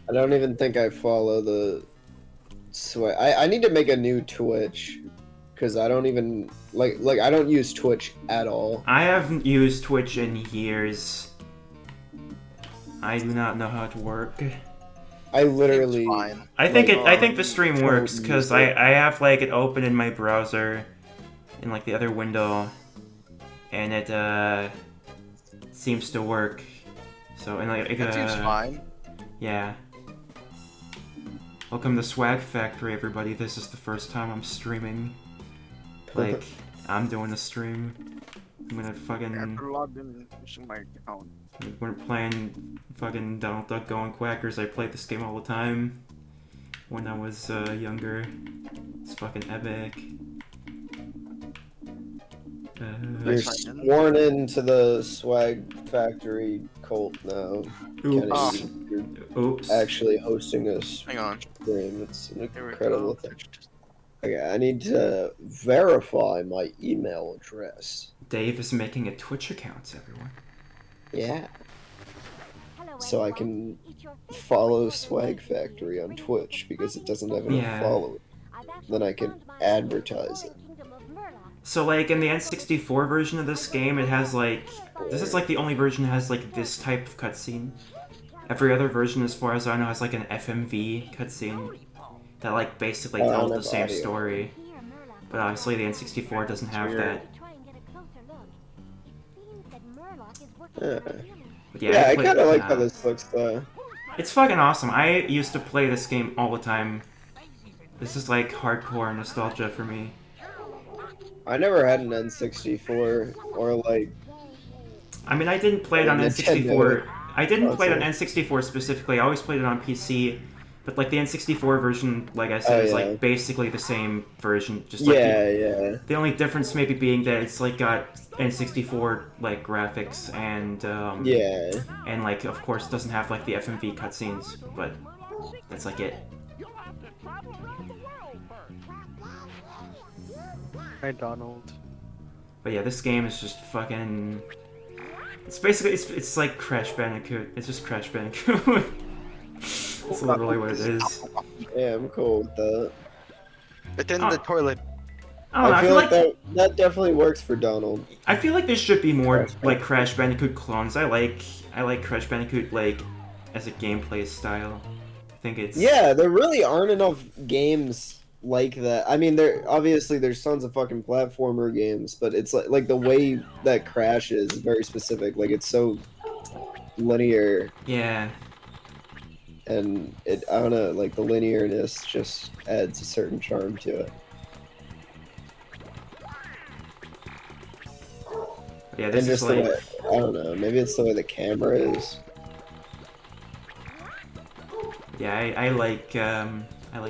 I don't even think I follow the Swag. I need to make a new Twitch because I don't even like I don't use Twitch at all. I haven't used Twitch in years. I do not know how it works. I literally. It's fine. I think like, I think the stream don't works because use it. I have like it open in my browser, in like the other window, and it seems to work. So and like That seems fine. yeah. Welcome to SwagFactory, everybody. This is the first time I'm streaming. Like, I'm doing a stream. I'm gonna fucking. After logged in using my account. We're playing fucking Donald Duck Goin Quackers. I played this game all the time when I was younger. It's fucking epic. You're sworn into the SwagFactory cult now. Oops. Kenny, you're Oops. actually hosting a Hang on. stream. It's an Here we incredible go. thing. Okay, I need to verify my email address. Dave is making a Twitch account, everyone. Yeah. So I can follow SwagFactory on Twitch because it doesn't have enough Yeah. followers. Then I can advertise it. So, like, in the N64 version of this game, it has, like... This is, like, the only version that has, like, this type of cutscene. Every other version, as far as I know, has, like, an FMV cutscene that, like, basically tells the same story. But obviously the N64 doesn't have that. Yeah, But yeah, I played- kind of like how this looks, though. It's fucking awesome. I used to play this game all the time. This is, like, hardcore nostalgia for me. I never had an N64 or like. I mean, I didn't play it on N64. I didn't play it on N64 specifically. I always played it on PC. But like the N64 version, like I said, is like basically the same version. Just like the only difference maybe being that it's like got N64 like graphics and and like of course doesn't have like the FMV cutscenes, but that's like it. Hi, Donald. But yeah, this game is just fucking. It's basically it's like Crash Bandicoot. It's just Crash Bandicoot. That's literally what it is. Yeah, I'm cool with that. It's in the toilet. I feel like that definitely works for Donald. I feel like there should be more like Crash Bandicoot clones. I like Crash Bandicoot like as a gameplay style. I think it's there really aren't enough games like that. I mean, there's tons of fucking platformer games, but it's like the way that Crash is very specific. Like it's so linear. Yeah. And I don't know, like the linearness just adds a certain charm to it. Yeah, this is like... the way, I don't know, maybe it's the way the camera is. Yeah, I like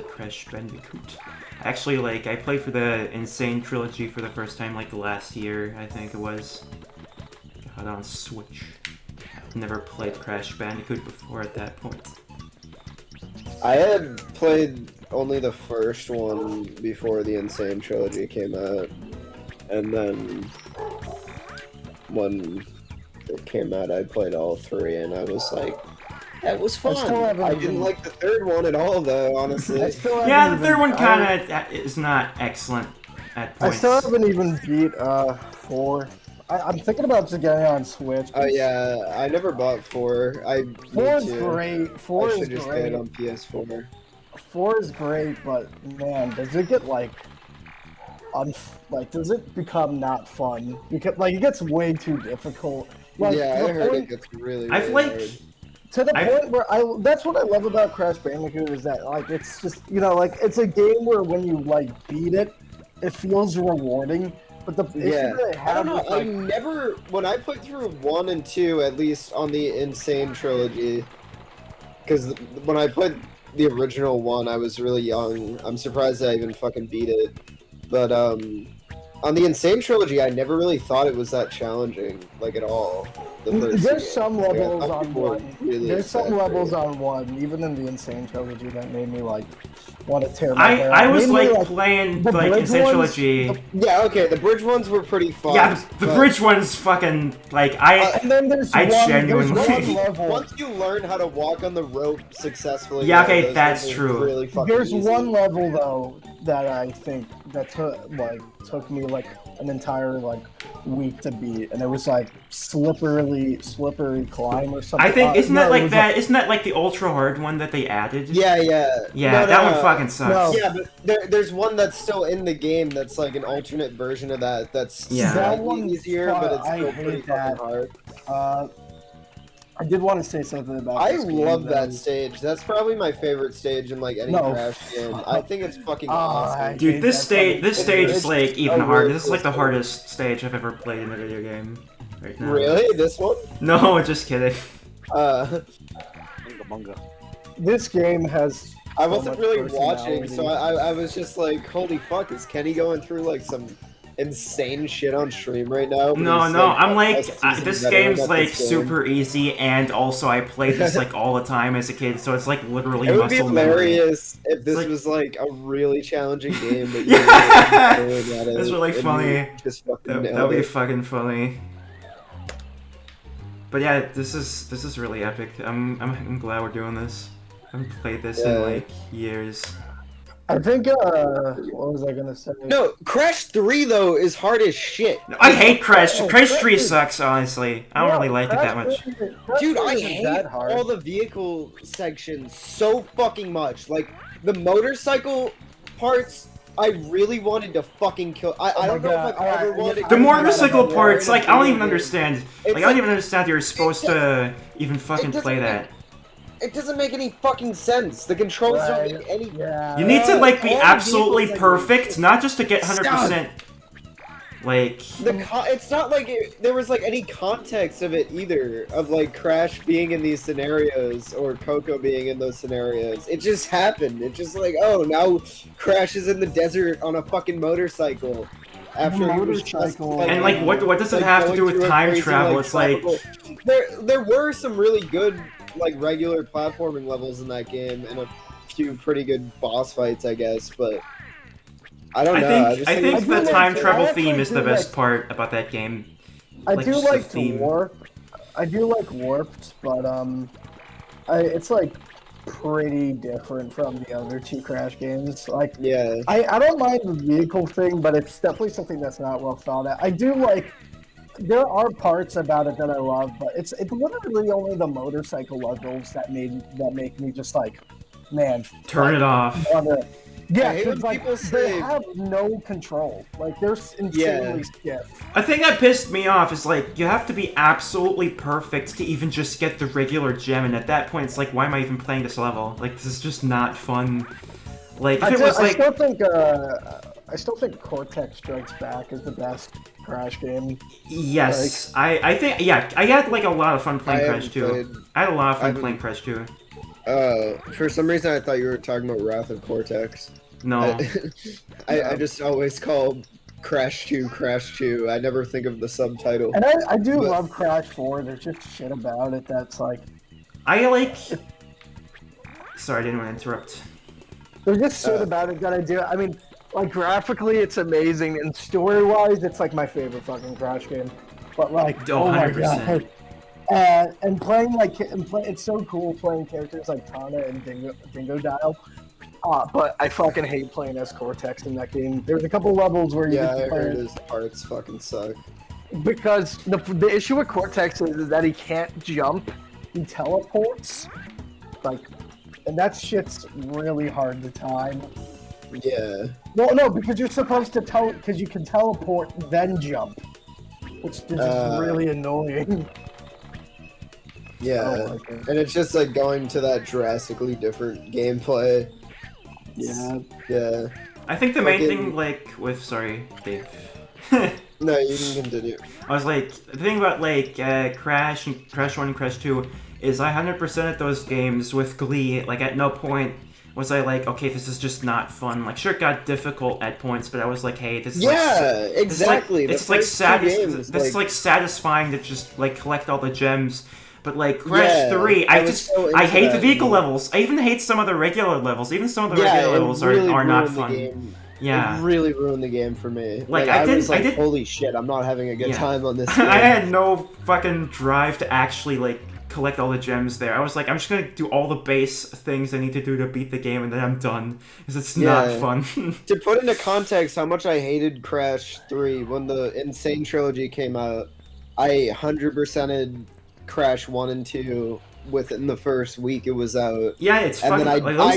Crash Bandicoot. Actually, like I played for the Insane trilogy for the first time like last year, I think it was. Got on Switch. I've never played Crash Bandicoot before at that point. I had played only the first one before the Insane trilogy came out, and then when it came out, I played all three, and I was like, that was fun. I didn't like the third one at all, though, honestly. Yeah, the third one kind of is not excellent at points. I still haven't even beat 4. I'm thinking about just getting on Switch. Oh yeah, I never bought 4. 4 is great. 4 is just great. get it on PS4. 4 is great, but man, does it get like, does it become not fun? Because like it gets way too difficult. Like, yeah, I heard it gets really. I've like. Hard. To the point where that's what I love about Crash Bandicoot is that like it's just like it's a game where when you like beat it, it feels rewarding. But the issue that I have with, I never, when I played through 1 and 2, at least on the Insane trilogy, because when I played the original one, I was really young. I'm surprised I even fucking beat it. But On the Insane trilogy, I never really thought it was that challenging, like at all. There's some levels I thought on people were one. really There's some exaggerating. levels on one, even in the Insane trilogy, that made me like want to tear my hair out. I was Mainly, like playing the like bridge Insane ones- trilogy. Yeah, okay, the bridge ones were pretty fun. Yeah, the but- bridge one's fucking like And then there's I one, genuinely- there's one level. Once you learn how to walk on the rope successfully, Yeah, though, okay, those that's ones are true. Really fucking There's easy. one level though that I think that took me like an entire like week to beat, and it was like slippery climb or something. I think isn't that it like was, that? Isn't that like the ultra hard one that they added? Yeah. Yeah, No, that no, one fucking sucks. No. Yeah, but there's one that's still in the game that's like an alternate version of that. That's Yeah. That slightly one's easier, but it's I still hate pretty that. fucking hard. I did want to say something about. I this game, love though. that stage. That's probably my favorite stage in like any No. Crash game. I think it's fucking I awesome. Dude, hate this that stage fucking this stage is It's like even a harder. really This is like the cool hardest stage I've ever played in a video game. Right now. Really? This one? No, just kidding. Manga. This game has. I so wasn't much really watching, so personality. I was just like, holy fuck, is Kenny going through like some insane shit on stream right now? But No, he's, I'm a like seasoned this veteran game's at like this game. super easy, and also I played this like all the time as a kid, so it's like literally It would be muscle memory. hilarious if this like- was like a really challenging game, but Yeah! you were at it, That's really and you funny. Just fucking That'd nailed be it. fucking funny. But yeah, this is really epic. I'm glad we're doing this. I haven't played this in Yeah. like years. I think. What was I gonna say? No, Crash 3 though is hard as shit. I hate Crash. Oh, Crash Crash 3 is- sucks, honestly. I don't really like it that much. Dude, I isn't hate that hard. all the vehicle sections so fucking much. Like, the motorcycle parts, I really wanted to fucking kill. I Oh don't my know God, if I've ever alright, wanted to The kill motorcycle anyone parts, in a like, I don't video even game. understand. It's Like, I don't even understand you're supposed to even fucking doesn't play make- that. It doesn't make any fucking sense. The controls Right, don't make any. Yeah. You need to, like, be all the absolutely vehicles, like, perfect, not just to get 100%. Like, It's not like there was like any context of it either, of like Crash being in these scenarios or Coco being in those scenarios. It just happened. It's just like, oh, now Crash is in the desert on a fucking motorcycle. After he was just, Motorcycle. and like, what does it like, have to going do with through a time crazy, travel? like, It's like, tropical- there were some really good like regular platforming levels in that game and a few pretty good boss fights, I guess, but I don't know. I think I do the like time to- travel I actually theme is do the best like- part about that game. I like, do just the like theme. Warp. I do like Warped, but it's like pretty different from the other two Crash games. Like, Yeah. I don't mind the vehicle thing, but it's definitely something that's not well thought out. I do like. There are parts about it that I love, but it's literally only the motorcycle levels that make me just like, man, Turn it off. Yeah, I hate when 'cause, like, people they say- have no control. Like, they're insanely stiff. A thing that pissed me off is like you have to be absolutely perfect to even just get the regular gem, and at that point it's like, why am I even playing this level? Like, this is just not fun. Like, if it was like, I still think Cortex Strikes Back is the best Crash game. yes, I think, yeah, I had like a lot of fun playing I Crash haven't 2. played- I had a lot of I fun haven't- playing Crash 2. For some reason I thought you were talking about Wrath of Cortex. No. I just always call Crash 2 Crash 2. I never think of the subtitle. And I do But- love Crash 4. There's just shit about it that's like. I like... Sorry, I didn't want to interrupt. There's just shit about it that I do. I mean, like, graphically, it's amazing, and story-wise, it's like my favorite fucking Crash game. But like, Oh, oh my 100%. god. And playing it's so cool playing characters like Tana and Dingo Dial. But I fucking hate playing as Cortex in that game. There's a couple levels where you Yeah, get to I play heard his parts fucking suck. because the issue with Cortex is that he can't jump. He teleports, like, and that shit's really hard to time. Yeah. Well, no, because you're supposed to because you can teleport then jump, which is just really annoying. Yeah. Oh my God. And it's just like going to that drastically different gameplay. Yeah. Yeah. I think the main Fucking- thing, like, with... Sorry, Dave. No, you can continue. I was like, the thing about like Crash and Crash 1 and Crash 2 is I 100%ed those games with glee. Like, at no point was I like, okay, this is just not fun. Like, sure, it got difficult at points, but I was like, hey, this is exactly. It's like satisfying to just like collect all the gems. But like Crash 3, I hate the vehicle levels. I even hate some of the regular levels. Even some of the regular levels are not fun. Yeah, it really ruined the game for me. Like I was like, holy shit, I'm not having a good time on this game. I had no fucking drive to actually like collect all the gems there. I was like, I'm just gonna do all the base things I need to do to beat the game, and then I'm done because it's not fun. To put into context how much I hated Crash 3 when the Insane Trilogy came out, I 100%ed Crash 1 and 2 within the first week it was out. Yeah, it's and fucking, then I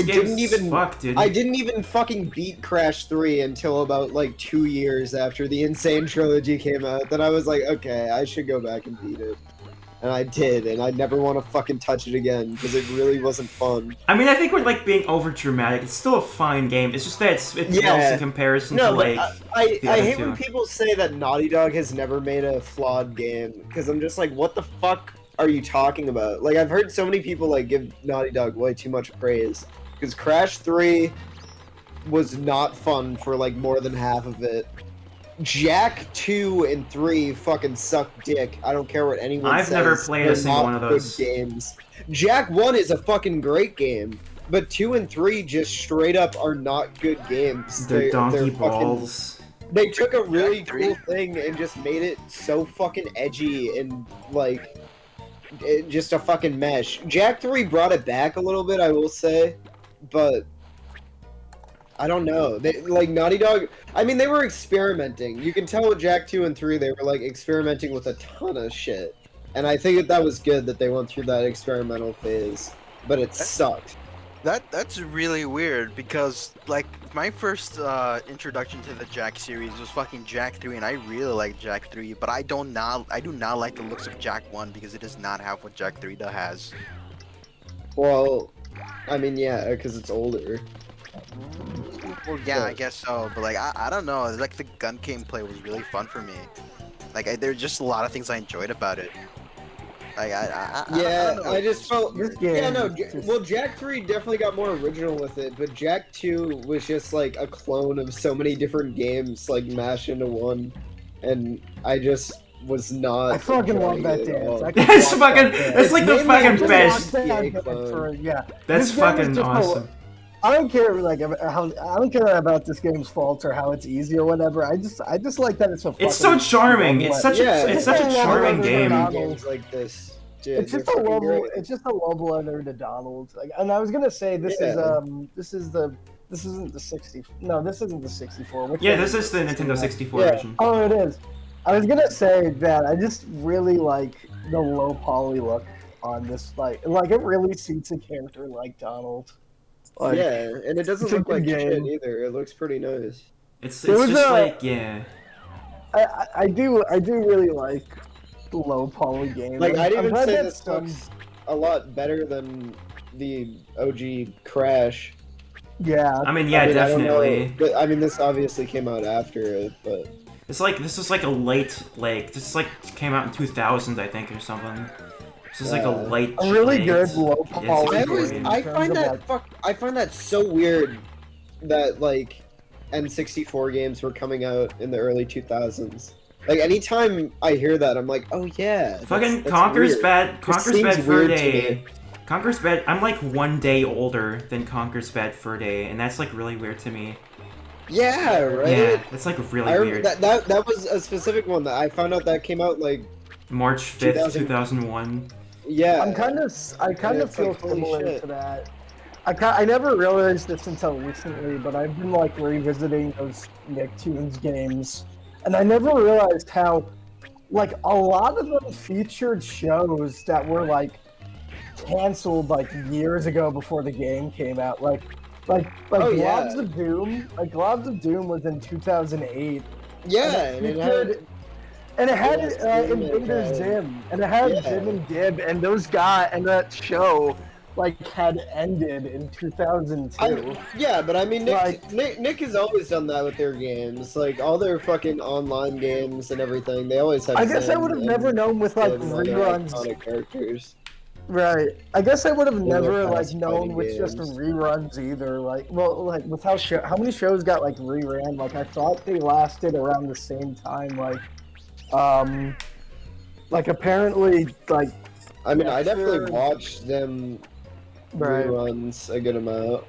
didn't even fucking beat Crash 3 until about like 2 years after the Insane Trilogy came out. Then I was like, okay, I should go back and beat it. And I did, and I never want to fucking touch it again because it really wasn't fun. I mean, I think we're like being over dramatic. It's still a fine game. It's just that it pales in comparison to like. I hate when people say that Naughty Dog has never made a flawed game because I'm just like, what the fuck are you talking about? Like, I've heard so many people like give Naughty Dog way too much praise because Crash 3 was not fun for like more than half of it. Jak 2 and 3 fucking suck dick. I don't care what anyone says. I've never played a single one of those games. Jak 1 is a fucking great game, but 2 and 3 just straight up are not good games. They're donkey balls. They took a really cool thing and just made it so fucking edgy and like just a fucking mesh. Jak 3 brought it back a little bit, I will say, but I don't know. They like Naughty Dog. I mean, they were experimenting. You can tell with Jak 2 and 3, they were like experimenting with a ton of shit, and I think that was good that they went through that experimental phase. But it sucked. That's really weird because like my first introduction to the Jak series was fucking Jak 3, and I really like Jak 3, but I do not like the looks of Jak 1 because it does not have what Jak 3 has. Well, I mean, yeah, because it's older. Well, yeah, I guess so, but like I don't know. Like the gun gameplay was really fun for me. Like there's just a lot of things I enjoyed about it. Like I just felt this game. Well, Jak 3 definitely got more original with it, but Jak 2 was just like a clone of so many different games like mashed into one, and I just was not. I fucking love that dance. It's fucking. It's like the fucking best. Yeah, that's fucking awesome. I don't care like how I don't care about this game's faults or how it's easy or whatever. I just like that it's a. It's so charming. It's such a charming game. Games like this. Dude, it's just a level. It's just a level letter to Donald. Like, and I was gonna say this isn't the 60. No, this isn't the 64. Yeah, this is the Nintendo 64 version. Oh, it is. I was gonna say that I just really like the low poly look on this. Like it really suits a character like Donald. Like, yeah, and it doesn't look like shit either. It looks pretty nice. It's just like I do really like the low poly game. Like I'd even say this looks a lot better than the OG Crash. Yeah. I mean, definitely. I mean, this obviously came out after it, but it's like this was like a late this like came out in 2000, I think, or something. This is like a really good low poly. I find that so weird that like N64 games were coming out in the early 2000s. Like anytime I hear that, I'm like, oh yeah. Fucking Conker's Bad Fur Day. Conker's Bad. I'm like 1 day older than Conker's Bad Fur Day, and that's like really weird to me. Yeah, right. Yeah, it's like really weird. That was a specific one that I found out that came out like March 5th, 2001. Yeah, I kind of feel similar to that. I never realized this until recently, but I've been like revisiting those Nicktoons games, and I never realized how like a lot of them featured shows that were like canceled like years ago before the game came out. Like Globs of Doom. Like Globs of Doom was in 2008. Yeah, and it had Invader Zim, and it had Zim and Gib, and those guys, and that show, like, had ended in 2002. But I mean, Nick has always done that with their games, like, all their fucking online games and everything, they always have I guess I would have never known with, like, reruns. Iconic characters. Right. I guess I would have Those are never like fast known fighting with just games. reruns either. Like, well, like with how many shows got like reran? Like, I thought they lasted around the same time. Um, like apparently, like I mean, I definitely Dexter. watched them Right. reruns a good amount.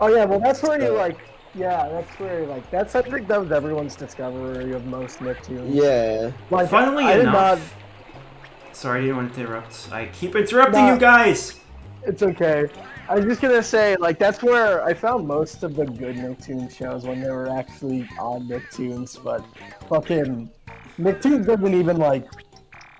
Oh yeah, well that's where you So, like. Yeah, that's where like that's I think that was everyone's discovery of most Nicktoons. yeah. Like, Funnily I did enough, not. sorry, I didn't want to interrupt. I keep interrupting you Nah, guys. it's okay. I was just gonna say, like, that's where I found most of the good Nicktoons shows when they were actually on Nicktoons, but fucking Nicktoons doesn't even like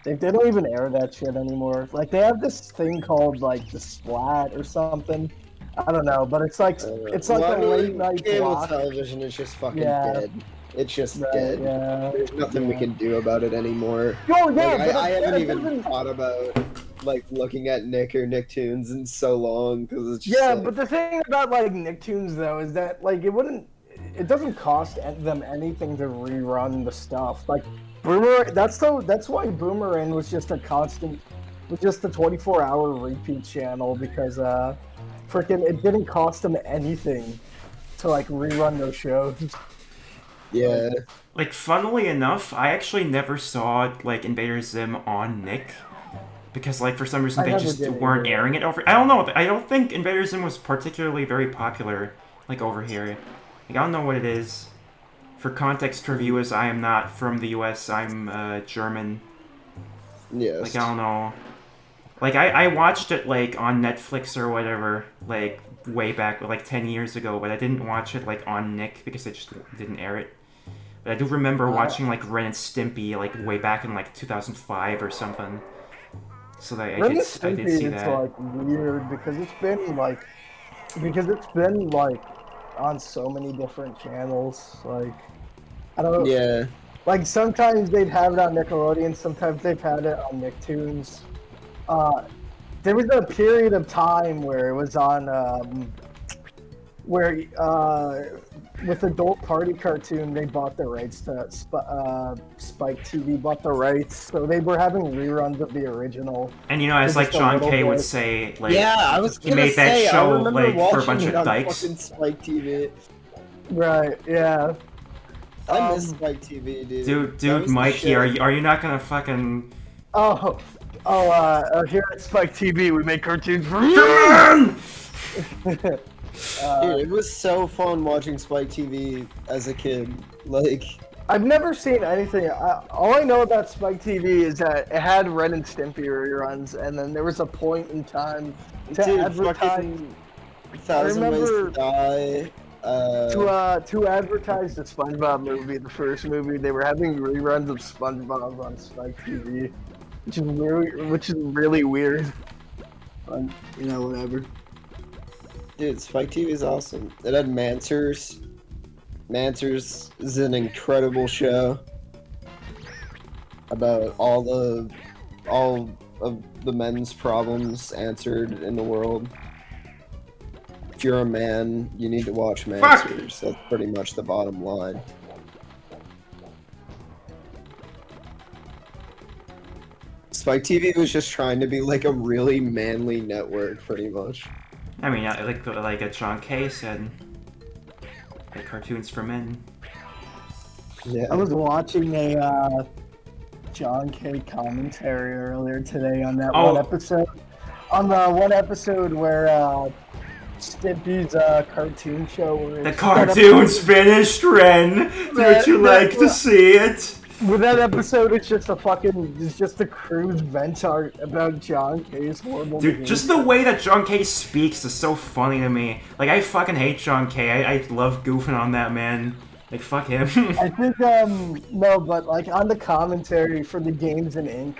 they don't even air that shit anymore. Like they have this thing called like the Splat or something. I don't know, but it's like Well, I a late mean, night cable block. television is just fucking Yeah. dead. It's just Right, dead. yeah. There's nothing we Yeah. can do about it anymore. Oh yeah, Like, but I haven't it even doesn't- thought about like looking at Nick or Nicktoons in so long because it's just Yeah, like, but the thing about like Nicktoons though is that like it doesn't cost them anything to rerun the stuff. Like that's why Boomerang was just a 24-hour repeat channel because freaking it didn't cost them anything to like rerun those shows. yeah. Like, funnily enough, I actually never saw like Invader Zim on Nick. Because, like, for some reason I they never just did weren't either. airing it over. I don't know. I don't think Invader Zim was particularly very popular, like, over here. Like, I don't know what it is. For context for viewers, I am not from the US. I'm German. Yes. Like, I don't know. Like, I watched it, like, on Netflix or whatever, like, way back, like, 10 years ago, but I didn't watch it, like, on Nick because they just didn't air it. But I do remember watching, like, Ren and Stimpy, like, way back in, like, 2005 or something. So that I did see that. It's like weird because it's been like on so many different channels. Like I don't know. Yeah. Like sometimes they'd have it on Nickelodeon, sometimes they've had it on Nicktoons. There was a period of time where it was on with Adult Party Cartoon, they bought the rights to Spike TV bought the rights, so they were having reruns of the original. And you know, as like just a John little K would bit. say, like Yeah, I was he gonna made that say, I show remember like for a watching bunch it of on dykes. fucking Spike TV. Right, yeah. I miss Spike TV, dude. That Dude, was the Mikey, shit. are you not gonna fucking? Here at Spike TV, we make cartoons for Dude, it was so fun watching Spike TV as a kid. Like, I've never seen anything. All I know about Spike TV is that it had Ren and Stimpy reruns, and then there was a point in time to dude, advertise. fucking Thousand Ways to Die. To advertise the SpongeBob movie, the first movie, they were having reruns of SpongeBob on Spike TV, which is really weird. But, you know, whatever. Dude, Spike TV is awesome. It had Mansers. Mansers is an incredible show about all of the men's problems answered in the world. If you're a man, you need to watch Mansers. That's pretty much the bottom line. Spike TV was just trying to be like a really manly network, pretty much. I mean, like a John K said, like cartoons for men. Yeah. I was watching a John K commentary earlier today on that one episode. On the one episode where Stimpy's cartoon show. Where The cartoon's finished, Ren. Would you like to see it? With that episode, it's just a crude vent art about John K's horrible Dude, behavior. just the way that John K speaks is so funny to me. Like, I fucking hate John K. I love goofing on that man. Like, fuck him. I think, no, but, like, on the commentary for the Games and Ink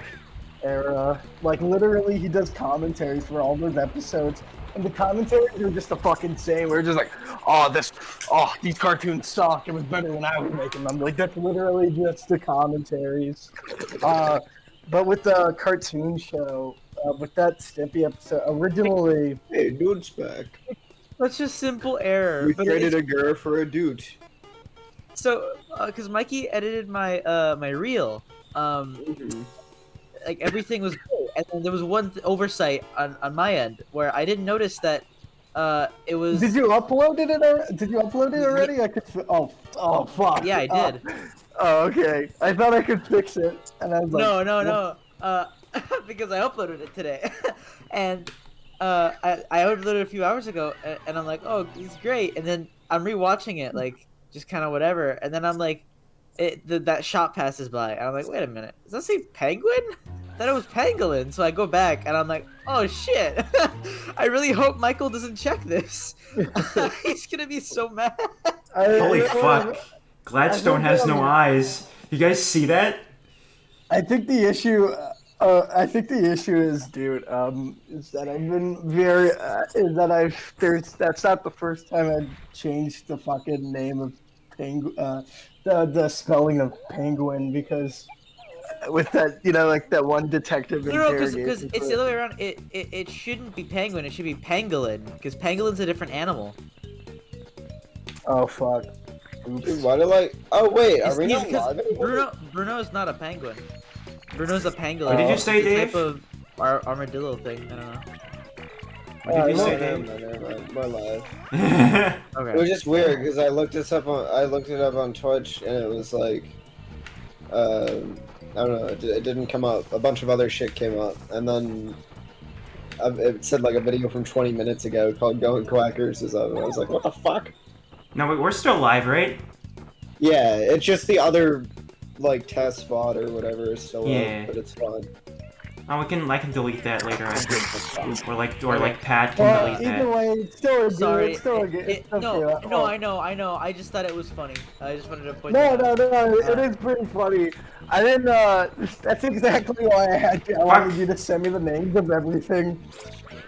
era, like, literally he does commentaries for all those episodes, and the commentaries are just the fucking same. We're just like, these cartoons suck. It was better when I was making them. Like, that's literally just the commentaries. But with the cartoon show, with that Stimpy episode, originally... Hey, dude's back. That's just simple error. We but traded a girl for a dude. So, because Mikey edited my my reel, like everything was great. and then there was one oversight on my end where I didn't notice that it was. Did you upload it? Did you upload it already? I could. Oh, fuck. Yeah, I did. Oh, okay. I thought I could fix it, and I was like, No. Because I uploaded it today, and I uploaded it a few hours ago, and I'm like, oh, it's great, and then I'm rewatching it, like just kind of whatever, and then I'm like, that shot passes by, and I'm like, wait a minute, does that say penguin? I thought it was pangolin, so I go back, and I'm like, oh shit, I really hope Michael doesn't check this. He's gonna be so mad. Holy fuck. Gladstone has no eyes. You guys see that? I think the issue. Is, dude, is that I've been very, that's not the first time I've changed the fucking name of the spelling of penguin, because with that, like that one detective because it's the other way around. It shouldn't be penguin, it should be pangolin, because pangolin's a different animal. Oh, fuck. Dude, why did oh wait, are we not live anymore? Bruno is not a penguin. Bruno's a pangolin. What did you say, Dave? It's a type of armadillo thing. I don't know. What did you say, Dave? We're live. Okay. It was just weird because I looked it up on Twitch, and it was like, I don't know, it didn't come up. A bunch of other shit came up, and then it said like a video from 20 minutes ago called "Goin Quackers" is up, and I was like, what the fuck? No, wait, we're still live, right? Yeah, it's just the other like test VOD or whatever is still up, but it's fine. Oh, I can delete that later. Or like Pat can delete that. Either way, it's still a good. Sorry. It's still a good. No, I know. I just thought it was funny. I just wanted to point No, that out. no. It is pretty funny. I didn't. That's exactly why I wanted you to send me the names of everything.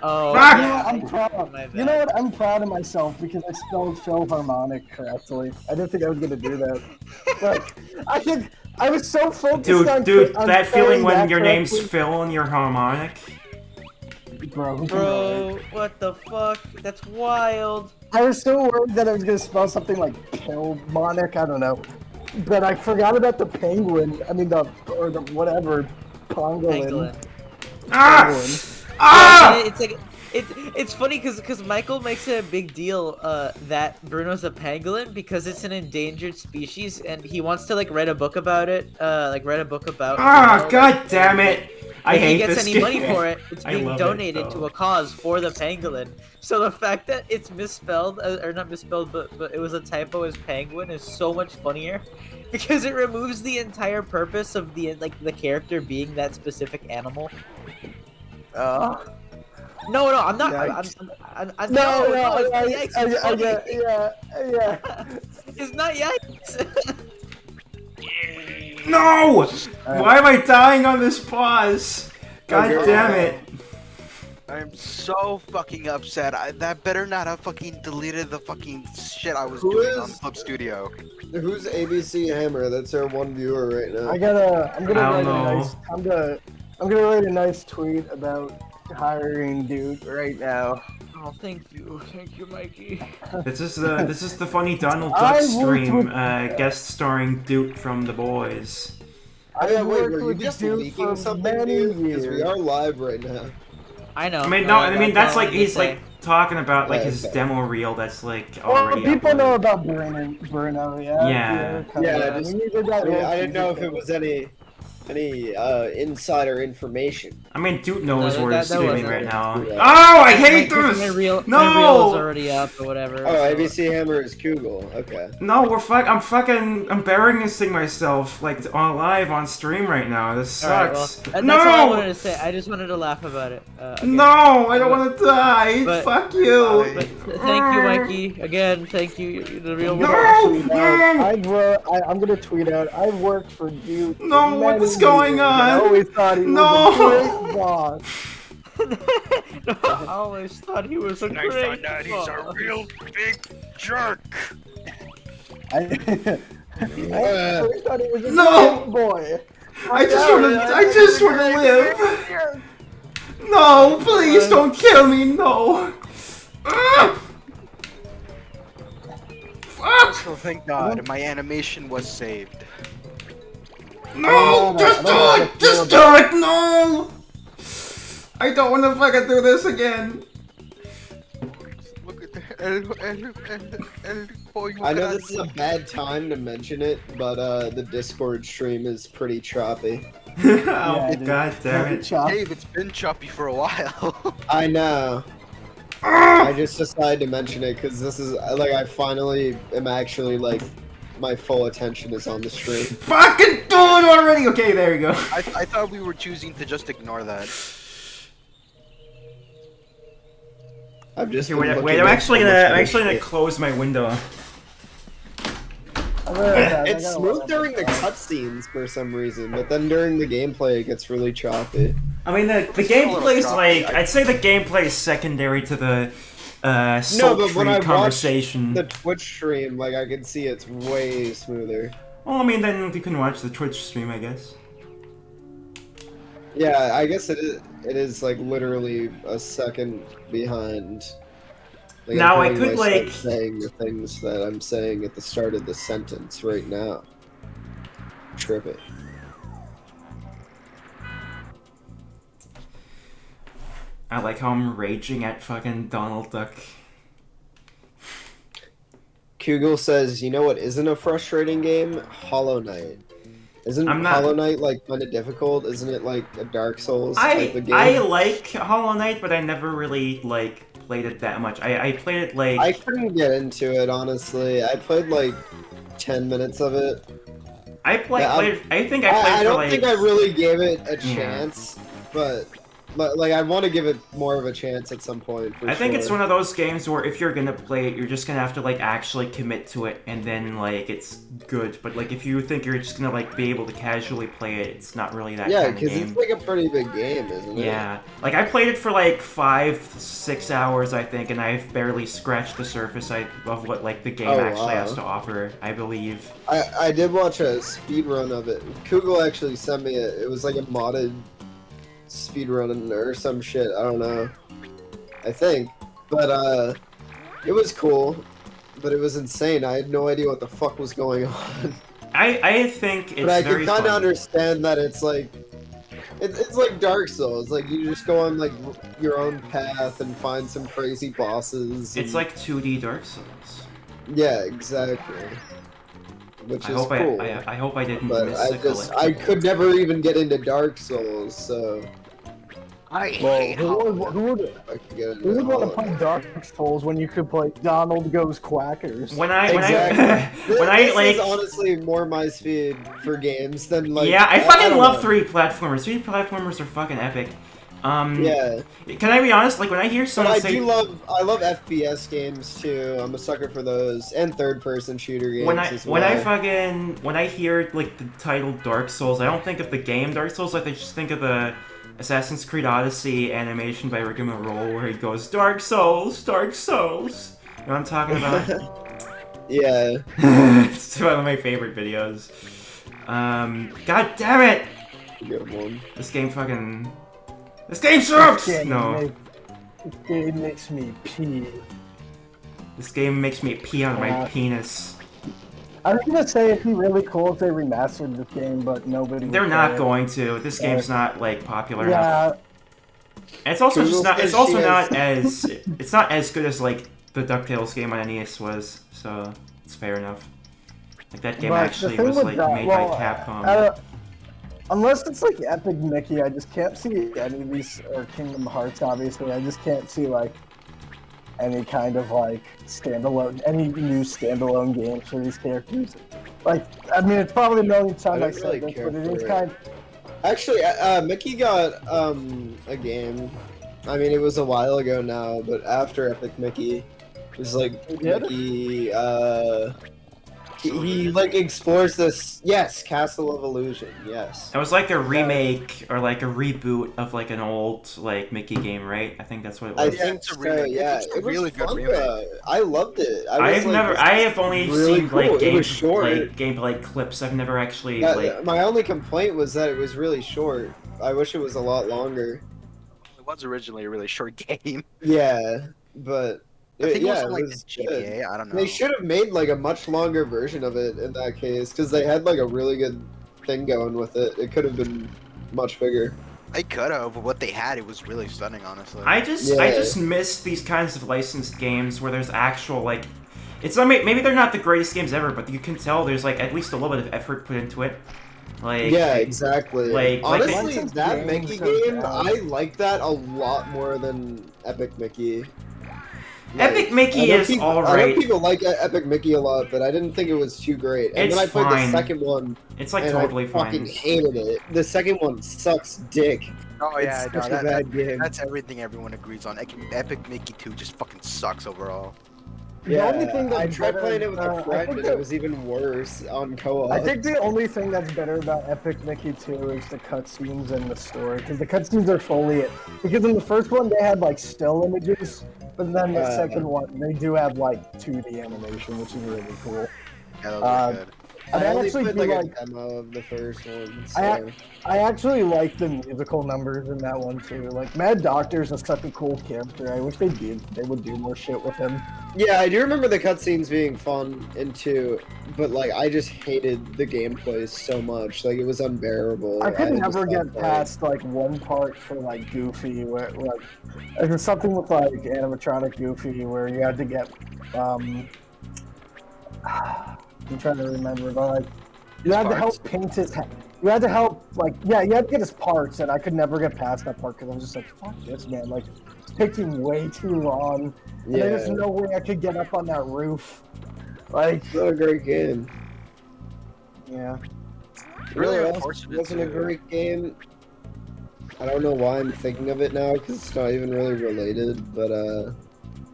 Oh, fuck! Yeah, I'm proud. You know what? I'm proud of myself because I spelled Philharmonic correctly. I didn't think I was gonna do that. Like, I was so focused on. Dude, on that feeling when your correctly. name's Phil and you're harmonic. Bro, what the fuck? That's wild. I was so worried that I was gonna spell something like Philharmonic. I don't know, but I forgot about the penguin. I mean the whatever pangolin. Ah! Ah! It's like it's funny because Michael makes it a big deal that Bruno's a pangolin because it's an endangered species and he wants to like write a book about it. Ah, god damn it! I hate this. If he gets any money for it, it's being donated to a cause for the pangolin. So the fact that it's misspelled, or not misspelled, but it was a typo as penguin is so much funnier because it removes the entire purpose of the character being that specific animal. No, I'm not. I'm No, it's not yikes. yeah. It's not yikes. No! Why am I dying on this pause? God damn it. I'm so fucking upset. That better not have fucking deleted the fucking shit I was doing on Club Studio. Who's ABC Hammer? That's our one viewer right now. I'm gonna write a nice tweet about hiring dude right now. Oh, thank you, Mikey. This is the funny Donald Duck stream, guest starring Duke from The Boys. Wait, were you just leaking something, dude? Because we are live right now. I know. I mean that's like he's like talking about like his demo reel that's like already. Well, people uploaded. know about Bruno, yeah. I didn't know if it was any insider information. I mean, Dude knows where he's streaming right now. Yeah. Oh, I hate this! My reel is already up or whatever. Oh, so. ABC Hammer is Kugel. Okay. No, I'm embarrassing myself like on live on stream right now. This sucks. Right, well, that's all I wanted to say. I just wanted to laugh about it. Okay. No, I don't want to die. Fuck you. But thank you, Mikey. Again, thank you. You're the real one. I'm gonna tweet out. I've worked for Dude. No, what's going on? I always thought he was a great boss. I always thought he was a great boss. I found out he's a real big jerk. I always thought he was a great boy. I just want to live. No, please don't kill me. No. Fuck. Oh, thank God, my animation was saved. No, just do it! Just do it! No! I don't want to fucking do this again. Look at the pollo. I know this is a bad time to mention it, but the Discord stream is pretty choppy. Oh, dude. god damn it. Dave, it's been choppy for a while. I know. I just decided to mention it because this is like I finally am actually like my full attention is on the stream. Fucking do it already! Okay, there you go. I thought we were choosing to just ignore that. I've just Okay, been wait, looking I'm at actually so gonna much I'm other actually gonna shit. close my window. It's smooth during the cutscenes for some reason, but then during the gameplay it gets really choppy. I mean, the gameplay is like, I'd say the gameplay is secondary to the No, but when I conversation. watch the Twitch stream, like I can see it's way smoother. Well, I mean, then you can watch the Twitch stream, I guess. Yeah, I guess it is like literally a second behind. Like, Now, I'm I could, hearing myself like- saying the things that I'm saying at the start of the sentence right now. Tripping. I like how I'm raging at fucking Donald Duck. Kugel says, "You know what isn't a frustrating game? Hollow Knight. Isn't I'm not- Hollow Knight like kind of difficult? Isn't it like a Dark Souls type of game?" I like Hollow Knight, but I never really, like, played it that much. I played it, like... I couldn't get into it, honestly. I played like 10 minutes of it. I think I played I for, don't like... think I really gave it a Yeah. chance, but like I want to give it more of a chance at some point. For I think sure. it's one of those games where if you're gonna play it, you're just gonna have to, like, actually commit to it, and then, like, it's good. But, like, if you think you're just gonna, like, be able to casually play it, it's not really that Yeah, kind of because game. it's like a pretty big game, isn't it? Yeah. Like, I played it for, like, 5-6 hours, I think, and I've barely scratched the surface of what, like, the game Oh, actually wow. has to offer, I believe. I did watch a speed run of it. Kugel actually sent me it. It was like a modded speed run or some shit. I don't know. I think, but it was cool. But it was insane. I had no idea what the fuck was going on. I think it's But I very can kind of fun. understand that it's like it's like Dark Souls. Like you just go on like your own path and find some crazy bosses. It's and- like 2D Dark Souls. yeah, exactly. Which I is hope cool. I hope I didn't but miss I the just collectible. I could never even get into Dark Souls, so I Well, hate who Hollow would I could get into who would want to Hollow play Knight. Dark Souls when you could play Donald Goes Quackers? When I Exactly. when I This like is honestly more my speed for games than like yeah, I fucking don't love know. 3 platformers. 3 platformers are fucking epic. Yeah, Can I be honest? Like when I hear but someone I say do love FPS games too. I'm a sucker for those and third-person shooter games when I as well. when I hear like the title Dark Souls, I don't think of the game Dark Souls. I just think of the Assassin's Creed Odyssey animation by Rigmarole where he goes Dark Souls, Dark Souls. You know what I'm talking about? Yeah. It's one of my favorite videos. God damn it! Good one. This game sucks! This No. game makes me pee. This game makes me pee out of my penis. I was gonna say it'd be really cool if they remastered this game, but nobody. They're would not play it. going to. This game's not like popular enough. Yeah, And it's also Google just not. says It's also she not has- as. It's not as good as like the DuckTales game on NES was. So it's fair enough. Like that game but the actually thing was with like that- made well, by Capcom. unless it's like Epic Mickey, I just can't see any of these, or Kingdom Hearts, obviously. I just can't see like any kind of like any new standalone games for these characters. Like, I mean, it's probably a million times I I don't said really this, care but it for is it. kind. Actually, Mickey got a game. I mean, it was a while ago now, but after Epic Mickey, it was like He did? Mickey. He like explores this. Yes, Castle of Illusion. Yes. It was like a remake or like a reboot of like an old like Mickey game, right? I think that's what it I was. think it's a so. remake. Yeah, It's a it was really good fun, remake. though. I loved it. I was have like, never. this I is have only really seen cool. like It was short. gameplay clips. I've never actually Yeah, like. my only complaint was that it was really short. I wish it was a lot longer. It was originally a really short game. Yeah, but I think it was yeah, on like it the was good. GBA. I don't know. They should have made like a much longer version of it in that case, because they had like a really good thing going with it. It could have been much bigger. They could have, but what they had, it was really stunning, honestly. I just miss these kinds of licensed games where there's actual like, it's not maybe they're not the greatest games ever, but you can tell there's like at least a little bit of effort put into it. Like yeah, exactly. Like honestly, like that games Mickey are game, bad. I like that a lot more than Epic Mickey. Epic Mickey is I alright. know people like Epic Mickey a lot, but I didn't think it was too great. And It's then I played fine. the second one. It's like and totally I fine. fucking hated it. The second one sucks dick. Oh yeah, It's no, such a bad game. that's everything everyone agrees on. Epic Mickey 2 just fucking sucks overall. Yeah, the only thing I that's tried better, playing it with a I friend, think and that- it was even worse on co-op. I think the only thing that's better about Epic Mickey 2 is the cutscenes and the story, because the cutscenes are fully. Because in the first one they had like still images, but then the second one they do have like 2D animation, which is really cool. Yeah, those are good. I only actually played do like like. a demo of the first one. So. I actually like the musical numbers in that one too. Like Mad Doctor's is such a cool character. I wish they would do more shit with him. Yeah, I do remember the cutscenes being fun in 2, but like I just hated the gameplay so much. Like it was unbearable. I could had to never stop get playing. past like one part for like Goofy where like there's something with like animatronic Goofy where you had to get I'm trying to remember, but like you had to Parts? help paint his head. You had to help like you had to get his parts, and I could never get past that part because I was just like, fuck this man, like it's taking way too long. And there's no way I could get up on that roof. Like Not a great game. yeah. Really Really unfortunate wasn't a too. great game. I don't know why I'm thinking of it now because it's not even really related, but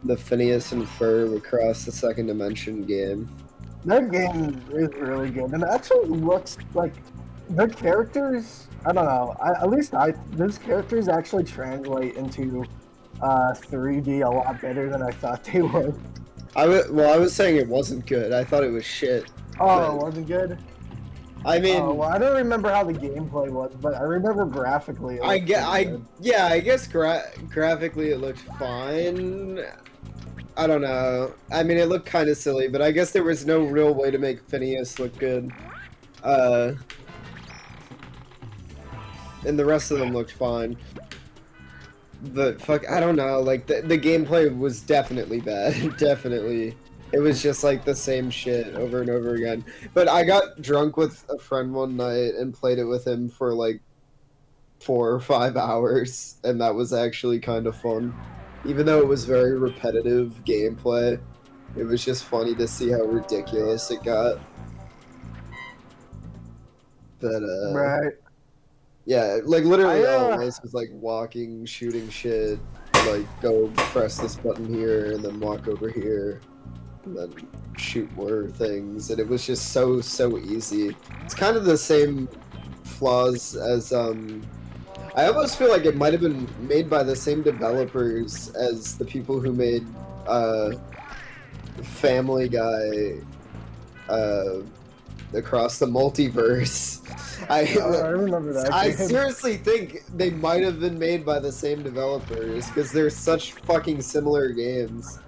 the Phineas and Ferb Across the Second Dimension game. That game is really good, and it actually looks like the characters. I don't know. Those characters actually translate into 3D a lot better than I thought they would. I was saying it wasn't good. I thought it was shit. Oh, it wasn't good. I mean, Well, I don't remember how the gameplay was, but I remember graphically. It looked pretty good. I guess graphically it looked fine. I don't know. I mean, it looked kind of silly, but I guess there was no real way to make Phineas look good. And the rest of them looked fine. But fuck, I don't know. Like the gameplay was definitely bad. Definitely. It was just like the same shit over and over again. But I got drunk with a friend one night and played it with him for like 4 or 5 hours, and that was actually kind of fun. Even though it was very repetitive gameplay, it was just funny to see how ridiculous it got. But Right. yeah, like literally all I, it was like walking, shooting shit, like go press this button here and then walk over here and then shoot more things, and it was just so easy. It's kind of the same flaws as I almost feel like it might have been made by the same developers as the people who made Family Guy Across the Multiverse. I remember that. I game. seriously think they might have been made by the same developers because they're such fucking similar games,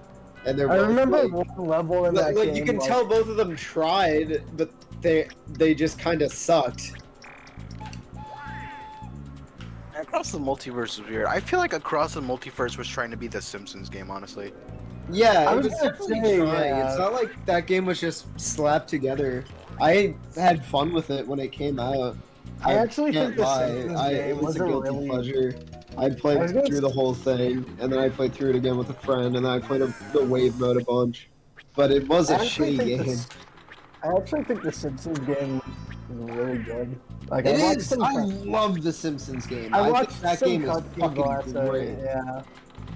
and they're. I both, remember like, one level in that game. you can tell both of them tried, but they just kind of sucked. Across the Multiverse is weird. I feel like Across the Multiverse was trying to be the Simpsons game, honestly. Yeah, I it was was gonna definitely say, trying. yeah. It's not like that game was just slapped together. I had fun with it when it came out. I actually can't think the lie. Simpsons It game was was a a guilty really. pleasure. I I played was gonna through the whole thing, and then I played through it again with a friend, and then I played the wave mode a bunch. But it was a I actually shitty think game. I actually think the Simpsons game is really good. Like It I watched is. some. I love the Simpsons game. I I watched think that some game is cutscenes last fucking night. great. Yeah.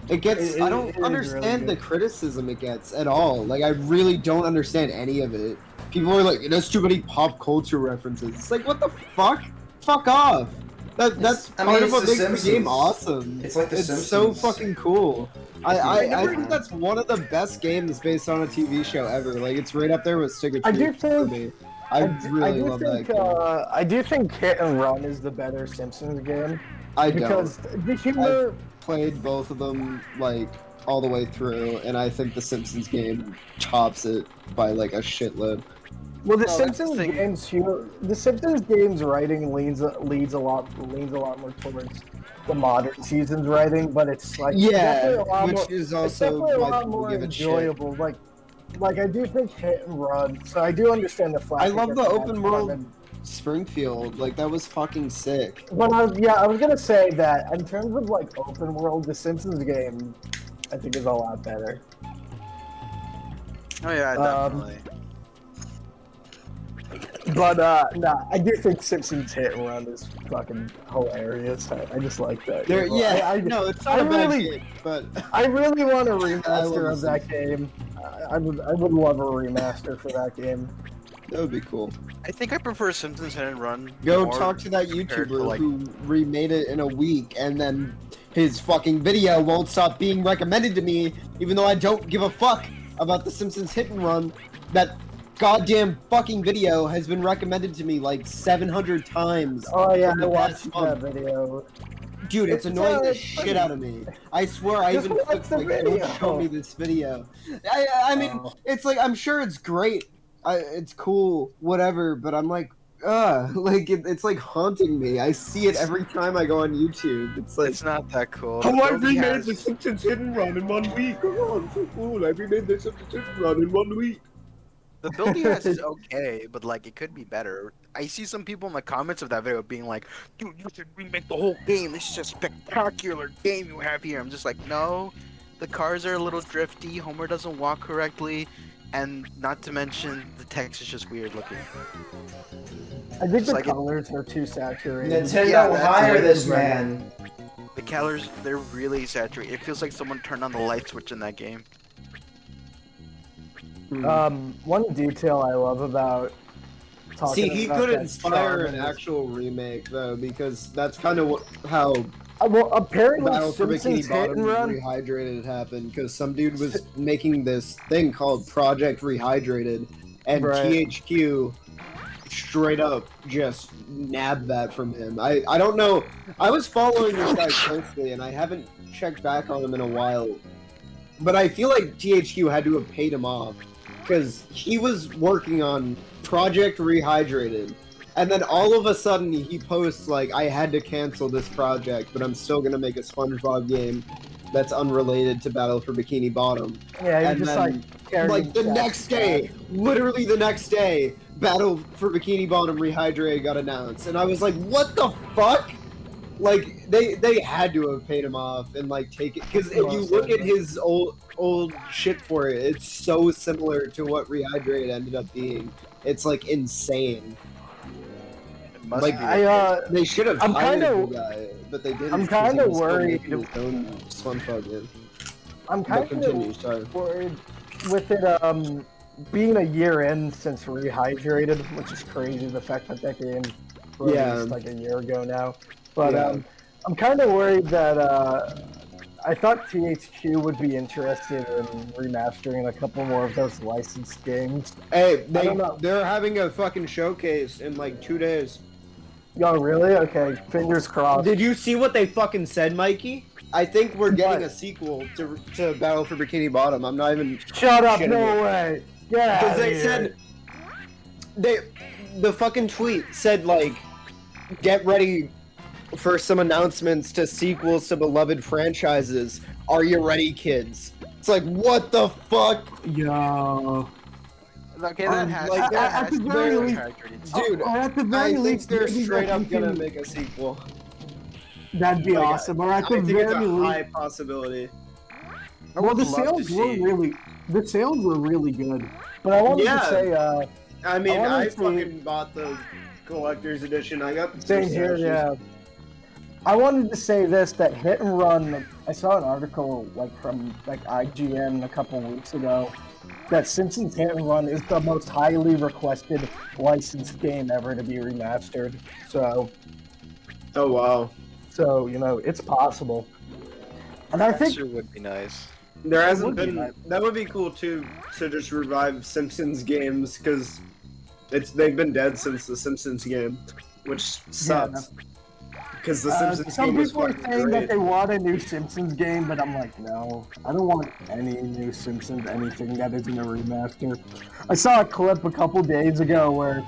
It gets. It- I it don't is really understand the good. criticism it gets at all. Like I really don't understand any of it. People are like, "There's too many pop culture references." It's like, what the fuck? Fuck off. That's I part mean, of what it's The makes the game Simpsons. awesome. It's like The It's so Simpsons. fucking cool. I never- think that's one of the best games based on a TV show ever. Like it's right up there with Stick of I do Truth for think- me. I really love that game. I do think Hit and Run is the better Simpsons game I don't. because the humor. Played both of them like all the way through, and I think the Simpsons game tops it by like a shitload. Well, the No, that's Simpsons the thing. the Simpsons games writing leans a lot more towards the modern season's writing, but it's like definitely Yeah, a lot which more. is It's also definitely a why lot people more give it shit. enjoyable. Like I do think Hit and Run. So I do understand the flack. I love the open world and, Springfield. Like that was fucking sick. But I was gonna say that in terms of like open world, the Simpsons game, I think is a lot better. Oh yeah, definitely. But nah, I do think Simpsons Hit and Run is fucking hilarious. I just like that. There, game. yeah, I no, it's not I a bad really- game, but I really want a I love remaster of the that game. I would love a remaster for that game. that would be cool. I think I prefer Simpsons Hit and Run. Go more talk to that compared YouTuber to, like- who remade it in a week, and then his fucking video won't stop being recommended to me, even though I don't give a fuck about the Simpsons Hit and Run. That goddamn fucking video has been recommended to me like 700 times. Oh yeah, in I the watched past that month. video. Dude, it's It's, annoying the it's shit pretty- out of me. I swear I Just even watch clicked the like, video. don't show me this video. I mean, Oh. it's like, I'm sure it's great. It's cool, whatever, but I'm like, like, it's like haunting me. I see it every time I go on YouTube. It's like, It's not that cool. oh, The I build he remade has- the Simpsons Hit and Run in 1 week. Oh, I'm so cool. I remade the Simpsons Hit and Run in 1 week. The build he has is okay, but like it could be better. I see some people in the comments of that video being like, "Dude, you should remake the whole game. This is a spectacular game you have here." I'm just like, no, the cars are a little drifty. Homer doesn't walk correctly, and not to mention the text is just weird looking. I think Just the like it- colors are too saturated. Nintendo, Yeah, that's hire right. this man. The colors, they're really saturated. It feels like someone turned on the light switch in that game. One detail I love about See, he about could that inspire charm an is- actual remake, though, because that's kind of how Well, apparently Battle for Simpsons Bikini Hit and Bottom Run. Rehydrated happened, because some dude was making this thing called Project Rehydrated, and Right. THQ straight up just nabbed that from him. I don't know. I was following this guy closely, and I haven't checked back on him in a while. But I feel like THQ had to have paid him off, because he was working on Project Rehydrated, and then all of a sudden he posts like, I had to cancel this project, but I'm still gonna make a SpongeBob game that's unrelated to Battle for Bikini Bottom. Yeah, And he just then, carried like the Jack's next day, literally the next day, Battle for Bikini Bottom Rehydrated got announced, and I was like, what the fuck? Like they had to have paid him off and like take it, because if you look at his old shit for it, it's so similar to what Rehydrate ended up being. It's like insane. It must Like, be they should have I'm hired kinda- the guy, but they didn't. I'm 'cause he kinda was still worried- making his own SpongeBob game. I'm But kind continue, of sorry. worried with it being a year in since Rehydrated, which is crazy. The fact that that game released Yeah. like a year ago now, but Yeah. I'm kind of worried that I thought THQ would be interested in remastering a couple more of those licensed games. Hey, I don't know. they're having a fucking showcase in like 2 days. Yo, really? Okay, fingers crossed. Did you see what they fucking said, Mikey? I think we're getting What? a sequel to Battle for Bikini Bottom. I'm not even Shut up! shitting No you. way! Yeah. because they said the fucking tweet said like, get ready for some announcements to sequels to beloved franchises. Are you ready, kids? It's like, what the fuck? Yo. Okay, that has like, that at has the to very be least- charactered. Dude, Or at the I very think least, they're maybe straight up you gonna can- make a sequel. That'd be Like, awesome. Or at I the think it's very a least. high possibility. I Well, would the love sales to were see- really good. But I wanted Yeah. to say, I mean, wanna I see- fucking bought the collector's edition. I got the same two here, sashes. yeah. I wanted to say this, that Hit and Run, I saw an article like from like IGN a couple weeks ago that Simpsons Hit and Run is the most highly requested licensed game ever to be remastered. So Oh wow. you know, it's possible. And I That think sure would be nice. There hasn't would be been. nice. That would be cool too, to just revive Simpsons games, because they've been dead since the Simpsons game, which sucks. Because the Simpsons Some game was people are fucking saying that great. they want a new Simpsons game, but I'm like, no. I don't want any new Simpsons, anything that isn't a remaster. I saw a clip a couple days ago where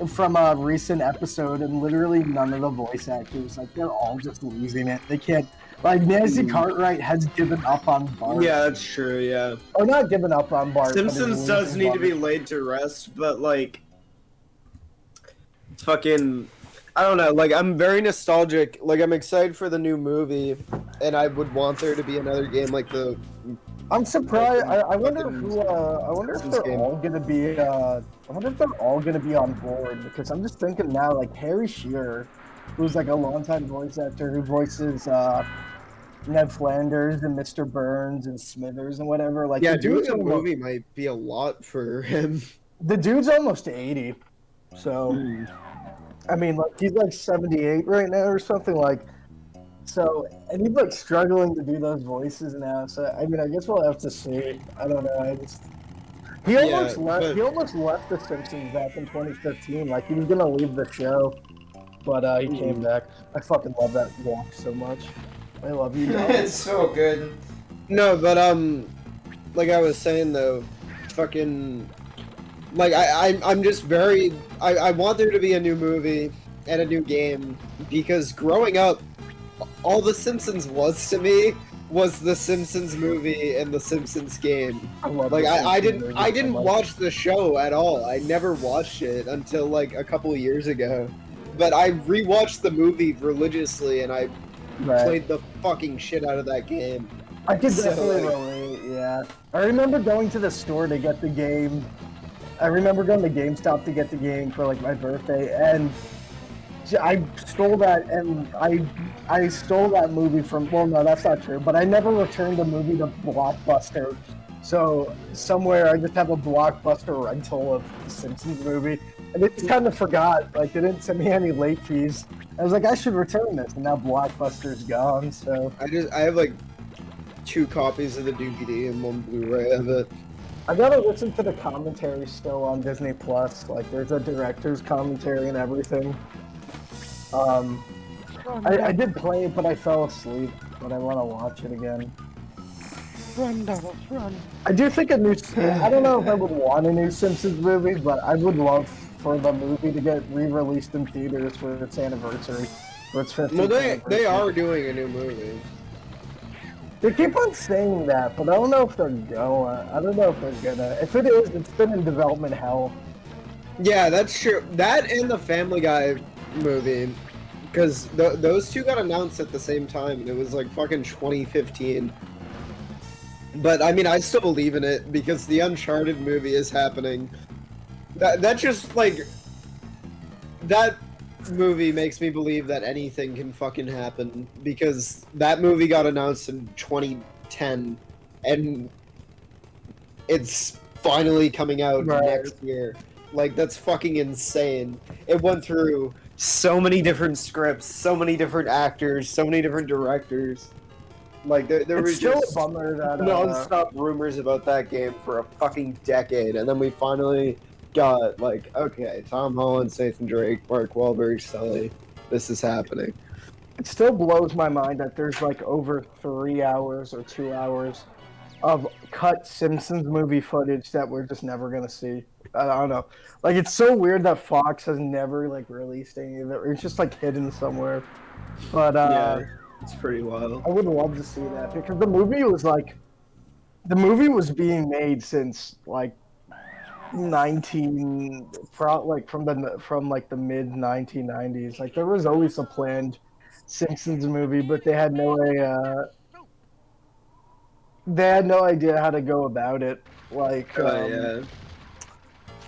from a recent episode, and literally none of the voice actors, like, they're all just losing it. They can't, like, Nancy Cartwright has given up on Bart. Yeah, that's true, yeah. Or not given up on Bart, Simpsons but does need to be laid to rest, but, like, fucking, I don't know, like, I'm very nostalgic. Like, I'm excited for the new movie, and I would want there to be another game like the... I'm surprised. I wonder fucking who. I wonder if Simpsons they're game. all gonna be. I wonder if they're all gonna be on board because I'm just thinking now, like Harry Shearer, who's like a longtime voice actor who voices Ned Flanders and Mr. Burns and Smithers and whatever. Like, Yeah, the dude's doing a almost, movie might be a lot for him. the dude's almost 80, so I mean, like he's like 78 right now or something like. So, and he's like struggling to do those voices now. So, I mean, I guess we'll have to see. I don't know. He almost left. but- He almost left The Simpsons back in 2015. Like he was gonna leave the show, but he came back. I fucking love that walk so much. I love you, dog. It's so good. No, but, like I was saying, though, fucking... Like, I'm just very... I want there to be a new movie and a new game, because growing up, all The Simpsons was to me was The Simpsons movie and The Simpsons game. I love Like The I Simpsons movie I so didn't much. watch the show at all. I never watched it until like a couple of years ago. But I rewatched the movie religiously and I Right. played the fucking shit out of that game. I could So, definitely like- relate. Yeah, I remember going to the store to get the game. I remember going to GameStop to get the game for like my birthday, and I stole that, and I stole that movie from. Well, no, that's not true. But I never returned a movie to Blockbuster. So somewhere I just have a Blockbuster rental of the Simpsons movie, and they just kind of forgot. Like they didn't send me any late fees. I was like, I should return this, and now Blockbuster's gone. So I have like 2 copies of the DVD and 1 Blu-ray of it. I gotta listen to the commentary still on Disney Plus. Like, there's a director's commentary and everything. I did play it, but I fell asleep. But I want to watch it again. Run, Donald, run. I do think a new. I don't know if I would want a new Simpsons movie, but I would love for the movie to get re-released in theaters for its anniversary, for its 50th. Well, they anniversary. are doing a new movie. They keep on saying that, but I don't know if they're going. I don't know if they're gonna. If it is, it's been in development hell. Yeah, that's true. That and the Family Guy movie, because those 2 got announced at the same time, and it was like fucking 2015. But I mean, I still believe in it because the Uncharted movie is happening. That just like that movie makes me believe that anything can fucking happen because that movie got announced in 2010, and it's finally coming out Right. next year. Like, that's fucking insane. It went through so many different scripts, so many different actors, so many different directors. Like, there It's was still just a bummer that non-stop rumors about that game for a fucking decade, and then we finally got, like, okay, Tom Holland, Nathan Drake, Mark Wahlberg, Sully, this is happening. it still blows my mind that there's like over 3 hours or 2 hours of cut Simpsons movie footage that we're just never gonna see. I don't know. Like, it's so weird that Fox has never like released any of it. It's just like hidden somewhere. But Yeah, it's pretty wild. I would love to see that because the movie was being made since like 19 like from the mid 1990s. Like, there was always a planned Simpsons movie, but they had no idea how to go about it. Like, Yeah.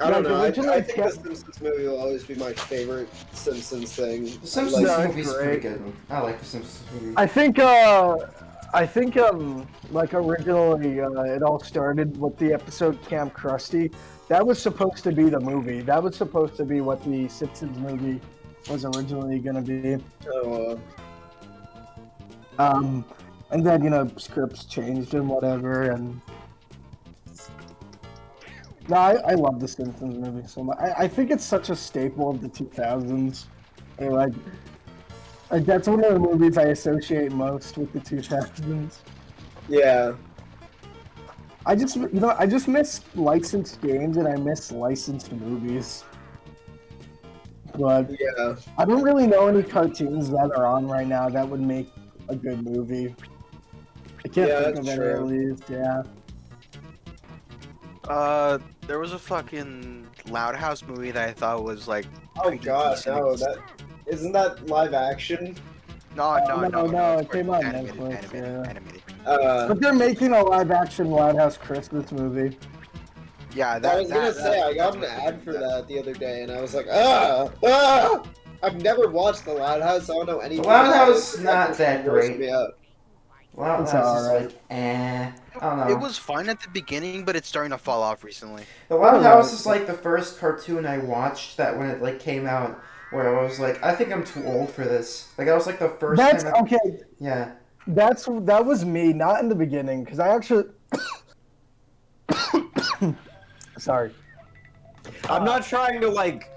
I don't like, know. originally I think the Cap- Simpsons movie will always be my favorite Simpsons thing. The Simpsons Yeah, it's movie's great. pretty good. I like the Simpsons movie. I think like originally it all started with the episode Camp Krusty. That was supposed to be the movie. That was supposed to be what the Simpsons movie was originally going to be. Oh, And then, you know, scripts changed and whatever. And no, I love the Simpsons movie so much. I think it's such a staple of the 2000s. And like, That's one of the movies I associate most with the 2000s. Yeah. I just miss licensed games and I miss licensed movies. But Yeah. I don't really know any cartoons that are on right now that would make a good movie. I can't Yeah, think that's of any true. at least, yeah. There was a fucking Loud House movie that I thought was like. Oh pretty god, decent. no, that isn't that live action? No, it came out on animated, Netflix, yeah. animated. But they're making a live-action Loud House Christmas movie. Yeah, I was gonna say I got an ad for that the other day, and I was like, ah! I've never watched The Loud House. I don't know anything. The Loud about House it. not that great. Me out. Loud It's House is alright. like, I don't know. It was fine at the beginning, but it's starting to fall off recently. The Loud House is like the first cartoon I watched that when it like came out, where I was like, I think I'm too old for this. Like that was like the first time. Okay. Yeah. That was me, not in the beginning, because I actually. Sorry. I'm not trying to like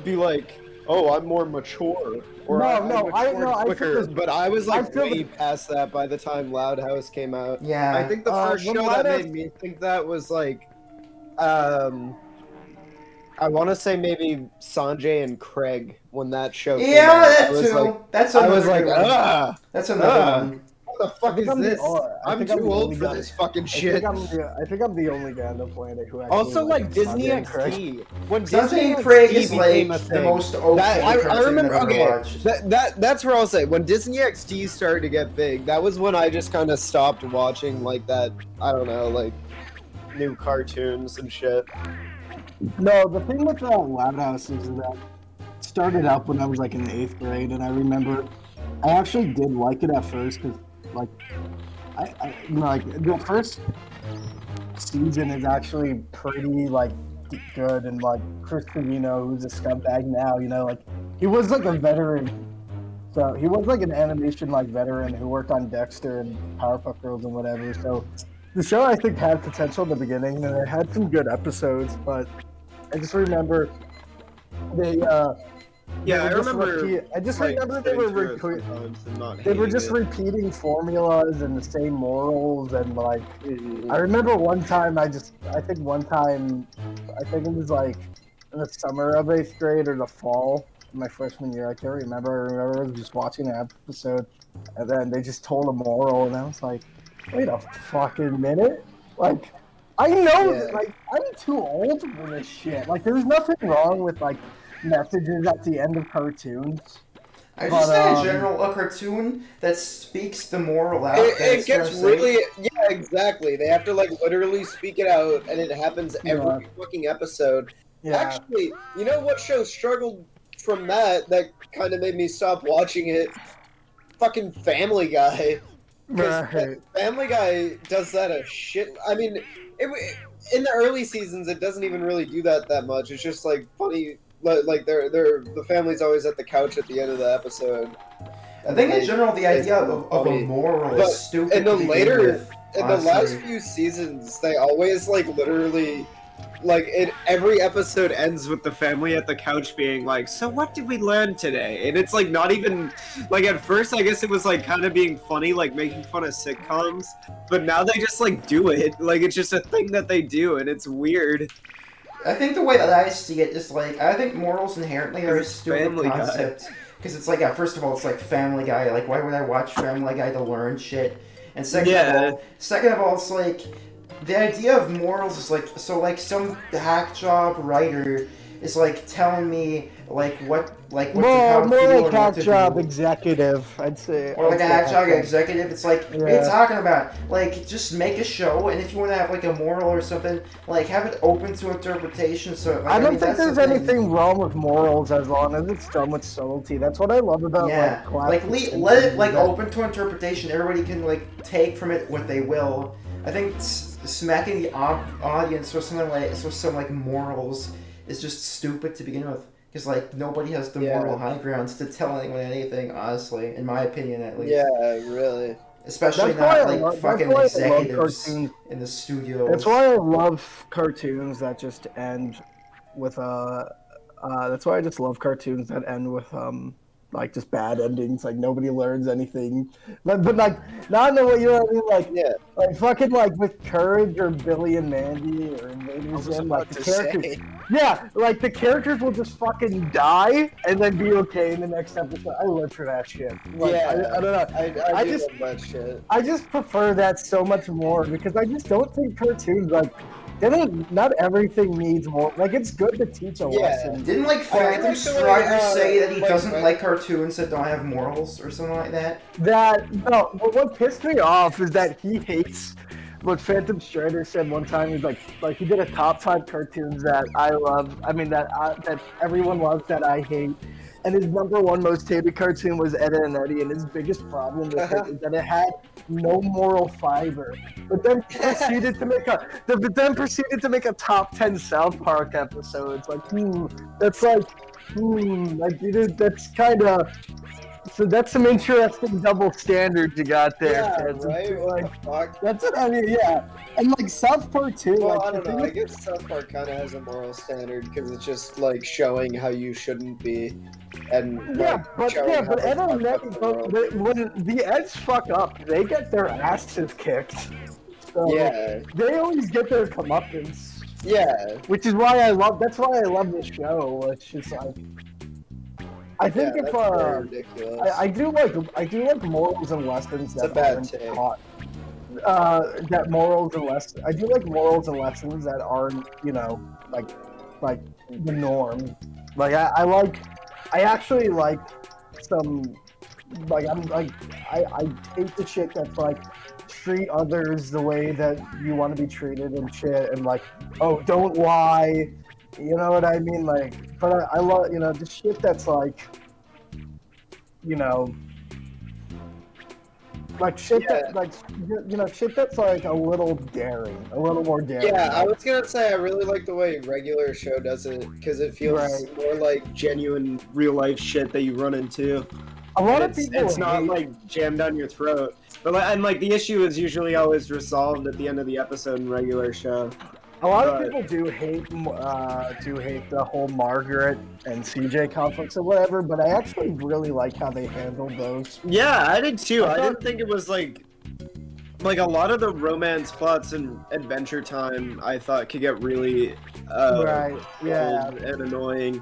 be like, oh, I'm more mature, or No, I'm no, I matured feel quicker. this- But I was I like feel way the- past that by the time Loud House came out. Yeah. I think the first when show Loud that House- made me think that was like, I want to say maybe Sanjay and Craig when that show came Yeah, out. that I was too. like, That's I another was like, good one. ah, That's another one. what the fuck is I'm the- this? I I'm think I'm too the old only for guy- this fucking I shit. think I'm the only guy on the planet who actually Also, like likes Disney Sanjay and Craig. XD. When Sanjay Disney and Craig XD is became like a the thing, most okay I cartoon remember. I've ever Okay, watched. that's where I'll say when Disney XD started to get big. That was when I just kind of stopped watching like that. I don't know, like new cartoons and shit. No, the thing with Loud House is that it started up when I was like in 8th grade, and I remember I actually did like it at first because like like the first season is actually pretty like good, and like Chris Trevino, who's a scumbag now, like he was like a veteran. So he was like an animation like veteran who worked on Dexter and Powerpuff Girls and whatever. So the show I think had potential in the beginning, and it had some good episodes, but I just remember they Yeah, I were just remember. I just like, remember they sitting were through it repeat, sometimes and not they were hating just it. repeating formulas and the same morals, and like Mhm. I remember one time I think it was like in the summer of 8th grade or the fall of my freshman year. I can't remember. I remember I was just watching an episode, and then they just told a moral, and I was like, wait a fucking minute, like. I know Yeah. that, like, I'm too old for this shit. Like, there's nothing wrong with, like, messages at the end of cartoons. I But, just say in general, a cartoon that speaks the moral out. It gets really, yeah, exactly. They have to like literally speak it out, and it happens every fucking episode. Yeah. Actually, you know what show struggled from that kind of made me stop watching it? Fucking Family Guy. 'Cause Right. Family Guy does that a shit. I mean, in the early seasons, it doesn't even really do that much. It's just like funny. Like the family's always at the couch at the end of the episode. I think in general the idea of a funny. moral But is stupid. in the to begin later, with, in the honestly. last few seasons, they always like literally, like every episode ends with the family at the couch being like, "So what did we learn today?" And it's like not even like at first I guess it was like kind of being funny, like making fun of sitcoms, but now they just like do it, like it's just a thing that they do, and it's weird. I think the way that I see it is like I think morals inherently are a stupid Family Guy. concept because it's like first of all it's like Family Guy. Like why would I watch Family Guy to learn shit? And second of all, it's like the idea of morals is like so like some hack job writer is like telling me like what how to More feel like or what hack to job do. executive, I'd say. Or like a I'd say hack job executive, it's like, what are you Yeah. talking about? Like, just make a show, and if you want to have like a moral or something, like have it open to interpretation. So like, I don't mean, think that's there's the thing. anything wrong with morals as long as it's done with subtlety. That's what I love about Yeah, like like classic let it Simpsons, like that- open to interpretation. Everybody can like take from it what they will. I think smacking the audience with something like some like morals is just stupid to begin with. Because like nobody has the Yeah. moral high grounds to tell anyone anything. Honestly, in my opinion, at least. Yeah, really. Especially That's why not I like love- fucking that's why I love executives cartoons. in the studios. That's why I love cartoons that just end with that's why I just love cartoons that end with like just bad endings. Like nobody learns anything, but like not in the way, you know what I mean? Like like fucking like with Courage or Billy and Mandy or Invader Zim, like the characters. Yeah, like the characters will just fucking die and then be okay in the next episode. I live for that shit. Like, I don't know. I just love that shit. I just prefer that so much more because I just don't think cartoons like. Not everything needs more. Like, it's good to teach a lesson. Didn't, like, Phantom Strider say that he doesn't like cartoons that don't have morals or something like that? No, what pissed me off is that he hates what Phantom Strider said one time. He's like he did a top 5 cartoons that I love. I mean, that everyone loves that I hate. And his number 1 most hated cartoon was Ed, Edd n Eddy, and his biggest problem with it is that it had no moral fiber. But then proceeded to make a top 10 South Park episodes. Like, that's kind of. So that's some interesting double standards you got there. Yeah, right? Like, fuck? that's what I mean, yeah. And like South Park too. Well, like, I don't know. I guess South Park kind of has a moral standard because it's just like showing how you shouldn't be, and but Ed, Edd n Eddy, when the Eds fuck up, they get their asses kicked. So they always get their comeuppance. Yeah, which is why I love. That's why I love this show. It's just like. I think if I do like morals and lessons that aren't taught. That morals and lessons. I do like morals and lessons that aren't, you know, like the norm. Like I actually like some like I hate the shit that's like treat others the way that you want to be treated and shit, and like, oh, don't lie. You know what I mean? Like, but I love, you know, the shit that's like, you know, like shit that, like, you know, shit that's like a little more daring. Yeah, I was gonna say I really like the way regular show does it because it feels more like genuine real life shit that you run into. A lot of people it's not like jammed down your throat, but like the issue is usually always resolved at the end of the episode in regular show. A lot of people do hate the whole Margaret and CJ conflicts or whatever, but I actually really like how they handled those. Yeah, I did too. I didn't think it was like a lot of the romance plots in Adventure Time I thought could get really old and annoying.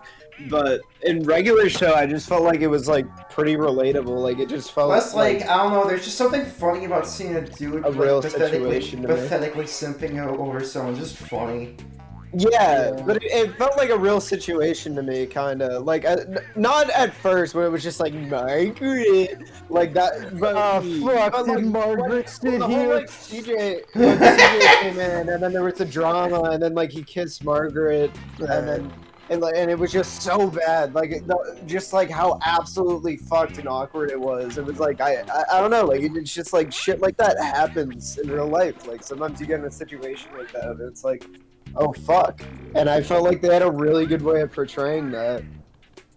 But in regular show, I just felt like it was like pretty relatable. Like it just felt less like I don't know. There's just something funny about seeing a dude pathetically simping over someone. Just funny. Yeah, but it felt like a real situation to me, kind of like not at first when it was just like Margaret, like that. But did Margaret sit the here? Whole, like CJ came in, and then there was the drama, and then like he kissed Margaret, and then. And it was just so bad, like just like how absolutely fucked and awkward it was. It was like I don't know, like it's just like shit like that happens in real life. Like sometimes you get in a situation like that, and it's like, oh fuck. And I felt like they had a really good way of portraying that.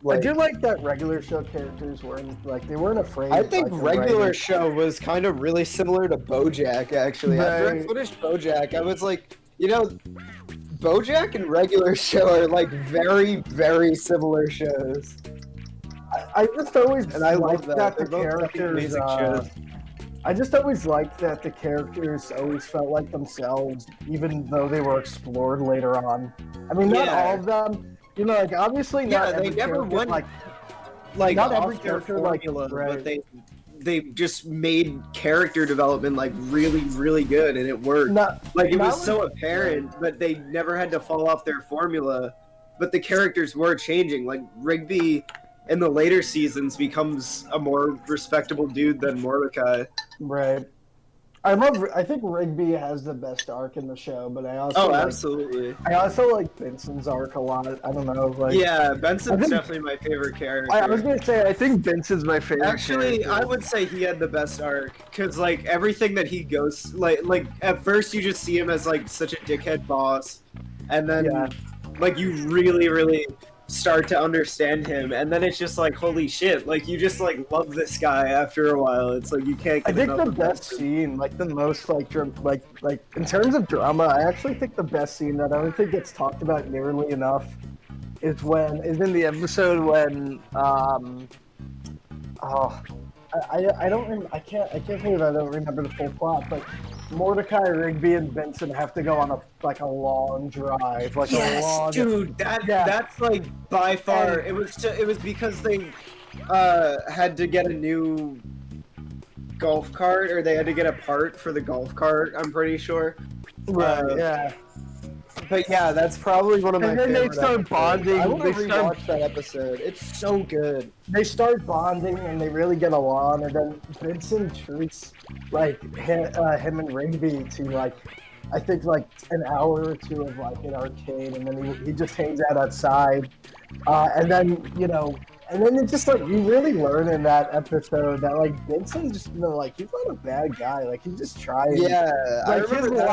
Like, I do like that regular show characters weren't afraid. I think regular show was kind of really similar to BoJack actually. After I finished BoJack, I was like, you know. BoJack and regular show are like very, very similar shows. I just always liked that the characters. I just always liked that the characters always felt like themselves, even though they were explored later on. I mean, not all of them. You know, like obviously not. Yeah, they never went like not every character formula, but they just made character development like really, really good, and it worked. It was so apparent, but they never had to fall off their formula. But the characters were changing. Like Rigby in the later seasons becomes a more respectable dude than Mordecai. Right. I think Rigby has the best arc in the show, but I also absolutely. I also like Benson's arc a lot. I don't know, like Benson's definitely my favorite character. I was gonna say I think Benson's my favorite. Actually, character. I would say he had the best arc because like everything that he goes like at first you just see him as like such a dickhead boss, and then like you really, really start to understand him, and then it's just like holy shit, like you just like love this guy after a while. It's like you can't get I think the best scene, like the most like in terms of drama, I actually think the best scene that I don't think gets talked about nearly enough is in the episode when Oh, I can't believe I don't remember the full plot, but Mordecai, Rigby, and Vincent have to go on a long drive, like a long. Dude, that's like by far. It was because they had to get a new golf cart, or they had to get a part for the golf cart. I'm pretty sure. Right. Yeah. But yeah, that's probably one of my favorite. And then they start bonding. I want to rewatch that episode. It's so good. They start bonding and they really get along. And then Vincent treats like him and Rigby to like, I think like an hour or two of like an arcade, and then he just hangs out outside. And then and then it's just like you really learn in that episode that like Vincent just like he's not a bad guy, like he's just trying. Yeah, like, I remember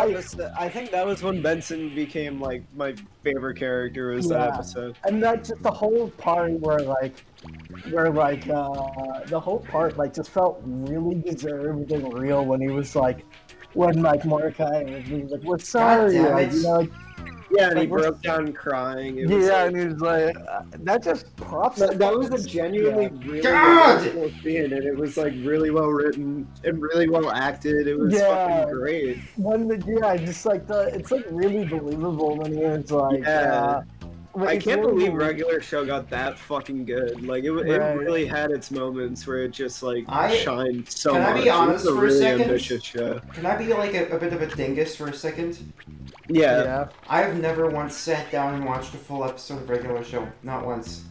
I think that was when Benson became like my favorite character. Was that episode? And that's just the whole part where the whole part like just felt really deserved and real when he was like when like Mordecai was like, "We're sorry," like, yeah, and he broke down crying. And he was like, that just props. That was a genuinely really emotional scene, and it was like really well written and really well acted. It was fucking great. Just like it's like really believable when he was like, I can't believe Regular Show got that fucking good. Like it really had its moments where it just like shined so much. Can I be honest for a second? Ambitious show. Can I be like a bit of a dingus for a second? Yeah. I've never once sat down and watched a full episode of Regular Show. Not once.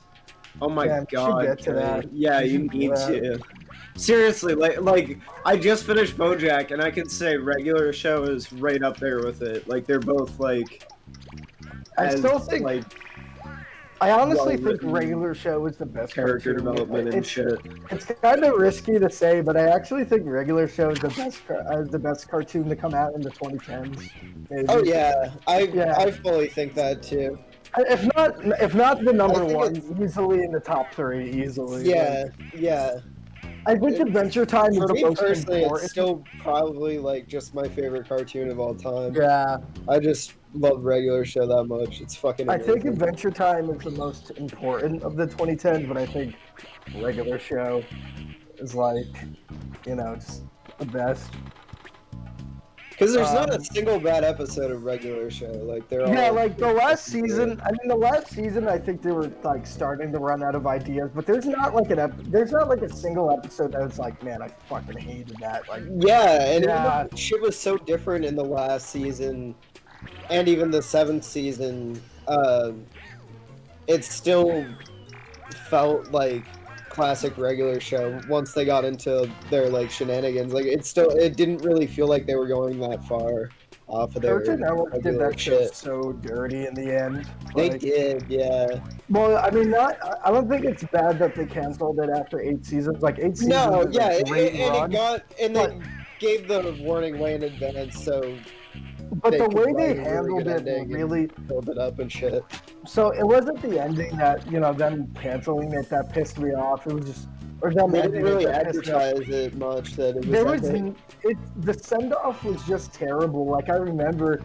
Oh my god. Get to that. Yeah, you need to. Seriously, like I just finished BoJack, and I can say Regular Show is right up there with it. Like they're both like. I honestly think Regular Show is the best character development and shit. It's kind of risky to say, but I actually think Regular Show is the best cartoon to come out in the 2010s. Maybe. Oh yeah, I fully think that too. If not the number one, easily in the top 3, easily. Yeah. I think Adventure Time is the most personally, important. It's still probably like just my favorite cartoon of all time. Yeah. I just love Regular Show that much. It's fucking amazing. I think Adventure Time is the most important of the 2010s, but I think Regular Show is like, just the best. Because there's not a single bad episode of Regular Show. Like they're all. Yeah, like the last season. I mean, the last season, I think they were like starting to run out of ideas. But there's not like a single episode that was like, man, I fucking hated that. Like, even though shit was so different in the last season, and even the 7th season, it still felt like classic Regular Show once they got into their like shenanigans. Like it didn't really feel like they were going that far off of their Cartoon Network did that shit shit. so dirty in the end. They did, yeah. Well, I mean, I don't think it's bad that they canceled it after 8 seasons. Like 8 seasons. No, yeah, they gave the warning way in advance, so. But the way they handled it really build it up and shit. So it wasn't the ending that them canceling it that pissed me off. It was just they didn't really advertise it much. That it was. The send off was just terrible. Like I remember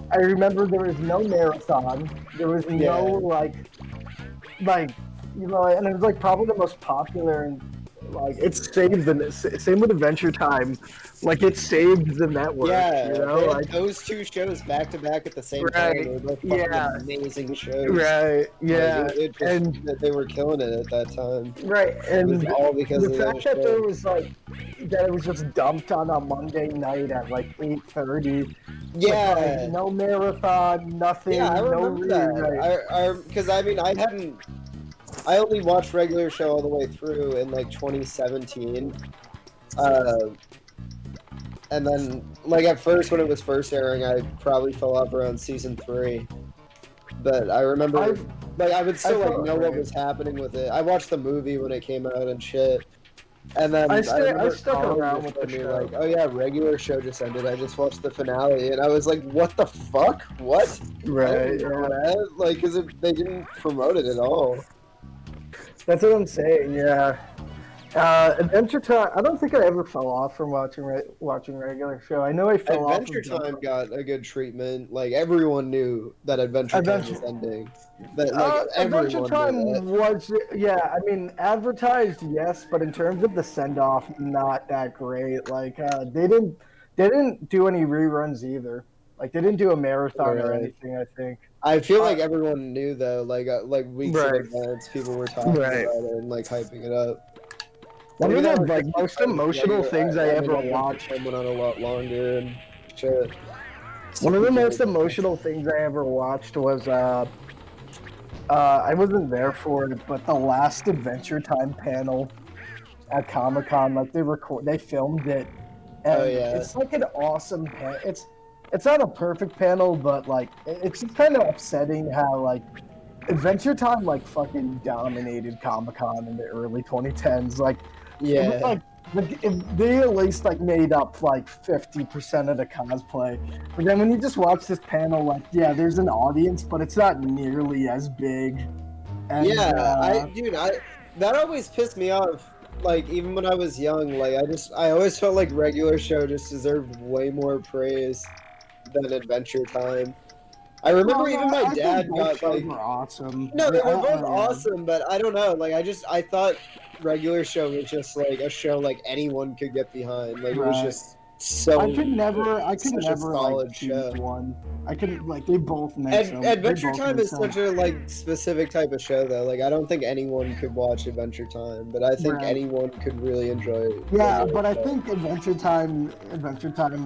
there was no marathon. There was no like and it was like probably the most popular and like it saved the same with Adventure Time. Like it saved the network. Yeah, like those two shows back to back at the same time. They were both fucking amazing shows. Right. Yeah. Like, and they were killing it at that time. Right. And it was all because the of fact that there was like that it was just dumped on a Monday night at like 8:30. Yeah. Like, no marathon, nothing. Yeah, I remember that. Because I only watched Regular Show all the way through in like 2017. And then, like, at first, when it was first airing, I probably fell off around season 3. But I remember, I would still, know what was happening with it. I watched the movie when it came out and shit. And then I stuck around with the show. Like, oh yeah, Regular Show just ended. I just watched the finale, and I was like, what the fuck? What? Right. Like, because they didn't promote it at all. That's what I'm saying, yeah. Adventure Time. I don't think I ever fell off from watching regular show. I know I fell Adventure off. Time got a good treatment. Like everyone knew that Adventure Time was ending. That like Adventure everyone Time knew that. was, yeah. I mean, advertised, yes, but in terms of the send off, not that great. Like they didn't do any reruns either. Like they didn't do a marathon or Right. anything. I think. I feel like everyone knew though. Like weeks in Right. advance, people were talking Right. about it and like hyping it up. One of Maybe that the was like just most because emotional things I ever Adventure watched. Time went on a lot longer and shit. One of the most emotional things I ever watched was I wasn't there for it, but the last Adventure Time panel at Comic-Con, like they filmed it, and Oh, yeah. it's like an awesome it's not a perfect panel, but like it's just kind of upsetting how like Adventure Time like fucking dominated Comic-Con in the early 2010s. Like it was Yeah. they at least like made up like 50% of the cosplay. But then when you just watch this panel, like yeah, there's an audience, but it's not nearly as big. And, Yeah, that always pissed me off. Like even when I was young, like I always felt like regular show just deserved way more praise than Adventure Time. I remember even my dad got like were awesome. no, they were both awesome, but I don't know. Like I thought regular show was just like a show like anyone could get behind. Like it was just so. I could never solid like show. choose one. I couldn't like they both make some. Adventure Time is such a like specific type of show though. Like I don't think anyone could watch Adventure Time, but I think anyone could really enjoy it. Yeah, but I think Adventure Time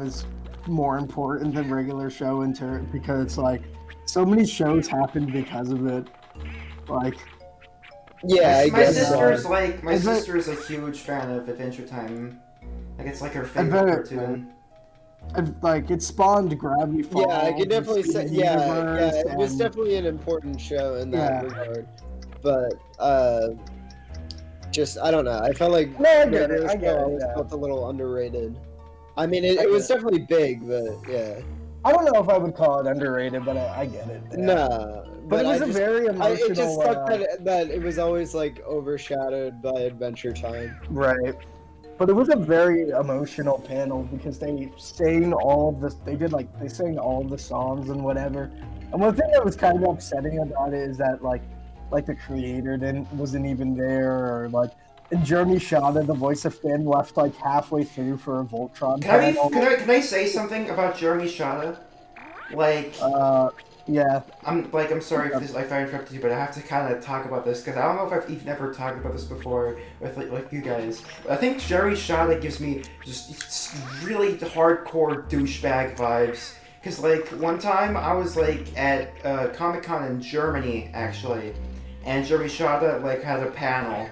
is more important than regular show because it's like so many shows happened because of it. Like yeah, I my guess sister's like my sister's a huge fan of Adventure Time. Like it's like her favorite cartoon. Like it spawned Gravity Falls. Yeah, I can definitely say it was definitely an important show in that regard. But just I don't know. I felt like I get it. Felt a little underrated. I mean, it was definitely big, but yeah. I don't know if I would call it underrated, but I get it. Yeah. Nah, but it was very emotional. It just sucked that it was always like overshadowed by Adventure Time. Right. But it was a very emotional panel because they sang all of the they sang all of the songs and whatever. And one thing that was kind of upsetting about it is that like the creator wasn't even there, or like and Jeremy Shada, the voice of Finn, left like halfway through for a Voltron panel. Can I say something about Jeremy Shada? Like yeah. I'm sorry if I interrupted you, but I have to kind of talk about this because I don't know if I've even ever talked about this before with like you guys. But I think Jeremy Shada gives me just really hardcore douchebag vibes. Because like one time I was like at Comic-Con in Germany actually, and Jeremy Shada like had a panel.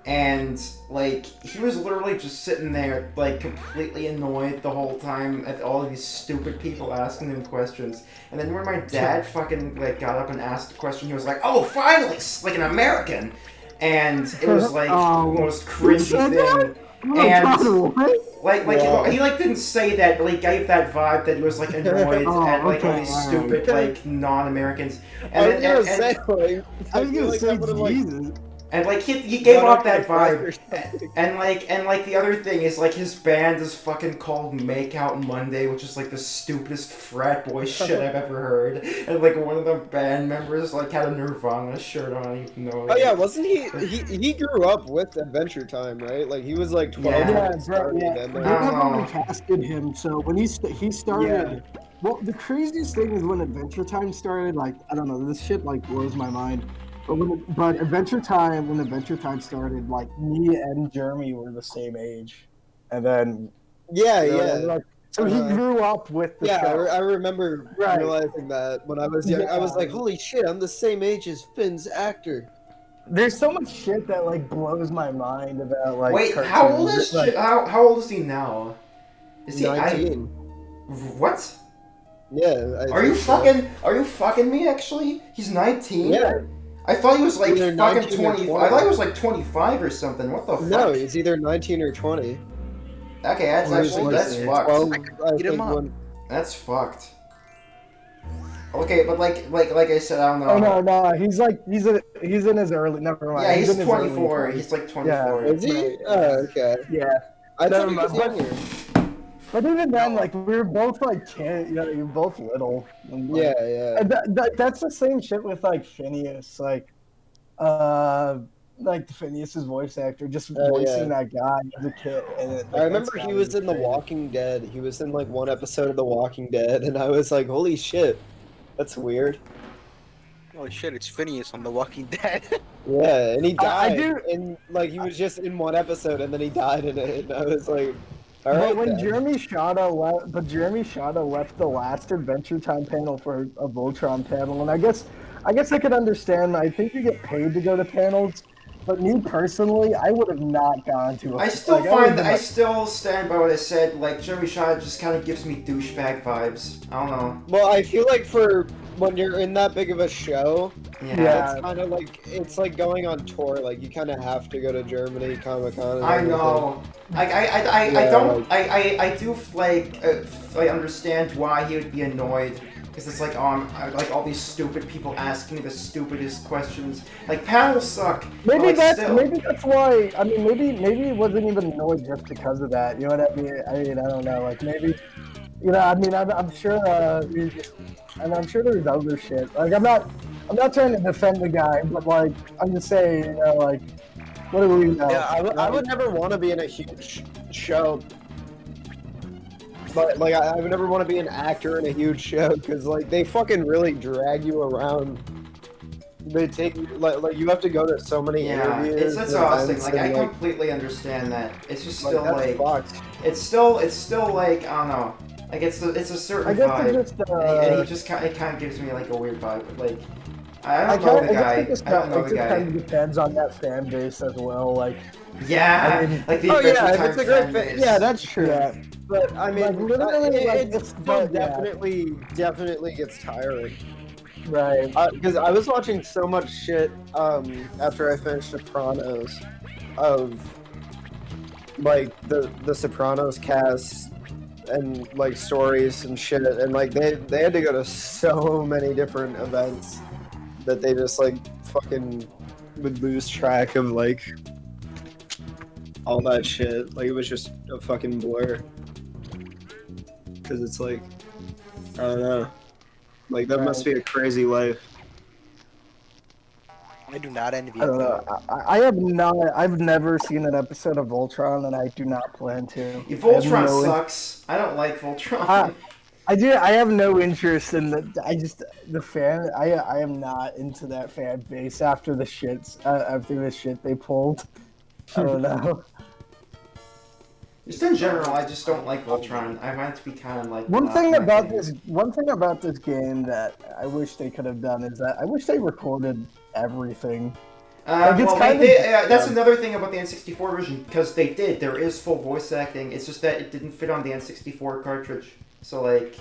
And, like, he was literally just sitting there, like, completely annoyed the whole time at all of these stupid people asking him questions. And then when my dad fucking, like, got up and asked a question, he was like, oh, finally! Like an American! And it was, like, the most cringy thing. And, he, like, didn't say that, but he gave that vibe that he was, like, annoyed at, like, all these stupid, like, non-Americans. And I was gonna say, Jesus. And like he gave off that vibe, and like the other thing is like his band is fucking called Makeout Monday, which is like the stupidest frat boy shit I've ever heard. And like one of the band members like had a Nirvana shirt on, even though. Oh yeah, wasn't he grew up with Adventure Time, right? Like he was like 12 when it started. And they never recasted him, so when he started. Yeah. Well, the craziest thing is when Adventure Time started. Like I don't know, this shit like blows my mind. But Adventure Time, when Adventure Time started, like me and Jeremy were the same age, and then like, so he grew up with the show. I remember realizing that when I was young. I was like, holy shit, I'm the same age as Finn's actor. There's so much shit that like blows my mind about like. Wait, cartoons. how old is how old is he now? Is he 19? What? Yeah. Are you fucking me? Actually, he's 19. Yeah. I thought he was like either fucking 20. I thought he was like 25 or something. What the fuck? No, he's either 19 or 20. Okay, that's fucked. Eat him up. That's fucked. Okay, but like I said, I don't know. Oh no, he's in his early. Never mind. Yeah, he's in his early 24. 20s. He's like 24. Is he? Right, Oh, okay. Yeah. I thought Never he was mind. younger. But even then, like we were both like kids, you're both little. And, like, Yeah. and that's the same shit with like Phineas, like Phineas's voice actor, just voicing that guy as a kid. And I remember he was in The Walking Dead. He was in like one episode of The Walking Dead, and I was like, holy shit, that's weird. Oh shit, it's Phineas on The Walking Dead. Yeah, and he I died. do- And like he was just in one episode, and then he died in it, and I was like, all right. But when then. Jeremy Shada left the last Adventure Time panel for a Voltron panel, and I guess I could understand. I think you get paid to go to panels, but me personally, I would have not gone to. I still stand by what I said. Like Jeremy Shaw just kind of gives me douchebag vibes. I don't know. Well, I feel like for when you're in that big of a show, Yeah. it's kind of like it's like going on tour. Like you kind of have to go to Germany, Comic-Con. I know. I do like I understand why he would be annoyed. Because it's like, like all these stupid people asking me the stupidest questions. Like panels suck. Maybe that's why. I mean, maybe it wasn't even annoyed just because of that. You know what I mean? I don't know. Like maybe, I mean, I'm sure. And I'm sure there's other shit. Like I'm not trying to defend the guy, but like I'm just saying, like what do we know? Yeah, I would never want to be in a huge show. But like I would never want to be an actor in a huge show because like they fucking really drag you around. They take like you have to go to so many interviews. It's exhausting. Like I completely understand that. It's just still like it's still like I don't know. Like it's a certain vibe. And he just it kind of gives me like a weird vibe. But like I don't know the guy. I don't know the guy. It kind of depends on that fan base as well. Like yeah, I mean, like the Adventure Time fan base. Yeah, that's true. Yeah. But I mean, like, literally, it still definitely gets tiring. Right. Because I was watching so much shit after I finished Sopranos of like the Sopranos cast and like stories and shit, and like they had to go to so many different events that they just like fucking would lose track of like all that shit. Like it was just a fucking blur. Because it's like, I don't know. Like, that must be a crazy life. I do not envy it. I don't know. I've never seen an episode of Voltron, and I do not plan to. Voltron sucks. I don't like Voltron. I have no interest in the fan. I am not into that fan base after the shit they pulled. I don't know. Just in general, I just don't like Voltron. I want it to be kind of like one thing about this game that I wish they could have done is that I wish they recorded everything. That's another thing about the N64 version because they did. There is full voice acting. It's just that it didn't fit on the N64 cartridge. So like,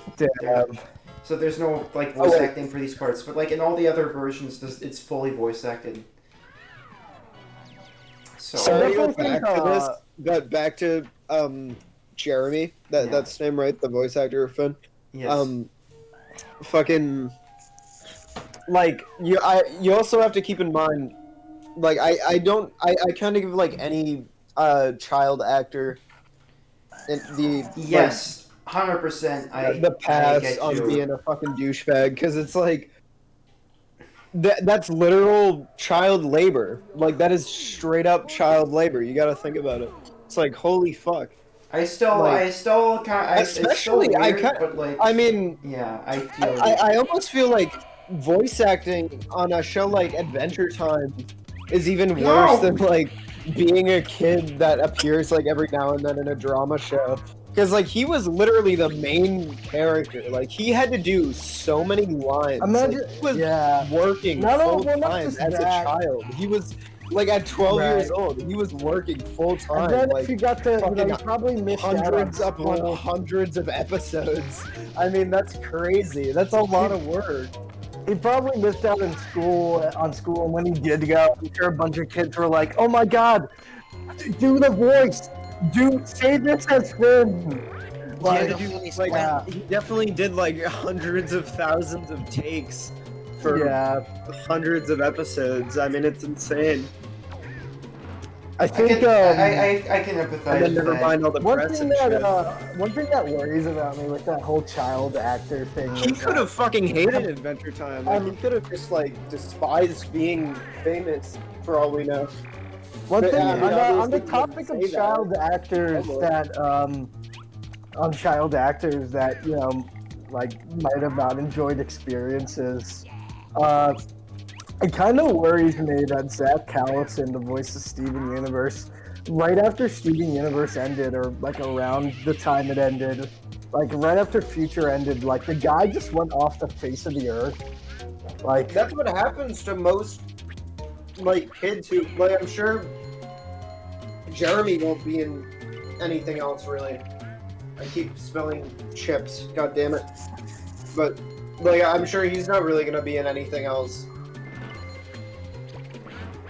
so there's no like voice acting for these parts. But like in all the other versions, it's fully voice acted. So back to this. But back to Jeremy. That's his name, right? The voice actor Finn. Yes. Fucking like you also have to keep in mind, like I kind of give like any child actor in the yes 100%. The pass on being a fucking douchebag because it's like. That's literal child labor. Like that is straight up child labor. You got to think about it. It's like holy fuck. I still kind. Especially I mean, yeah, I feel. I almost feel like voice acting on a show like Adventure Time is even worse than like being a kid that appears like every now and then in a drama show. Because, like, he was literally the main character. Like, he had to do so many lines. Imagine, like, he was working full-time as a child. He was, like, at 12 years old, he was working full-time. And then like, if you got to, you probably missed hundreds upon hundreds of episodes. I mean, that's crazy. That's a lot of work. He probably missed out on school, and when he did go, I'm sure a bunch of kids were like, oh my god, do the voice. Say this as Finn. Like, had to do like yeah. he definitely did like hundreds of thousands of takes for hundreds of episodes. I mean, it's insane. I think I can empathize And then with never that. mind all the press and shit. one thing that worries about me with that whole child actor thing. He is could that- have fucking hated Adventure Time. Like, he could have just like despised being famous for all we know. One But, thing I mean, on the obviously, topic of say that. child actors Almost. that on child actors that like might have not enjoyed experiences. It kind of worries me that Zach Callison, the voice of Steven Universe, right after Steven Universe ended, or like around the time it ended, like right after Future ended, like the guy just went off the face of the earth. Like That's what happens to most like kids who like. I'm sure Jeremy won't be in anything else really. I keep spilling chips. God damn it! But like, I'm sure he's not really gonna be in anything else.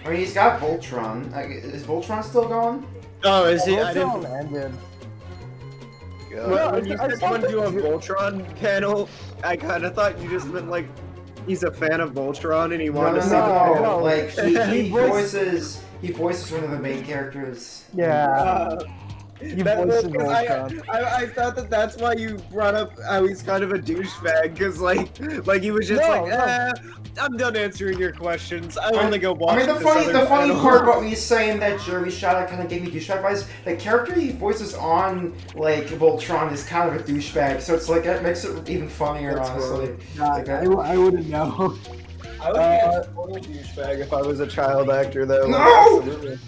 I mean, he's got Voltron. Is Voltron still going? Oh, is he? I Voltron didn't. ended. When you I said thought someone do a that- Voltron panel, I kind of thought you just meant like he's a fan of Voltron and he wanted to see the no, panel. no. Like he He voiced- voices one of the main characters. Yeah. You voiced Voltron. I thought that that's why you brought up how he's kind of a douchebag, because like he was just No, like, no. I'm done answering your questions. I want to go watch. I mean, the this funny other part panel." about me saying that Jeremy Shada kind of gave me douchebag vibes, the character he voices on like Voltron is kind of a douchebag, so it's like that makes it even funnier, That's honestly. God, Like I wouldn't know. I would be a total douchebag if I was a child actor, though. Like, No! absolutely.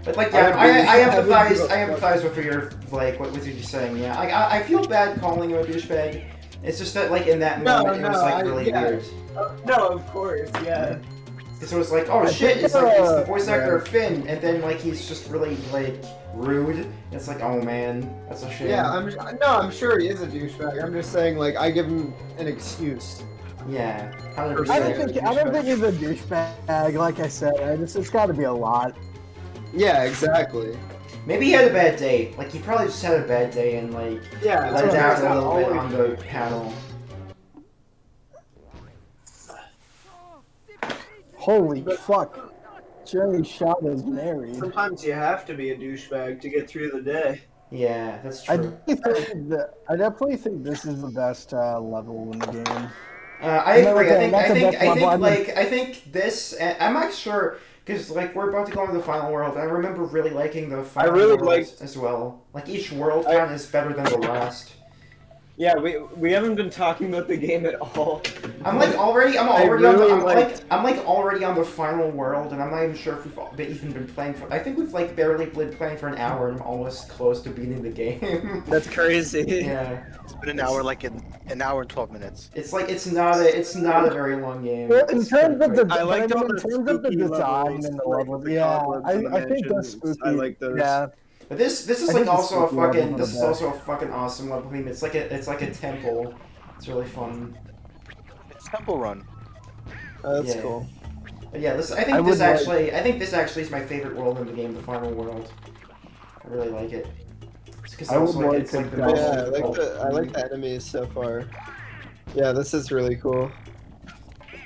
But like, yeah, I empathize with your like what you're saying. Yeah, like I feel bad calling you a douchebag. It's just that like in that No, moment it was no, like really yeah. weird. No, of course, yeah. So it's like, oh I shit, think, it's like it's the voice actor yeah. of Finn, and then like he's just really like rude. It's like, oh man, that's a shame. Yeah, I'm sure he is a douchebag. I'm just saying, like, I give him an excuse. Yeah, 100%. I don't think he's a douchebag. Like I said, it's got to be a lot. Yeah, exactly. Maybe he had a bad day. Like he probably just had a bad day and like Yeah, let that's down what a little bit always- on the panel. Holy fuck. Jeremy Shada is married. Sometimes you have to be a douchebag to get through the day. Yeah, that's I true. definitely think this is the best level in the game. I agree. Okay, I think this. I'm not sure because like we're about to go into the final world. I remember really liking the final really world liked- as well. Like each world kind is better than the last. Yeah, we haven't been talking about the game at all. I'm already on the final world, and I'm not even sure if we've even been playing for. I think we've like barely been playing for an hour, and I'm almost close to beating the game. That's crazy. Yeah, It's been an hour, like an hour and 12 minutes. it's like it's not a very long game. Well, in It's terms pretty of the, quick. I liked all in the terms of the spooky design levels, and the like levels, the yeah, cobwebs and the I think that's mansions. spooky. I like those. Yeah, But this is I like think also a it's spooky fucking level this is better. also a fucking awesome level. I mean, it's like a temple. It's really fun. It's Temple Run. That's Yeah. cool. But yeah, I think this actually is my favorite world in the game, the final world. I really like it. It's because I would also like it's to like the go- most Yeah, difficult. I like the enemies so far. Yeah, this is really cool.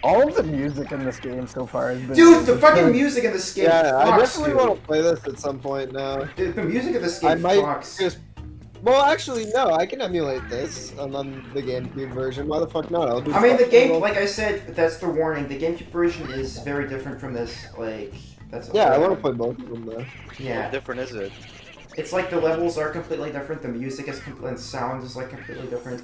all of the music in this game so far has been. Dude, the fucking music in this game Yeah, I fucks, definitely dude. want to play this at some point now. The music of this I game might fucks. just. Well, actually, no. I can emulate this on the GameCube version. Why the fuck not? I'll just I mean, the game, well, like I said, that's the warning. The GameCube version is very different from this. Like, that's Yeah, I want to play both of them though. Yeah, How different is it? it's like the levels are completely different. The music is and sound is like completely different.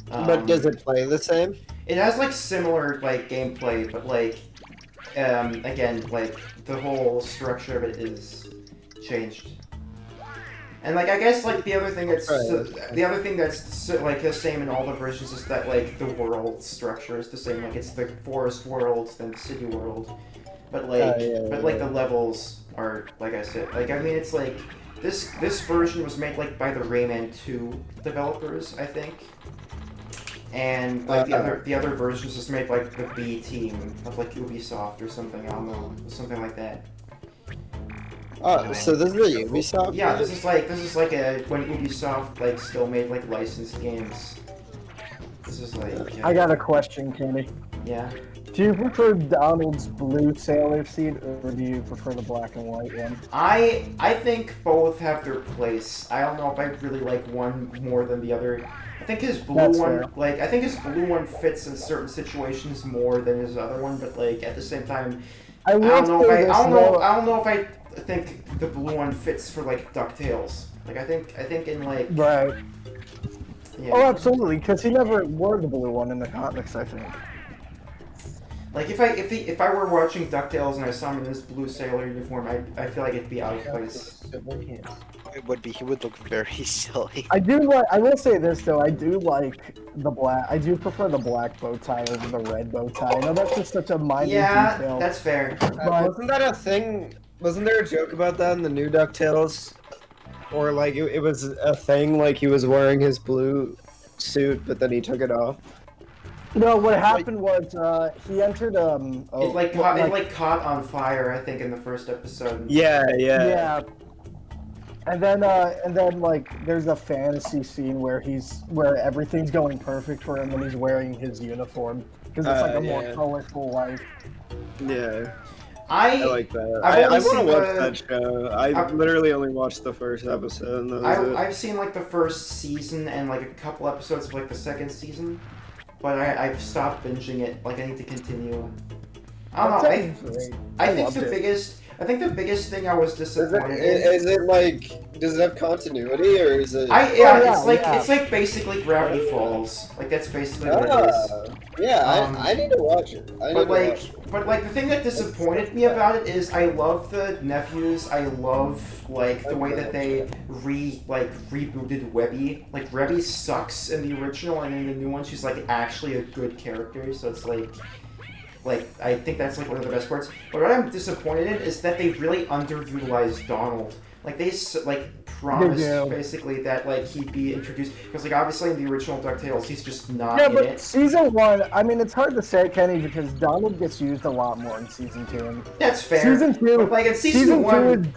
But does it play the same? It has like similar like gameplay, but like again, like the whole structure of it is changed. And like I guess like the other thing that's like the same in all the versions is that like the world structure is the same. Like it's the forest world, then the city world, but like the levels are like I said. Like I mean, it's like this version was made like by the Rayman 2 developers, I think. And like the other versions just made like the B team of like Ubisoft or something. I don't know, something like that. So this is a Ubisoft Yeah, game? this is like a when Ubisoft like still made like licensed games. This is like. I got a question, Kenny. Yeah. Do you prefer Donald's blue sailor seat, or do you prefer the black and white one? I think both have their place. I don't know if I really like one more than the other. I think his blue That's one, fair. like, I think his blue one fits in certain situations more than his other one, but like at the same time, I don't know if I think the blue one fits for like DuckTales. Like I think in like. Right. Yeah. Oh, absolutely, because he never wore the blue one in the comics, I think. Like if I were watching DuckTales and I saw him in this blue sailor uniform, I feel like it'd be out of place. It would be. He would look very silly. I do like. I will say this though. I do like the black. I do prefer the black bow tie over the red bow tie. I know that's just such a minor Yeah, detail. that's fair. Wasn't that a thing? Wasn't there a joke about that in the new DuckTales? Or like it was a thing, like he was wearing his blue suit, but then he took it off. No, what happened was he entered It caught on fire, I think, in the first episode. Yeah. And then like there's a fantasy scene where everything's going perfect for him and he's wearing his uniform because it's like a more colorful life. Yeah. I like that. I want to watch that show. I literally only watched the first episode. And I've seen like the first season and like a couple episodes of like the second season, but I've stopped binging it. Like I need to continue. I don't know. I think the biggest thing I was disappointed in. Is it like? Does it have continuity or is it? It's like basically Gravity Falls. Like that's basically what it is. Yeah, I need to watch it. But like the thing that disappointed me about it is I love the nephews. I love like the way that they rebooted Webby. Like Webby sucks in the original, and in the new one she's like actually a good character. So it's like I think that's like one of the best parts. But what I'm disappointed in is that they really underutilized Donald. Like they promised basically that like he'd be introduced because like obviously in the original DuckTales he's just not in it. Season 1, I mean it's hard to say, Kenny, because Donald gets used a lot more in season 2. That's fair. Season 2, but like in season 1,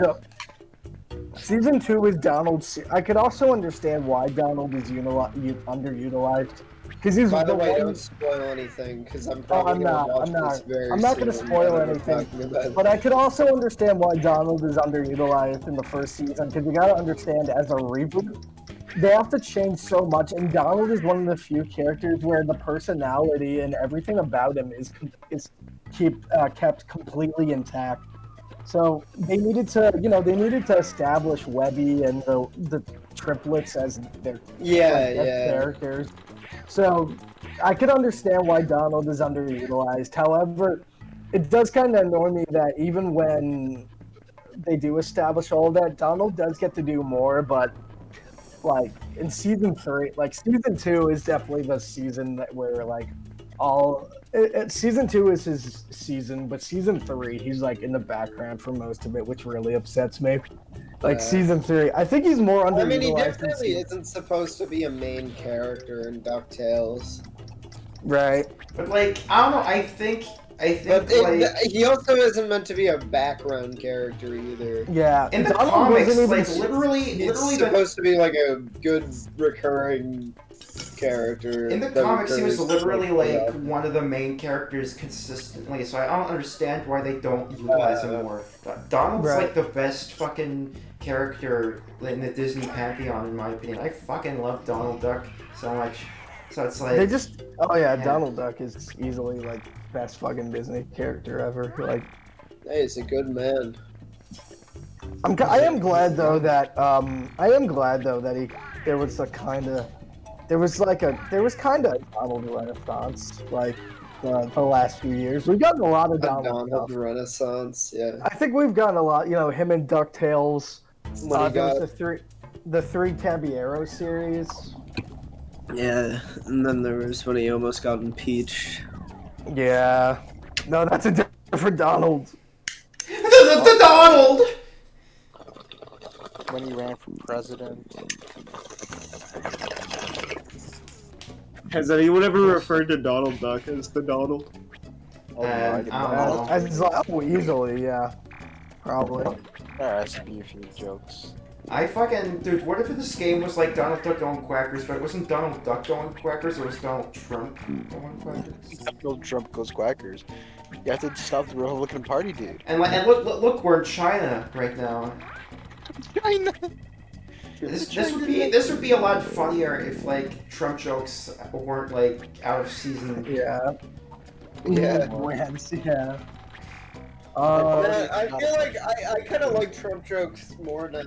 season 2 is Donald's. I could also understand why Donald is underutilized. Because by the way, don't spoil anything, because I'm probably gonna watch this very soon. I'm not going to spoil anything, but I could also understand why Donald is underutilized in the first season, because you got to understand, as a reboot, they have to change so much, and Donald is one of the few characters where the personality and everything about him is kept completely intact. So they needed to establish Webby and the triplets as their characters. So I could understand why Donald is underutilized. However, it does kind of annoy me that even when they do establish all that, Donald does get to do more, but like in season 3, like season 2 is definitely the season where like season 2 is his season, but season 3 he's like in the background for most of it, which really upsets me. Like season 3, I think he's more underutilized. I mean, he definitely isn't supposed to be a main character in DuckTales. Right. But like, I don't know. I think he also isn't meant to be a background character either. Yeah. In the comics, like literally, supposed to be like a good recurring character. In the comics, he was literally like one of the main characters consistently, so I don't understand why they don't utilize him more. Donald's like the best fucking character in the Disney pantheon, in my opinion. I fucking love Donald Duck so much. So it's like they just Donald Duck is easily like best fucking Disney character ever. Like, hey, he's a good man. I am glad though that there was kind of a Donald renaissance, like the last few years. We've gotten a lot of Donald renaissance, yeah. I think we've gotten a lot. You know, him and DuckTales. The three Caballero series. Yeah, and then there was when he almost got impeached. Yeah. No, that's a different Donald. The Donald! When he ran for president. Has anyone ever referred to Donald Duck as the Donald? I don't know. Easily, yeah. Probably. There has to be a few jokes. Dude, what if this game was like Donald Duck Goin Quackers, but it wasn't Donald Duck Goin Quackers, it was Donald Trump Goin Quackers? Donald Trump goes quackers. You have to stop the Republican Party, dude. And look, we're in China right now. China. This would be a lot funnier if like Trump jokes weren't like out of season. Yeah. Yeah. Yeah. I feel like I kind of like Trump jokes more now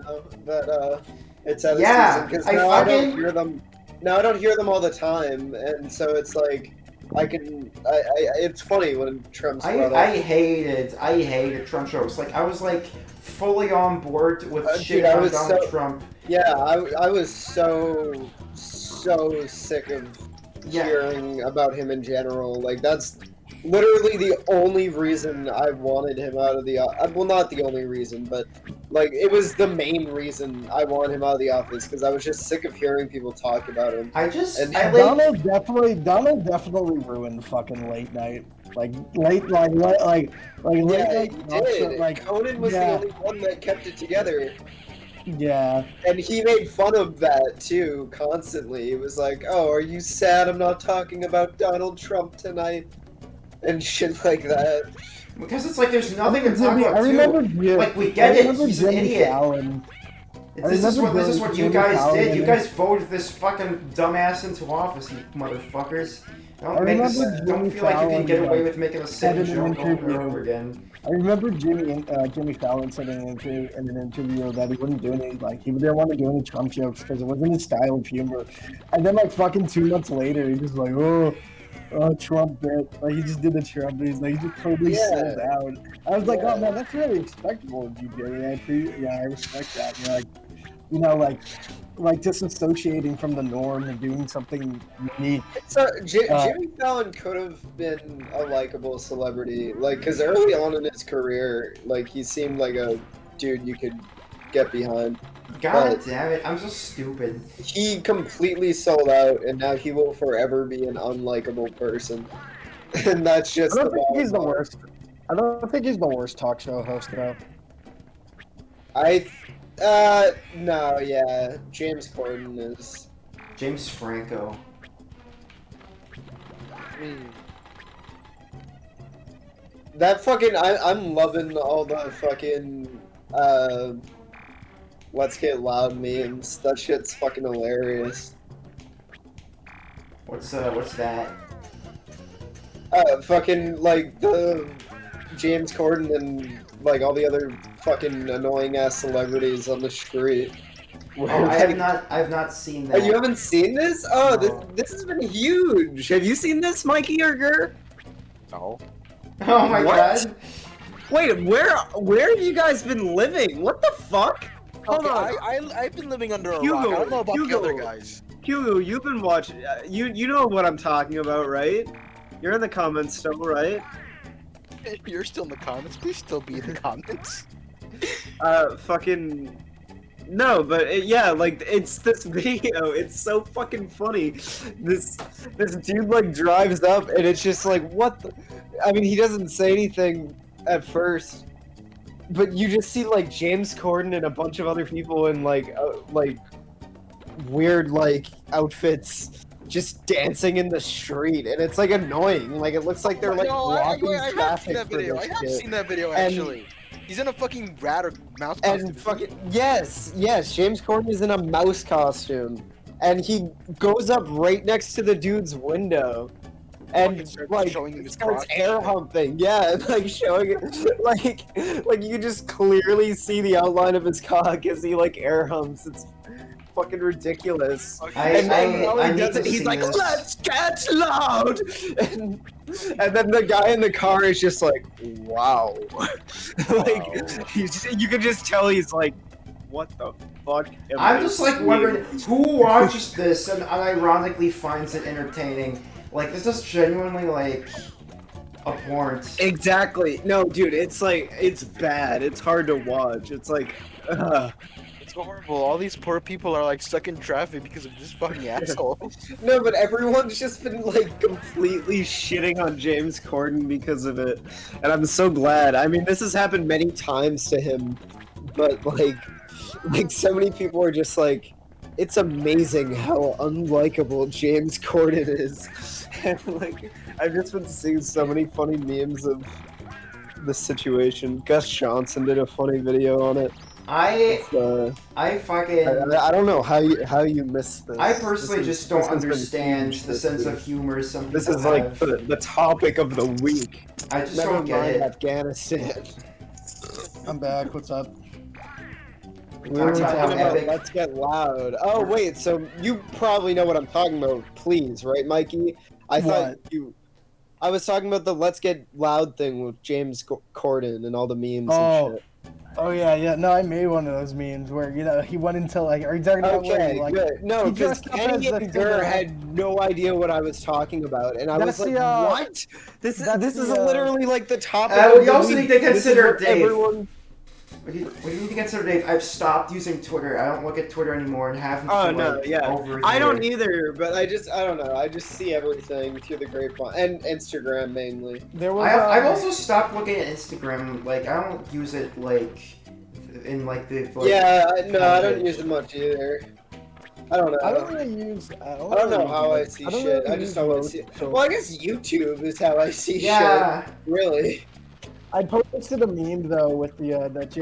that it's out of Yeah, season because I now I fucking- don't hear them. Now I don't hear them all the time, and so it's like it's funny when Trump's brought up. I hated Trump jokes. Like I was like fully on board with shit dude, I on was Donald so- Trump. Yeah, I was so sick of hearing about him in general. Like that's literally the only reason I wanted him out of the well, not the only reason, but like it was the main reason I wanted him out of the office because I was just sick of hearing people talk about him. Donald definitely ruined fucking late night. Like late night. He did. Like Conan was the only one that kept it together. Yeah. And he made fun of that too constantly. It was like, "Oh, are you sad I'm not talking about Donald Trump tonight?" And shit like that. Because it's like there's nothing to talk about. I remember, like we get it. He's an idiot. This is what you guys did. You guys voted this fucking dumbass into office, you motherfuckers. Don't feel like you can get away with making a same joke over and over again. I remember Jimmy Fallon said in an interview that he wouldn't do any, like, he didn't want to do any Trump jokes because it wasn't his style of humor. And then, like, fucking 2 months later, he just like, Trump bit. Like, he just did the Trump bit. He's like, he just totally sold out. I was like, oh man, that's really respectable of you, Jimmy. I respect that. You're like, like disassociating from the norm and doing something unique. So Jimmy Fallon could have been a likable celebrity, like, because early on in his career, like, he seemed like a dude you could get behind. God damn it, I'm so stupid. He completely sold out, and now he will forever be an unlikable person. And that's just. I don't think he's the worst. I don't think he's the worst talk show host, though. No, yeah. James Corden is. James Franco. That fucking. I'm loving all the fucking. Let's Get Loud memes. That shit's fucking hilarious. What's that? Fucking, like, the James Corden and, like, all the other fucking annoying-ass celebrities on the street. I've not seen that. Oh, you haven't seen this? Oh, No. this has been huge. Have you seen this, Mikey or Gur? No. Oh my What? god. Wait, where have you guys been living? What the fuck? Hold Okay, on. I've been living under a Hugo, rock. I don't know about the Hugo. other guys. Hugo, you've been watching. You know what I'm talking about, right? You're in the comments still, right? You're still in the comments. Please still be in the comments. Fucking. No, but yeah, like it's this video. It's so fucking funny. This dude like drives up, and it's just like, what the? I mean, he doesn't say anything at first, but you just see like James Corden and a bunch of other people in like weird like outfits just dancing in the street, and it's like annoying. Like it looks like they're like blocking I have traffic seen that for video. this I have shit. seen that video And- actually. He's in a fucking rat or mouse costume. And fucking yes, James Corden is in a mouse costume, and he goes up right next to the dude's window, and Fucking starts like showing him his starts crotch. air humping. Yeah, and, like showing it, like you just clearly see the outline of his cock as he like air humps. It's fucking ridiculous. And then while he does it, he's like, "Let's get loud," and then the guy in the car is just like, "Wow," like you can just tell he's like, "What the fuck?" I'm just like wondering who watches this and unironically finds it entertaining. Like this is genuinely like abhorrent. Exactly. No, dude, it's like it's bad. It's hard to watch. It's like, It's horrible. All these poor people are like stuck in traffic because of this fucking asshole. no, but everyone's just been like completely shitting on James Corden because of it, and I'm so glad. I mean, this has happened many times to him, but like so many people are just like, it's amazing how unlikable James Corden is. And like, I've just been seeing so many funny memes of this situation. Gus Johnson did a funny video on it. I I don't know how you missed this. I personally just don't understand the sense of humor some people have. This is like the topic of the week. I just don't get it. Afghanistan. I'm back. What's up? We were talking about Let's Get Loud. Oh wait, so you probably know what I'm talking about. Please, right, Mikey? I was talking about the Let's Get Loud thing with James Corden and all the memes and shit. Oh yeah. No, I made one of those memes where he went into like. Are you talking about good. No, because Kenny and Dur had no idea what I was talking about, and I was like, "What? This is literally like the topic." We also need to consider Dave. We need to consider, Dave. I've stopped using Twitter. I don't look at Twitter anymore and haven't for over a year. I don't either, but I don't know. I just see everything through the grapevine and Instagram mainly. I've also stopped looking at Instagram. Like I don't use it like in like the. I don't use it much either. I don't know. I don't really use. I don't know how I see shit. I just don't see it. Well, I guess YouTube is how I see shit. Really. I posted a meme though with the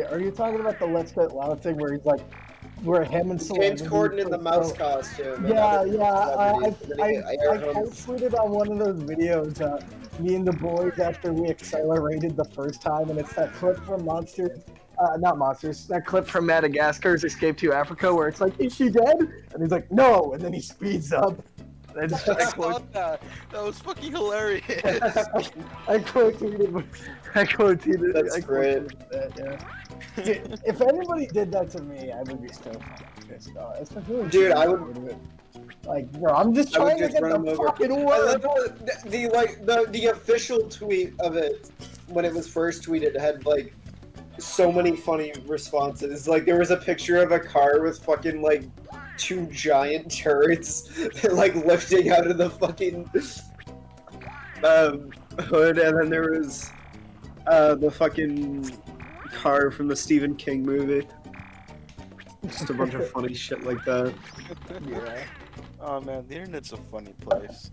are you talking about the Let's Get Loud thing where he's like, where him and James Corden in the mouse costume? Yeah. I tweeted on one of those videos, me and the boys after we accelerated the first time, and it's that clip from that clip from Madagascar's Escape to Africa where it's like, is she dead? And he's like, no, and then he speeds up. I saw that. That was fucking hilarious. I quoted. That's great. Dude, if anybody did that to me, I would be so pissed off. Dude, I would. Like, bro, I'm just trying to get the fucking word. The official tweet of it when it was first tweeted had like so many funny responses. Like there was a picture of a car with fucking like 2 giant turrets like lifting out of the fucking hood, and then there was the fucking car from the Stephen King movie. Just a bunch of funny shit like that. Yeah. Oh man, the internet's a funny place.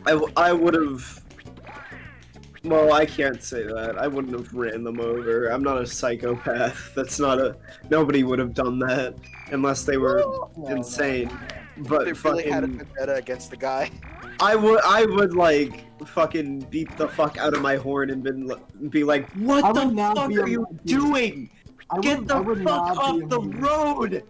I would have. Well, I can't say that. I wouldn't have ran them over. I'm not a psychopath. That's not a. Nobody would have done that unless they were insane. But they really had a vendetta against the guy. I would like fucking beat the fuck out of my horn and be like, "What the fuck are you doing? Get the fuck off the road!"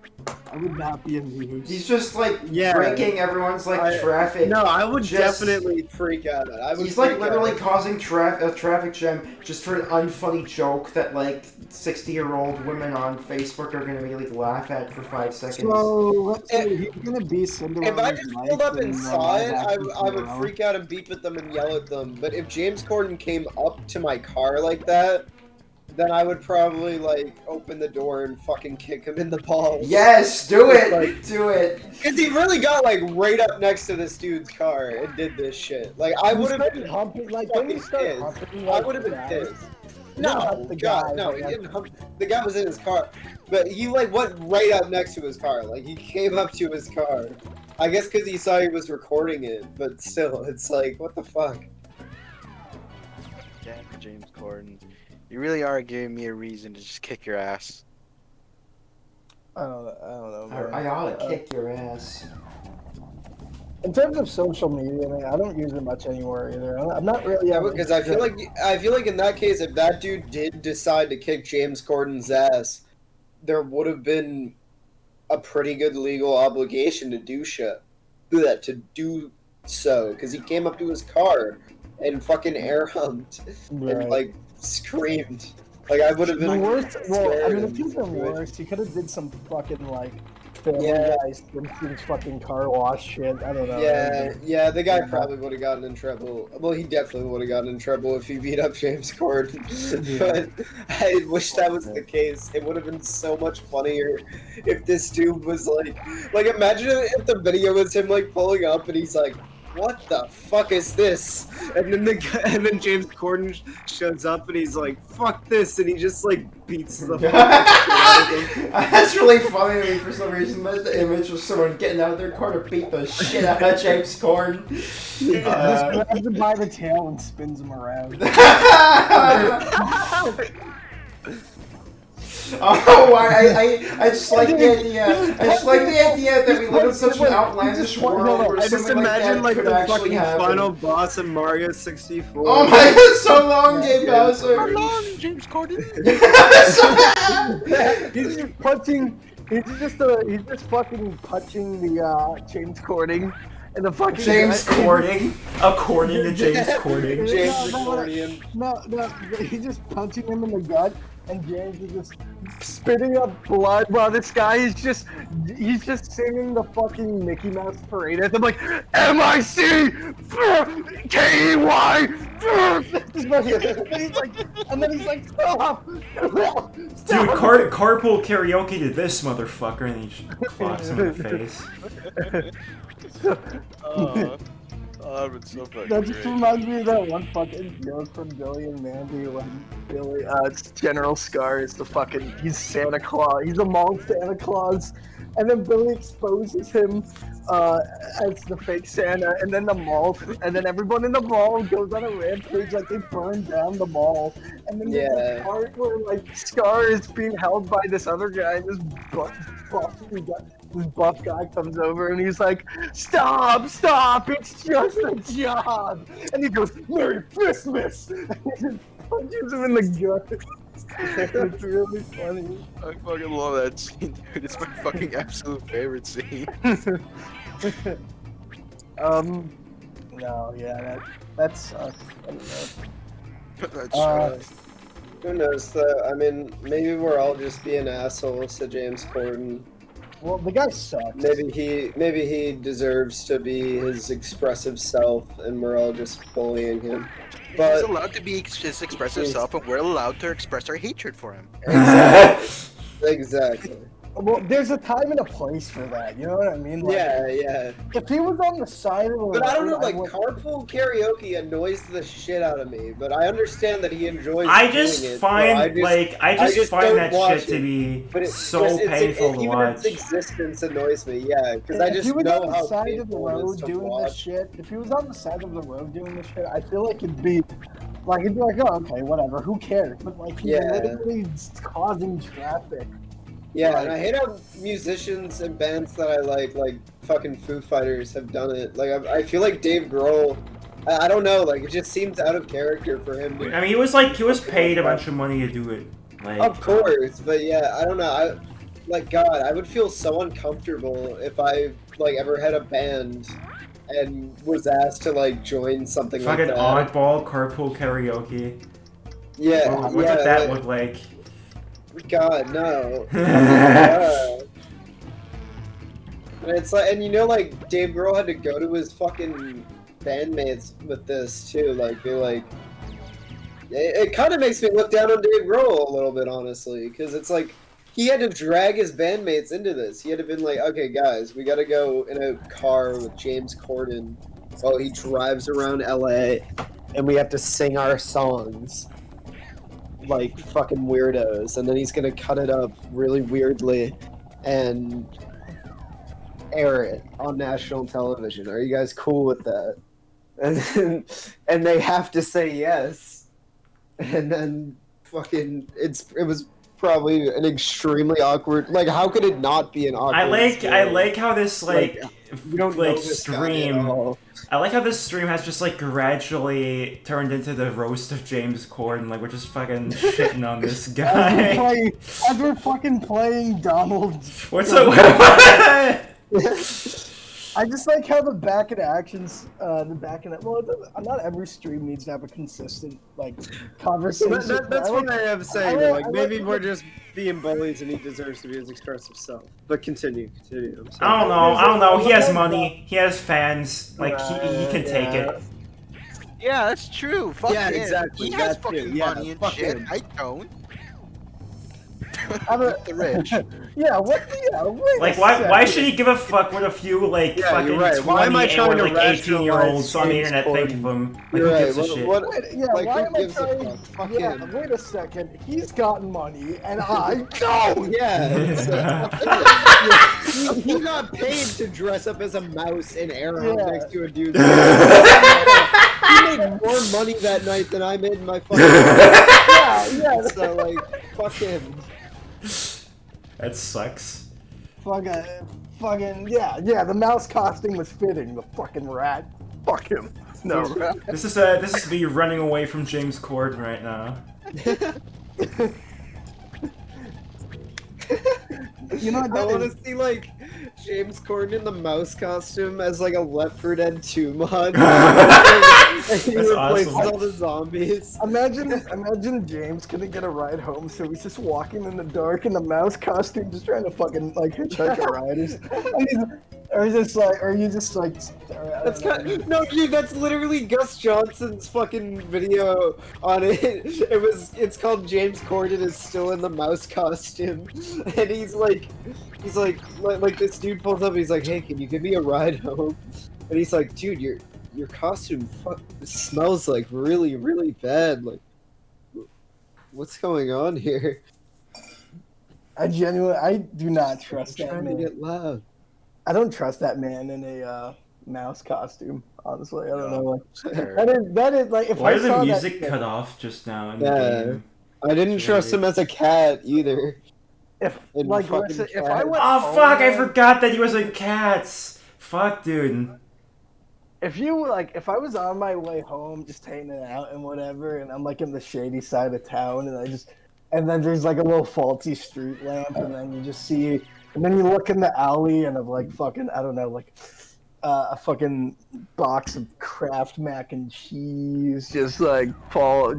I would not be amused. He's just like breaking everyone's like traffic. No, I would definitely freak out. He's like literally causing a traffic jam just for an unfunny joke that like 60-year-old women on Facebook are gonna be like laugh at for 5 seconds. So let's say he's gonna be Cinderella. If I just pulled up and saw it, I would freak out and beep at them and yell at them. But if James Corden came up to my car like that, then I would probably like open the door and fucking kick him in the balls. Yes, do it, do it. Cause he really got like right up next to this dude's car and did this shit. Like I would have been humping, like pissed. I would have been pissed. No, God, no, he didn't hump. The guy was in his car, but he like went right up next to his car. Like he came up to his car. I guess because he saw he was recording it, but still, it's like, what the fuck? Damn, James Corden. You really are giving me a reason to just kick your ass. I don't know. Man. I ought to kick your ass. In terms of social media, man, I don't use it much anymore either. I'm not really. Yeah, because I feel like in that case, if that dude did decide to kick James Corden's ass, there would have been a pretty good legal obligation to do so, because he came up to his car and fucking air humped and like screamed. Like I would have been. The worst. Well, I mean, if he's been worse, he could have did some fucking like Family Guy Simpsons fucking car wash shit. I don't know. Yeah, the guy probably would have gotten in trouble. Well, he definitely would have gotten in trouble if he beat up James Corden. But I wish that was the case. It would have been so much funnier if this dude was like imagine if the video was him like pulling up and he's like, what the fuck is this? And then James Corden shows up and he's like, fuck this, and he just like beats the fuck out of him. That's really funny to me for some reason. But the image of someone getting out of their car to beat the shit out of James Corden. Just grabs him by the tail and spins him around. Oh, I just like the idea. I just like the idea that we live in such an outlandish world where I just something imagine like that like could the actually fucking happen. final boss in Mario 64. Oh my god, so long, Game Bowser! How long, James Corden? He's just punching. He's just fucking punching the James Corden and the fucking James Corden, according to James Corden. James Corden. No, he's just punching him in the gut, and James is just spitting up blood while this guy is he's just singing the fucking Mickey Mouse parade anthem like MIC KEY. And then he's like, stop! Dude, carpool karaoke to this motherfucker, and he just clocks him in the face. That would so fucking That just great. reminds me of that one fucking joke from Billy and Mandy when Billy, it's General Scar is he's Santa Claus, he's a mall Santa Claus, and then Billy exposes him as the fake Santa, and then everyone in the mall goes on a rampage, like they burn down the mall, and then there's a part where like Scar is being held by this other guy, and this buff guy comes over and he's like, stop, it's just a job. And he goes, Merry Christmas! And he just punches him in the gut. It's really funny. I fucking love that scene, dude. It's my fucking absolute favorite scene. No, yeah, that sucks. I don't know. That's Who knows though? I mean, maybe we're all just being assholes to James Corden. Well, the guy sucks. Maybe he deserves to be his expressive self, and we're all just bullying him. He's But allowed to be his expressive self, and we're allowed to express our hatred for him. exactly. Well, there's a time and a place for that. You know what I mean? Like, Yeah. If he was on the side of the road, But I don't know, like, would- carpool karaoke annoys the shit out of me, but I understand that he enjoys I doing just it, find but I just find don't that watch shit to it. be But so painful to even watch. its existence annoys me, yeah, because I if just he was know on the how side of the painful it is road to doing this watch. shit, if he was on the side of the road doing this shit, I feel like it'd be like oh, okay, whatever, who cares? But like he's Yeah. literally causing traffic. Yeah, and I hate how musicians and bands that I like fucking Foo Fighters have done it. Like, I feel like Dave Grohl, I don't know, like, it just seems out of character for him. I mean, he was paid a bunch of money to do it. Like, Of course, but yeah, I don't know. God, I would feel so uncomfortable if I, like, ever had a band and was asked to, like, join something like fucking that. oddball carpool karaoke. Yeah, What yeah, did that look like? God, no. Yeah. And it's like, and you know, like, Dave Grohl had to go to his fucking bandmates with this too. Like, they like, it kind of makes me look down on Dave Grohl a little bit, honestly, because it's like he had to drag his bandmates into this. He had to been like, okay, guys, we got to go in a car with James Corden while he drives around LA, and we have to sing our songs like fucking weirdos, and then he's gonna cut it up really weirdly and air it on national television. Are you guys cool with that? And they have to say yes, and then fucking it was probably an extremely awkward. Like, how could it not be an awkward? I like experience? how this like You don't know like this guy at stream. all. I like how this stream has just like gradually turned into the roast of James Corden. Like we're just fucking shitting on this guy. As we're fucking playing Donald. What's up? I just like how the back end actions, well, not every stream needs to have a consistent, like, conversation. That's what I am saying. Like, maybe I we're just being bullies and he deserves to be his expressive self. But continue. I'm sorry. I don't know. He has money. He has fans. Like he can take it. Yeah, that's true. Fuck Yeah, him. exactly, He has that too. fucking Yeah, money and fuck shit. him. I don't. The rich. Yeah, what? Yeah, wait Like, a why second. should he give a fuck what a few, like, Yeah, fucking you're right. Why am I 20 trying or, to like, 18-year-olds on the rationalize internet think of James him? Like, You're who right. gives a shit? What? Wait, yeah, Like, why who am I gives a trying? fuck? Fuck Yeah, him. wait a second. He's got money, and I don't. Yeah, he got paid to dress up as a mouse and air out Yeah. next to a dude. He made more money that night than I made in my fucking life. Yeah. So like, fuck him. That sucks. Fucking yeah. The mouse costume was fitting. The fucking rat. Fuck him. No. This is me running away from James Corden right now. You know what? I want to see like James Corden in the mouse costume as like a Left 4 Dead 2 mod. And he That's replaces awesome. all the zombies. Imagine James couldn't get a ride home, so he's just walking in the dark in the mouse costume, just trying to fucking like hitchhike a ride. Or you just like. That's no, dude. That's literally Gus Johnson's fucking video on it. It's called James Corden is still in the mouse costume, and he's like this dude pulls up. And he's like, "Hey, can you give me a ride home?" And he's like, "Dude, your costume smells like really, really bad. Like, what's going on here?" I do not trust I'm that trying to man. get loud. I don't trust that man in a mouse costume. Honestly, I don't know. Like, Fair. that is like if Why I did the saw music that, cut off just now in the Yeah. game? I didn't trust him as a cat either. If And like fucking listen, if cat. I went Oh home, fuck! I man, forgot that he was a cat. Fuck, dude. if I was on my way home just hanging out and whatever, and I'm like in the shady side of town, and then there's like a little faulty street lamp, and then you just see, and then you look in the alley and of like fucking I don't know like a fucking box of Kraft mac and cheese just like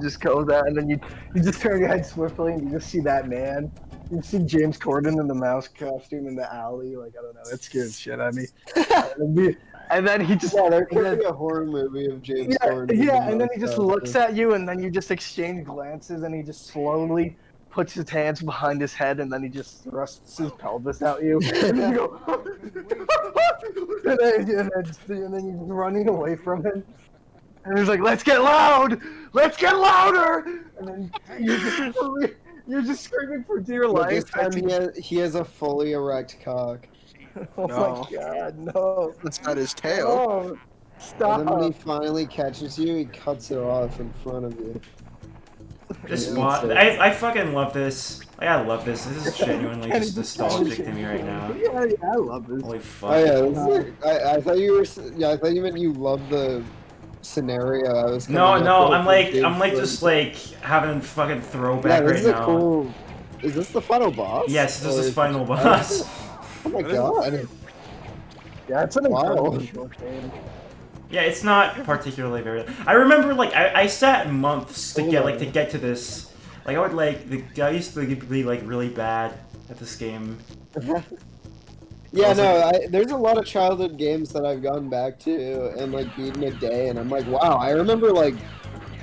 just goes out, and then you just turn your head swiftly and you just see that man. You see James Corden in the mouse costume in the alley, like I don't know, that scares shit out of me. And then he just There could be a horror movie of James Corden. yeah, and then he just looks at you, and then you just exchange glances, and he just slowly puts his hands behind his head, and then he just thrusts his pelvis at you, and then you go, and then you're running away from him, and he's like, "Let's get loud, let's get louder," and then you're just screaming for dear But this life. time he has a fully erect cock. Oh No. my god, no! That's not his tail. Oh, stop! And then when he finally catches you, he cuts it off in front of you. This Yeah, mod, that's I fucking love this. I love this. This is genuinely just nostalgic to me right now. Yeah, I love this. Holy fuck. Oh yeah, this is like, I thought you were. Yeah, I thought you meant you loved the scenario. I was. No, coming up with I'm for like James just Corden. like having fucking Yeah, throwback this right is a now. cool. Is this the final boss? Yes, this Or is it- final boss. Oh my god. Yeah, it's an Wow. incredible short game. Yeah, it's not particularly very. I remember like I sat months to Hold on. get to this. Like I used to be like really bad at this game. Yeah, I was no, there's a lot of childhood games that I've gone back to and like beaten a day, and I'm like, wow, I remember like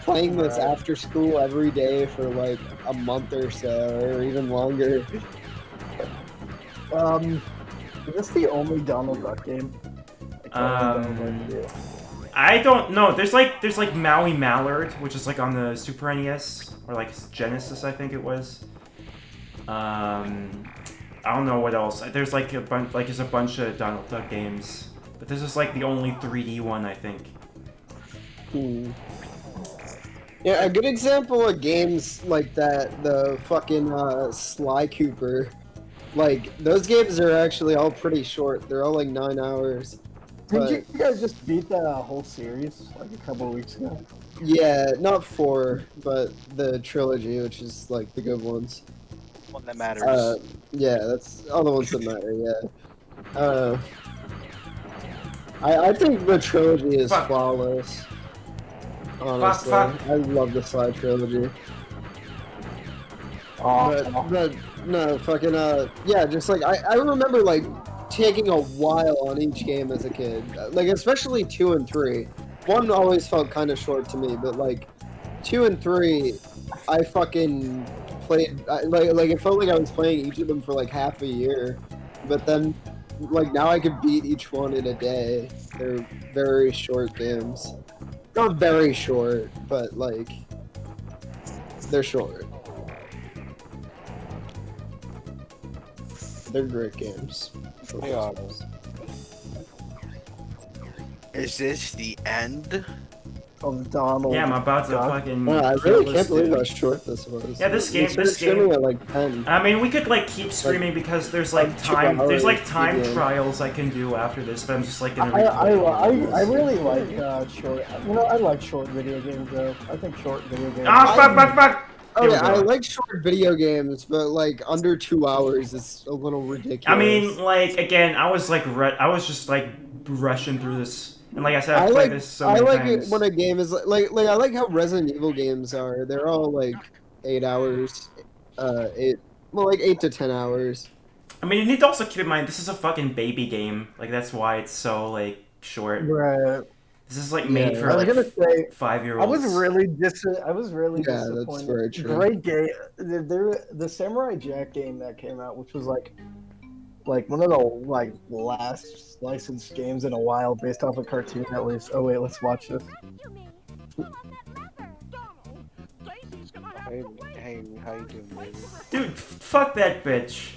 playing this Right. after school every day for like a month or so, or even longer. Is this the only Donald Duck game? Like, the only Donald Duck game? I don't know. There's like Maui Mallard, which is like on the Super NES or like Genesis, I think it was. I don't know what else. There's like there's a bunch of Donald Duck games, but this is like the only 3D one, I think. Hmm. Yeah, a good example of games like that, the fucking Sly Cooper. Like, those games are actually all pretty short. They're all like 9 hours. Did you guys just beat the whole series like a couple of weeks ago? Yeah, not 4, but the trilogy, which is like the good ones. One that matters. Yeah, that's all the ones that matter, yeah. I think the trilogy is Fuck. flawless. Honestly. Fuck. I love the Sly trilogy. But no, fucking yeah, just like I remember like taking a while on each game as a kid, like especially 2 and 3. 1 always felt kind of short to me, but like 2 and 3, I fucking played like it felt like I was playing each of them for like half a year, but then like now I could beat each one in a day. They're very short games, not very short, but like they're short. They're great games. They are. Is this the end? Of Donald. Yeah, I'm about to Duck. fucking. Wow, I kill really this can't believe dude. how short this was. Yeah, this We game- started this game- streaming at like 10. I mean, we could like keep streaming because there's like Like 2 there's like hours, time yeah. trials I can do after this, but I'm just like gonna. I really like short. You know, I like short video games though. I think short video games. Ah, fuck! Oh There we yeah, I go. like short video games, but like under 2 hours is a little ridiculous. I mean, like again, I was like I was just like rushing through this, and like I said, I I've played like this so many times. it when a game is like I like how Resident Evil games are. They're all like 8 hours, 8 to 10 hours. I mean, you need to also keep in mind this is a fucking baby game. Like that's why it's so like short. Right. This is like made Yeah. for I was like gonna say, 5-year-olds. I was really disappointed. that's very true. Great game. The Samurai Jack game that came out, which was like one of the like last licensed games in a while, based off a cartoon at least. Oh wait, let's watch this. Hey, how you doing, baby? Dude, fuck that bitch.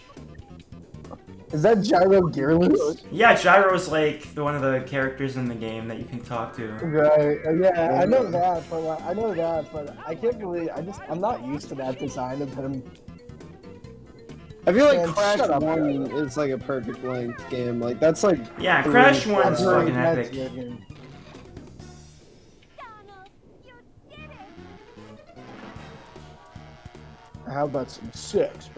Is that Gyro Gearless? Yeah, Gyro's like one of the characters in the game that you can talk to. Right. Yeah, I know that, but I can't believe I'm not used to that design of him. I feel like Man, Crash shut up. 1 is like a perfect length game. Like that's like Yeah, Crash 1's That's fucking That's epic. good. How about some sex?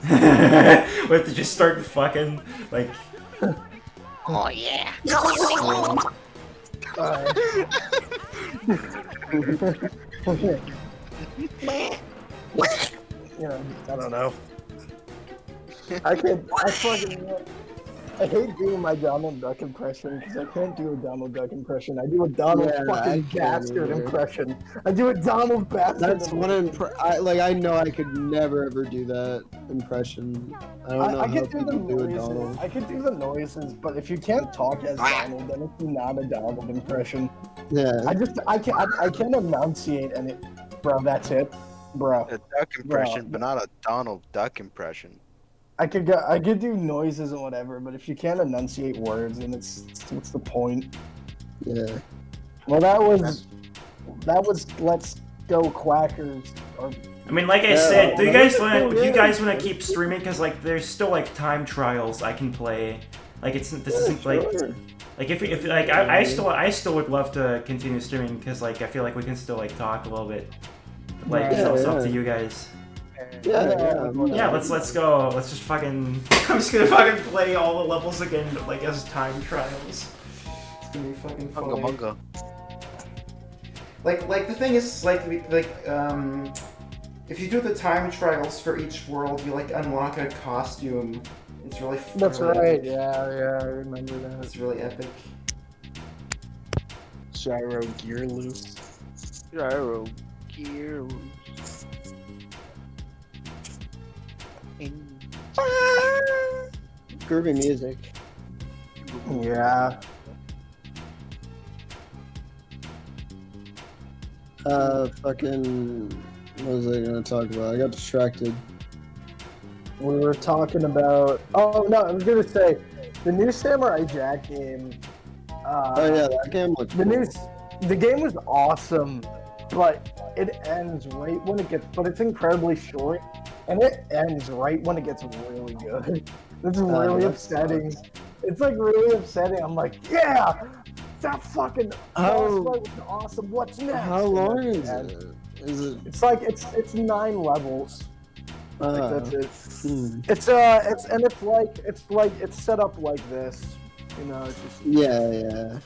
We have to just start fucking like. Oh yeah. You know, I don't know. I hate doing my Donald Duck impression because I can't do a Donald Duck impression. I do a Donald Yeah, I fucking can't bastard either. impression. I do a Donald bastard. that's one impression. I know I could never ever do that impression. I don't know I how can do the people do a noises. Donald. I can do the noises, but if you can't talk as Donald, then it's not a Donald impression. Yeah. I can't enunciate and it, bro. That's it, bro. A duck impression, Bro. but not a Donald Duck impression. I could do noises and whatever, but if you can't enunciate words, then it's what's the point? Yeah. Well, that was Let's Go Quackers. Or, I mean, like I said, do you guys want to keep streaming? Because like, there's still like time trials I can play. Like this isn't like. Sure. Like if like I still would love to continue streaming because like I feel like we can still like talk a little bit. But, like it's Yeah, also up to yeah. you guys. Yeah. Let's go. Let's just fucking. I'm just gonna fucking play all the levels again, but like as time trials. It's gonna be fucking funny. Hunga munga. Like the thing is like if you do the time trials for each world, you like unlock a costume. It's really. that's really right. epic. Yeah, I remember that. It's really epic. Gyro Gear Loose. Gyro gear. Groovy music. Yeah. Fucking. What was I gonna talk about? I got distracted. We were talking about. Oh no, I was gonna say the new Samurai Jack game. Oh yeah, that game looks The game was awesome, but it ends right when it gets. But it's incredibly short, and it ends right when it gets really good. It's really that upsetting. sucks. It's like really upsetting. I'm like, yeah, that fucking How- boss fight was awesome. What's next? How long And is that's it? Is it? It's like it's 9 levels. Like that's it. hmm. It's set up like this, you know. It's just, Yeah.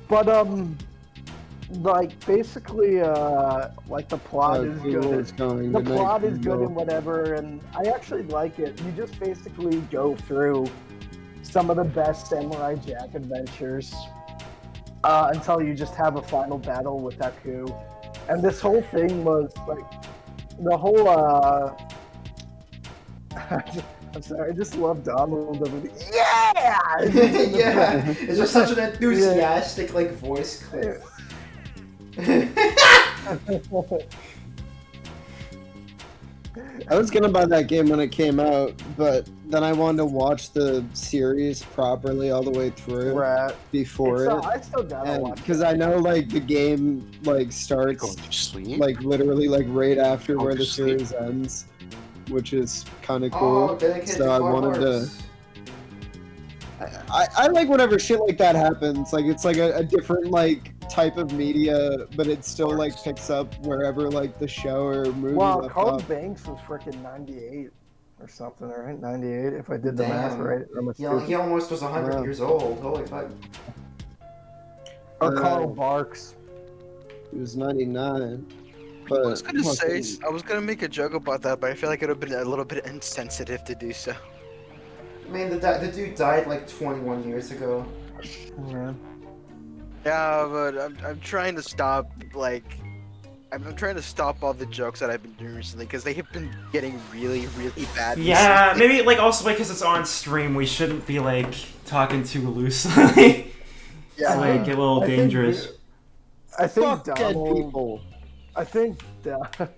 but like basically, like the plot Oh, is see where good. it's going. The Good night, plot is good Google. and whatever, and I actually like it. You just basically go through some of the best Samurai Jack adventures until you just have a final battle with Aku. And this whole thing was like, the whole I'm sorry, I just love Donald over the yeah. Yeah, it's just such an enthusiastic like voice clip. I was gonna buy that game when it came out, but then I wanted to watch the series properly all the way through before it. I still gotta watch because I know like the game like starts Going to sleep? like literally like right after Going where to the sleep? series ends, which is kind of cool. Dedicated So to I Clone wanted Wars. to. I like whenever shit like that happens. Like it's like a different like type of media, but it still like picks up wherever like the show or movie Wow, left Carl off. Banks was freaking 98 or something, right? 98, if I did the math Damn. right. He almost was 100 Wow. years old. Holy fuck. Or Carl Barks. He was 99. I But was gonna say, I was gonna make a joke about that, but I feel like it would have been a little bit insensitive to do so. I mean, the dude died like 21 years ago. Yeah. Yeah, but I'm trying to stop, like, I'm trying to stop all the jokes that I've been doing recently, because they have been getting really, really bad. Yeah, maybe like also because it's on stream, we shouldn't be like talking too loosely. Yeah, Like a little dangerous. I think fuck dead Donald. people. I think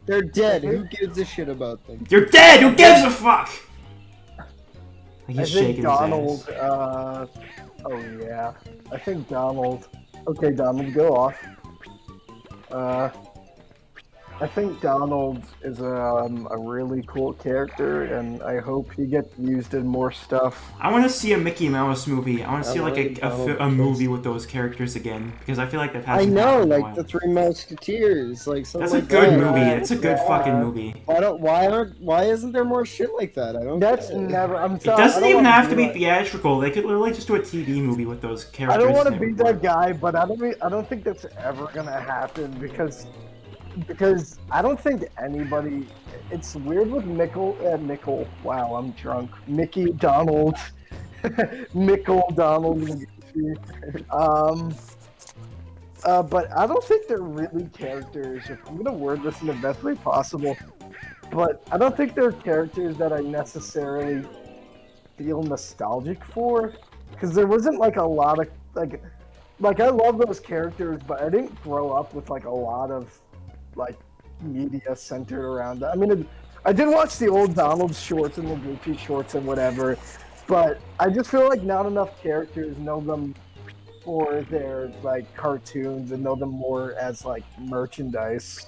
They're dead. Who gives a shit about them? You're dead! Who gives a fuck? Like I he's think shaking Donald. his ass. Oh yeah. I think Donald. Okay, Donald, go off. I think Donald is a really cool character, and I hope he gets used in more stuff. I want to see a Mickey Mouse movie. I want to see like like Donald a movie with those characters again because I feel like they've had. I some know, happening in a like while. the Three Musketeers, like something That's a like good that. movie. Yeah, It's a good yeah. fucking movie. Why isn't there more shit like that? I don't. That's get it. never. I'm It sorry. doesn't I don't even wanna have to be like- theatrical. They could literally just do a TV movie with those characters. I don't want to and it be would work. that guy, but I don't think that's ever gonna happen because I don't think anybody. It's weird with Mickle. Wow, I'm drunk. Mickey Donald, Mickle Donald. But I don't think they're really characters. If I'm gonna word this in the best way possible, but I don't think they're characters that I necessarily feel nostalgic for, because there wasn't like a lot of like I love those characters, but I didn't grow up with like a lot of like media centered around that. I mean, I did watch the old Donald shorts and the Goofy shorts and whatever, but I just feel like not enough characters know them for their like cartoons and know them more as like merchandise.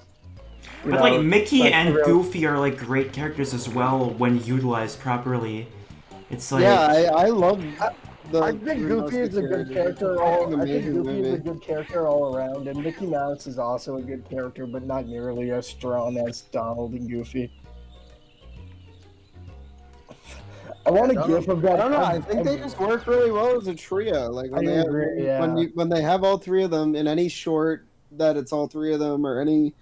You But know, like Mickey like, and real- Goofy are like great characters as well when utilized properly. It's like Yeah, I love. I think Goofy is a good character. I think Amazing Goofy is a movie. good character all around, and Mickey Mouse is also a good character, but not nearly as strong as Donald and Goofy. I want a gif of that. I don't know. I think they just work really well as a trio. Like when I they agree, yeah. when they have all three of them in any short that it's all three of them or any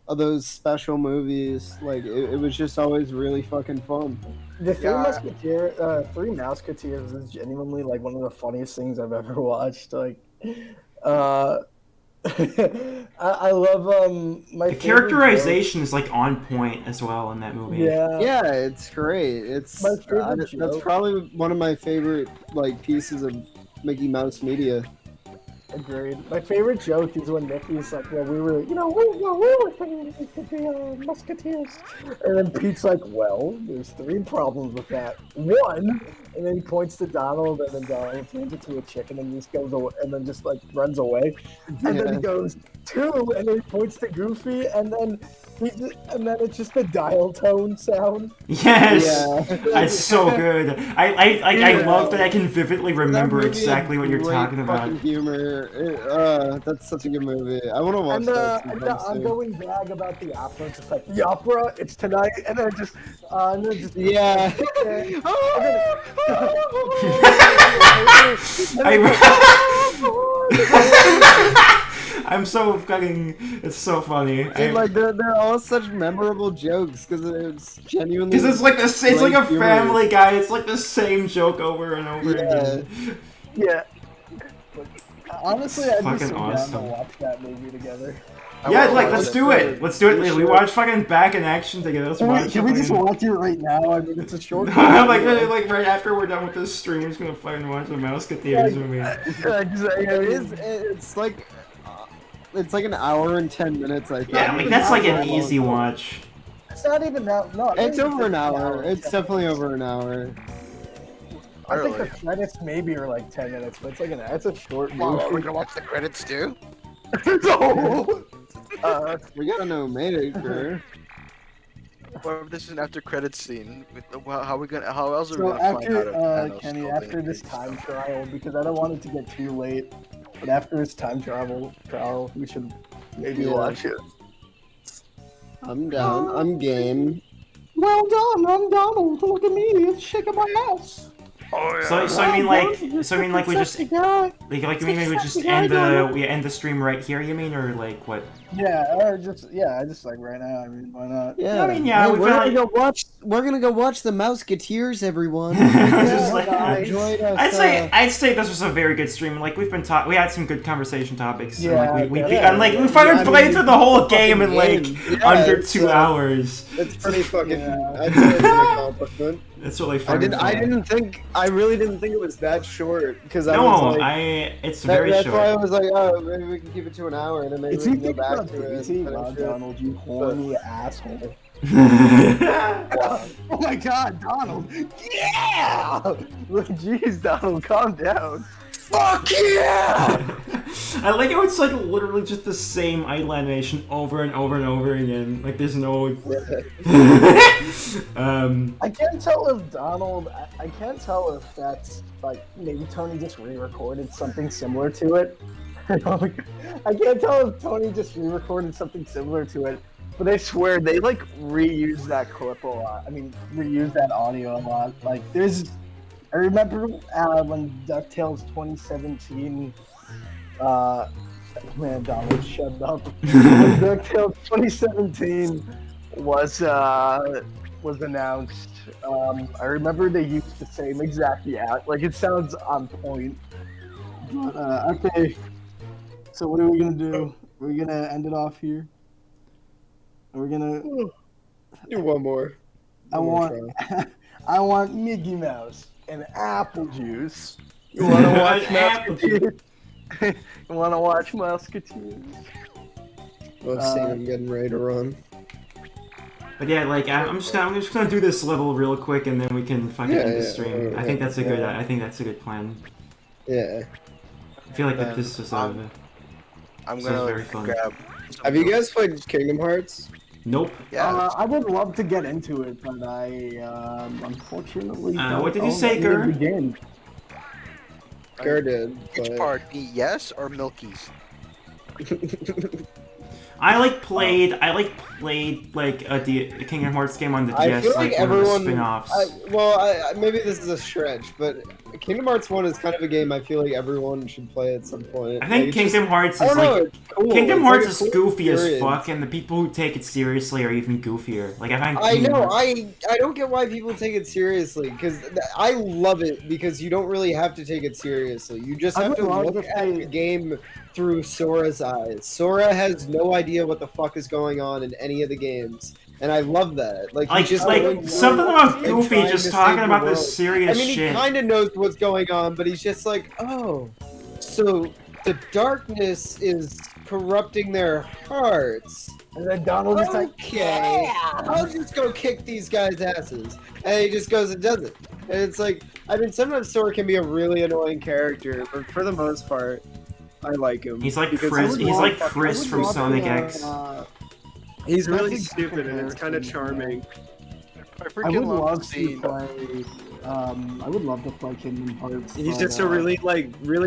of those special movies, like it was just always really fucking fun. The Three Yeah. Three Mouseketeers is genuinely like one of the funniest things I've ever watched. Like, I love my the favorite characterization is like on point as well in that movie. joke- Yeah, Yeah, it's great. It's My favorite that's joke- probably one of my favorite like pieces of Mickey Mouse media. agreed. My favorite joke is when Mickey's like, "Well, we were thinking we could be Musketeers," and then Pete's like, "Well, there's three problems with that. One," and then he points to Donald, and then Donald turns into a chicken and just goes away, and then just like runs away, and then he goes two, and then he points to Goofy, and then it's just a dial tone sound. Yes, Yeah. that's so good. I Yeah. love that I can vividly remember That movie exactly had what you're great talking about. fucking humor. That's such a good movie. I want to watch And that. and sometime the soon. ongoing gag about the opera, it's just like the opera, it's tonight, and then just Yeah. I'm so fucking. It's so funny. Dude, like they're all such memorable jokes because it's genuinely. Because it's like this. It's like a humor. Family Guy. It's like the same joke over and over Yeah. again. Yeah. Honestly, I'd be Fucking so down awesome. to watch that movie together. Yeah, like let's do it. Let's do it. We watch fucking Back in Action together. Let's watch. Can we just watch it right now? I mean, it's a short. like right after we're done with this stream, we're just gonna fucking watch the Musketeers movie. It's like an hour and 10 minutes. I think. Yeah, like that's like an easy watch. It's not even that. No, it's over an hour. It's definitely over an hour. I think the credits maybe are like 10 minutes, but it's like it's a short movie. Well, we're gonna watch the credits too. No. We gotta know Mayday. What if this is an after credits scene? How else are we gonna find out? Kenny, after this time trial, because I don't want it to get too late, but after this time trial, we should maybe watch it. I'm down. I'm game. Well done. I'm Donald. Look at me. It's shaking my ass. Oh, yeah. So I mean like we just maybe we just end the stream right here. You mean, or like what? Yeah, just like right now. I mean, why not? Yeah, I mean, yeah, hey, we're gonna go watch the Musketeers, everyone. I'd say this was a very good stream. Like we had some good conversation topics. Yeah, and, we fucking played through the whole game in like under 2 hours. It's pretty fucking. I'd say it's an accomplishment. It's really fun. I really didn't think it was that short because it's very short. That's why I was like, oh, maybe we can keep it to an hour and then maybe we can go back to it. Donald, you horny asshole. Oh my God, Donald! Yeah! Jeez, Donald, calm down. Fuck yeah! I like how it's like literally just the same idle animation over and over and over again. Like there's no. I can't tell if Donald. I can't tell if that's like maybe Tony just re-recorded something similar to it. I can't tell if Tony just re-recorded something similar to it. But I swear they like reuse that clip a lot. I mean, reuse that audio a lot. Like I remember when DuckTales 2017, man, Donald, shut up. When DuckTales 2017 was announced, I remember they used the same exact like it sounds on point. But, okay, so what are we gonna do? Are we gonna end it off here? Are we gonna do one more? I want Mickey Mouse and apple juice. You wanna watch Musketeers? You wanna watch Musketeers? I've seen him getting ready to run. But yeah, like I'm just gonna do this level real quick and then we can fucking end the stream. I think that's a good plan. Yeah. I feel like this is I'm gonna very fun. grab. Have you guys played Kingdom Hearts? Nope. Yeah. I would love to get into it, but I unfortunately. What did you say, Gur? Gur did. Which part? The yes or Milky's? I played like a Kingdom Hearts game on the DS, I feel like one of the everyone. spin-offs. Maybe this is a stretch, but Kingdom Hearts 1 is kind of a game I feel like everyone should play at some point. I think Kingdom Hearts is cool. Kingdom Hearts is cool goofy experience. as fuck, and the people who take it seriously are even goofier. Like I know. I don't get why people take it seriously because I love it because you don't really have to take it seriously. You just have to look at the game through Sora's eyes. Sora has no idea what the fuck is going on in any of the games. And I love that. Like something about Goofy just talking about this serious shit. He kind of knows what's going on, but he's just like, oh, so the darkness is corrupting their hearts. And then Donald is like, okay, yeah! I'll just go kick these guys' asses. And he just goes and does it. And it's like, I mean, sometimes Sora can be a really annoying character, but for the most part, I like him. He's like Chris. He's like Chris from Sonic X. He's really stupid and it's kind of charming. I would love to play. I would love to play Kingdom Hearts. He's just a really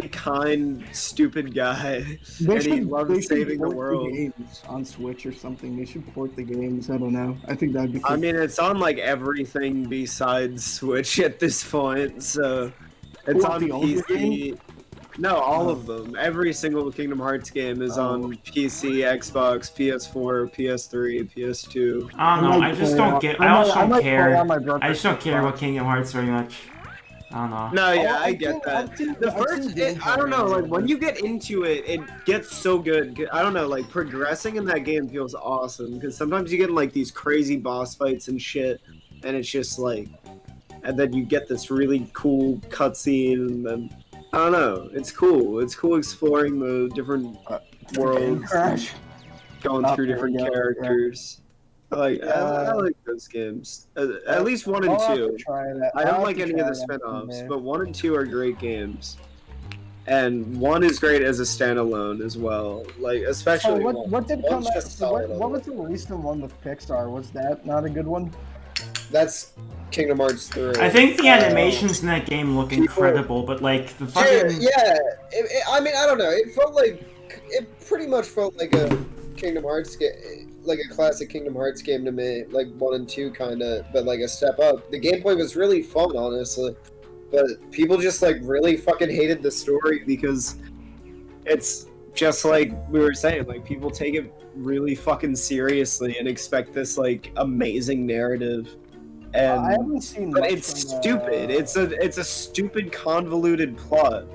kind, stupid guy. And he loves saving the world. The games on Switch or something. They should port the games. I don't know. I think that'd be cool. I mean, it's on like everything besides Switch at this point, so it's on PC. No, all of them. Every single Kingdom Hearts game is on PC, Xbox, PS4, PS3, PS2. I don't know. I just don't care. I just don't care about Kingdom Hearts very much. I don't know. No, yeah, I I've get seen- that. I've seen- The I've first, seen I don't know, gameplay. like when you get into it, it gets so good. I don't know, like progressing in that game feels awesome because sometimes you get in like these crazy boss fights and shit, and it's just like, and then you get this really cool cutscene, and then I don't know, it's cool. It's cool exploring the different Game worlds, crash. going Oh, through there different we go, yeah. characters. I Yeah. like those games. At least 1 and I'll have 2. to try that. I I'll don't have like to any try of the that spin-offs, someday. but 1 and 2 are great games. And 1 is great as a standalone as well. Like, So especially what did come one's out? just So what solid was the recent one with Pixar? Was that not a good one? That's Kingdom Hearts 3. I think the animations in that game look incredible, but like the fucking Yeah, I mean, I don't know. It pretty much felt like a Kingdom Hearts game, like a classic Kingdom Hearts game to me, like 1 and 2 kind of, but like a step up. The gameplay was really fun, honestly, but people just like really fucking hated the story because it's just like we were saying, like people take it really fucking seriously and expect this like amazing narrative. And I haven't seen. but much it's from, stupid. It's a stupid convoluted plot,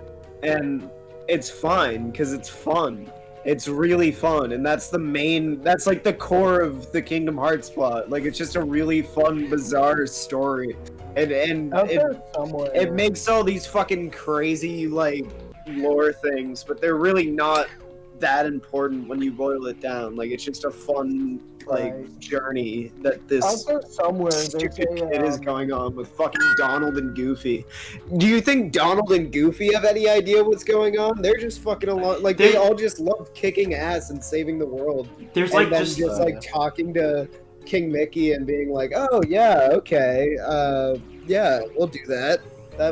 and it's fine because it's fun. It's really fun, and that's like the core of the Kingdom Hearts plot. Like it's just a really fun, bizarre story, and out there somewhere. it makes all these fucking crazy like lore things, but they're really not that important when you boil it down. Like it's just a fun like Right. journey that this out there somewhere. There's stupid a, kid is going on with fucking Donald and Goofy. Do you think Donald and Goofy have any idea what's going on? They're just fucking along. Like they all just love kicking ass and saving the world. there's And like then just like talking to King Mickey and being like, "Oh yeah, okay, yeah, we'll do that."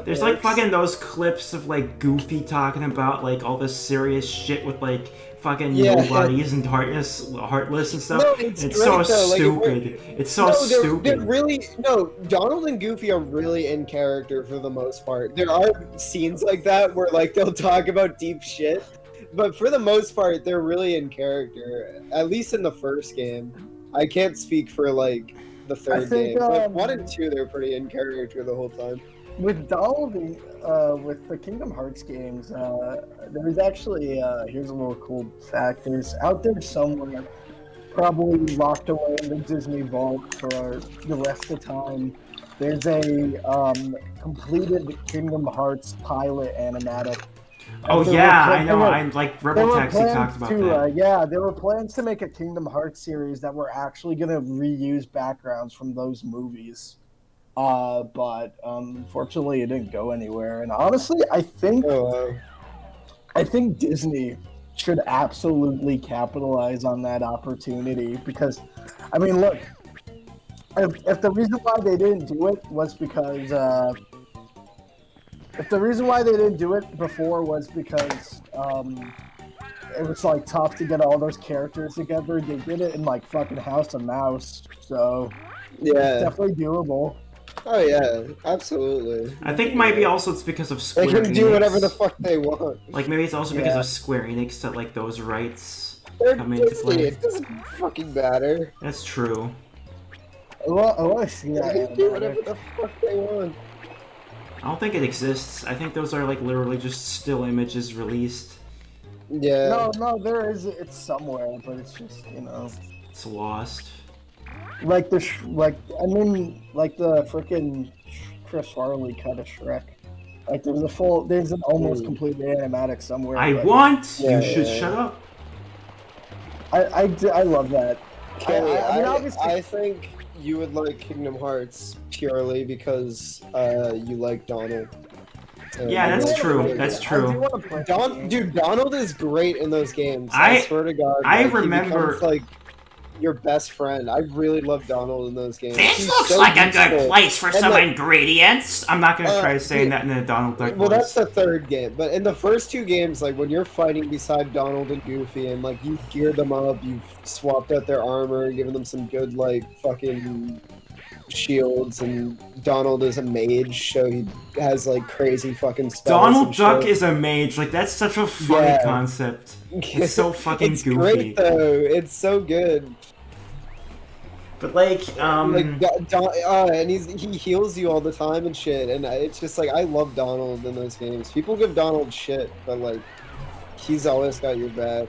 there's like fucking those clips of like Goofy talking about like all this serious shit with like fucking nobodies and heartless and stuff. No, it's it's great, so though. Like, stupid. It's so stupid. They're really Donald and Goofy are really in character for the most part. There are scenes like that where like they'll talk about deep shit, but for the most part, they're really in character. At least in the first game. I can't speak for like the third game, but 1 and 2 they're pretty in character the whole time. With Donald, with the Kingdom Hearts games, there's actually here's a little cool fact. There's out there somewhere, probably locked away in the Disney vault for the rest of the time. There's a completed Kingdom Hearts pilot animatic. Oh yeah, I know. I'm like Rebel Taxi talked about that. Yeah, there were plans to make a Kingdom Hearts series that were actually going to reuse backgrounds from those movies. But unfortunately, it didn't go anywhere. And honestly, I think Disney should absolutely capitalize on that opportunity because, I mean, look, if the reason why they didn't do it was because if the reason why they didn't do it before was because it was like tough to get all those characters together, they did it in like fucking House of Mouse. So yeah, it's definitely doable. Oh yeah, absolutely. I think maybe also it's because of Square They can do Enix. whatever the fuck they want. Like maybe it's also because of Square Enix that like those rights They're come into Disney. play. It doesn't fucking matter. That's true. I want to see that. They can do whatever the fuck they want. I don't think it exists. I think those are like literally just still images released. Yeah. No, there is. It's somewhere, but it's just It's lost. like the freaking Chris Farley cut of Shrek. Like there's an almost complete animatic somewhere. I but want. You should shut up. I love that. Kelly, I mean, obviously, I think you would like Kingdom Hearts purely because you like Donald. Yeah, that's true. That's true. Dude, Donald is great in those games. I swear to God. I like, remember- he becomes, like your best friend. I really love Donald in those games. This He's looks so like a good useful. place for And, some like, ingredients. I'm not gonna try saying dude, that in a Donald Duck Well, voice. that's the third game, but in the first two games, like when you're fighting beside Donald and Goofy, and like you've geared them up, you've swapped out their armor, given them some good like fucking shields, and Donald is a mage, so he has like crazy fucking spells. Donald and Duck shit. is a mage. Like that's such a funny Yeah. concept. It's so fucking It's goofy. great though. It's so good. But like, and he heals you all the time and shit, and it's just like I love Donald in those games. People give Donald shit, but like he's always got your back.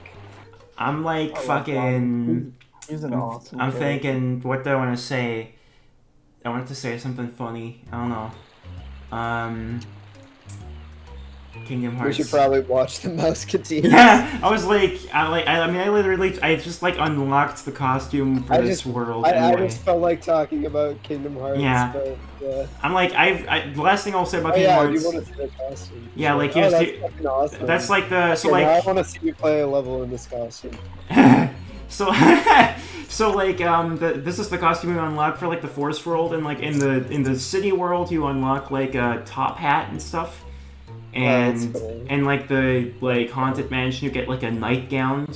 I'm like I love fucking. He's an awesome I'm character. thinking, what do I want to say? I wanted to say something funny. I don't know. Kingdom Hearts. We should probably watch the Musketeers. Yeah, I was like, I just like unlocked the costume for this world. I anyway. just felt like talking about Kingdom Hearts. Yeah. But, yeah. I'm like, the last thing I'll say about Oh, Kingdom yeah, Hearts. you want to see the costume. Yeah, like oh, you that's fucking awesome. That's like the so okay, like. Now I want to see you play a level in this costume. So, so like this is the costume you unlock for like the Forest World, and like in the city world you unlock like a top hat and stuff, and cool. and like the like haunted mansion you get like a nightgown,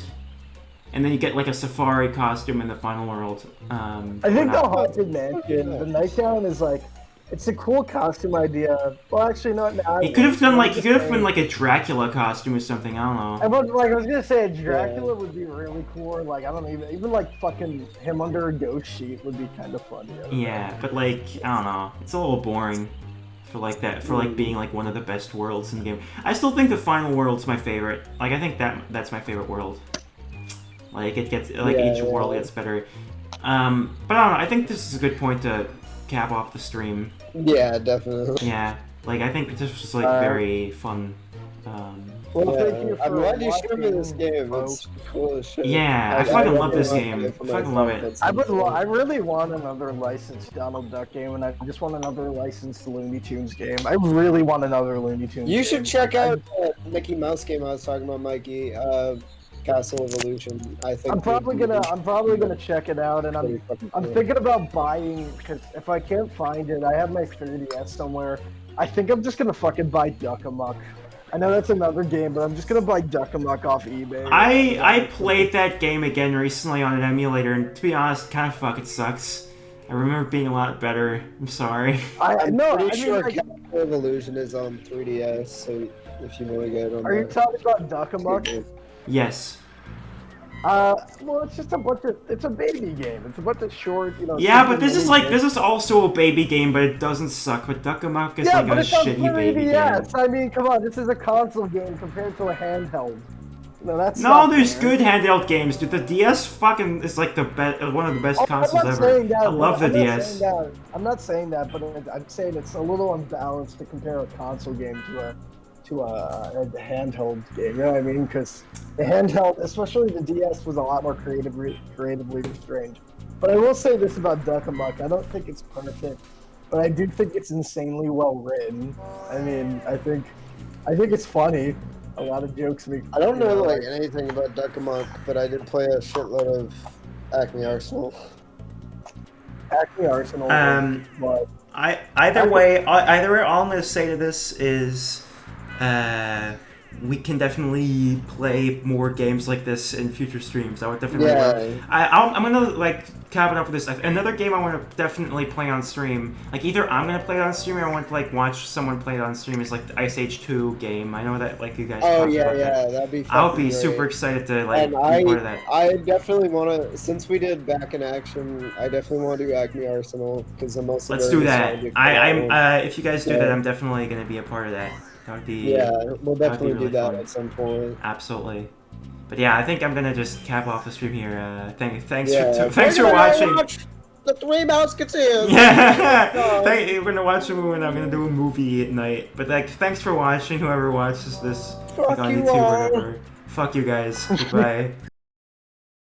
and then you get like a safari costume in the final world. I think the haunted mansion, the nightgown is like. It's a cool costume idea. Well, actually, not now. He could have done like been like a Dracula costume or something. I don't know. I was gonna say Dracula would be really cool. Or, like I don't know, even like fucking him under a ghost sheet would be kind of funny. Yeah, but like I don't know, it's a little boring for like that for like being like one of the best worlds in the game. I still think the final world's my favorite. Like I think that's my favorite world. Like it gets like each world gets better. But I don't know. I think this is a good point to cap off the stream. Yeah, definitely. Yeah, like I think this was like very fun. Well, thank you for I'm glad you showed me this game. It's cool as shit. Yeah, I fucking love this game. I fucking love it. I really want another licensed Donald Duck game, and I just want another licensed Looney Tunes game. I really want another Looney Tunes game. You should check out the Mickey Mouse game I was talking about, Mikey. Castle Evolution. I think I'm probably gonna check it out, and I'm thinking about buying because if I can't find it, I have my 3DS somewhere. I think I'm just gonna fucking buy Duck Amuck. I know that's another game, but I'm just gonna buy Duck Amuck off eBay. I played that game again recently on an emulator, and to be honest, kind of fucking sucks. I remember it being a lot better. I'm sorry. I'm pretty sure Castle Evolution is on 3DS, so if you want to get it on. Are you talking about Duck Amuck? Yes. Well, it's just it's a baby game. It's a bunch of short, Yeah, but this is also a baby game, but it doesn't suck. But Duck Amuck is like a shitty baby game. I mean, come on, this is a console game compared to a handheld. There's good handheld games, dude. The DS fucking is like one of the best consoles ever. I love the DS. I'm not saying that, but I'm saying it's a little unbalanced to compare a console game to a handheld game. You know what I mean? Because the handheld, especially the DS, was a lot more creatively restrained. But I will say this about Duck Amuck: I don't think it's perfect, but I do think it's insanely well written. I mean, I think it's funny. A lot of jokes make. I don't know like anything about Duck Amuck, but I did play a shitload of Acme Arsenal. Acme Arsenal. But either way, all I'm gonna say to this is. We can definitely play more games like this in future streams. I would definitely. I'm gonna like cap it up with this. Another game I want to definitely play on stream. Like either I'm gonna play it on stream or I want to like watch someone play it on stream. Is like the Ice Age 2 game. I know that like you guys. Oh yeah, that'd be. I would be super excited to like be part of that. I definitely want to. Since we did Back in Action, I definitely want to do Acme Arsenal because I'm also. Let's do that. If you guys do that, I'm definitely gonna be a part of that. That would be. Yeah, we'll definitely really do that fun. At some point. Absolutely. But yeah, I think I'm gonna just cap off the stream here. Thanks for watching. The Three Musketeers. Yeah. We're gonna watch a movie and I'm gonna do a movie at night. But like, thanks for watching. Whoever watches this like, on YouTube or whatever. Fuck you guys. Goodbye.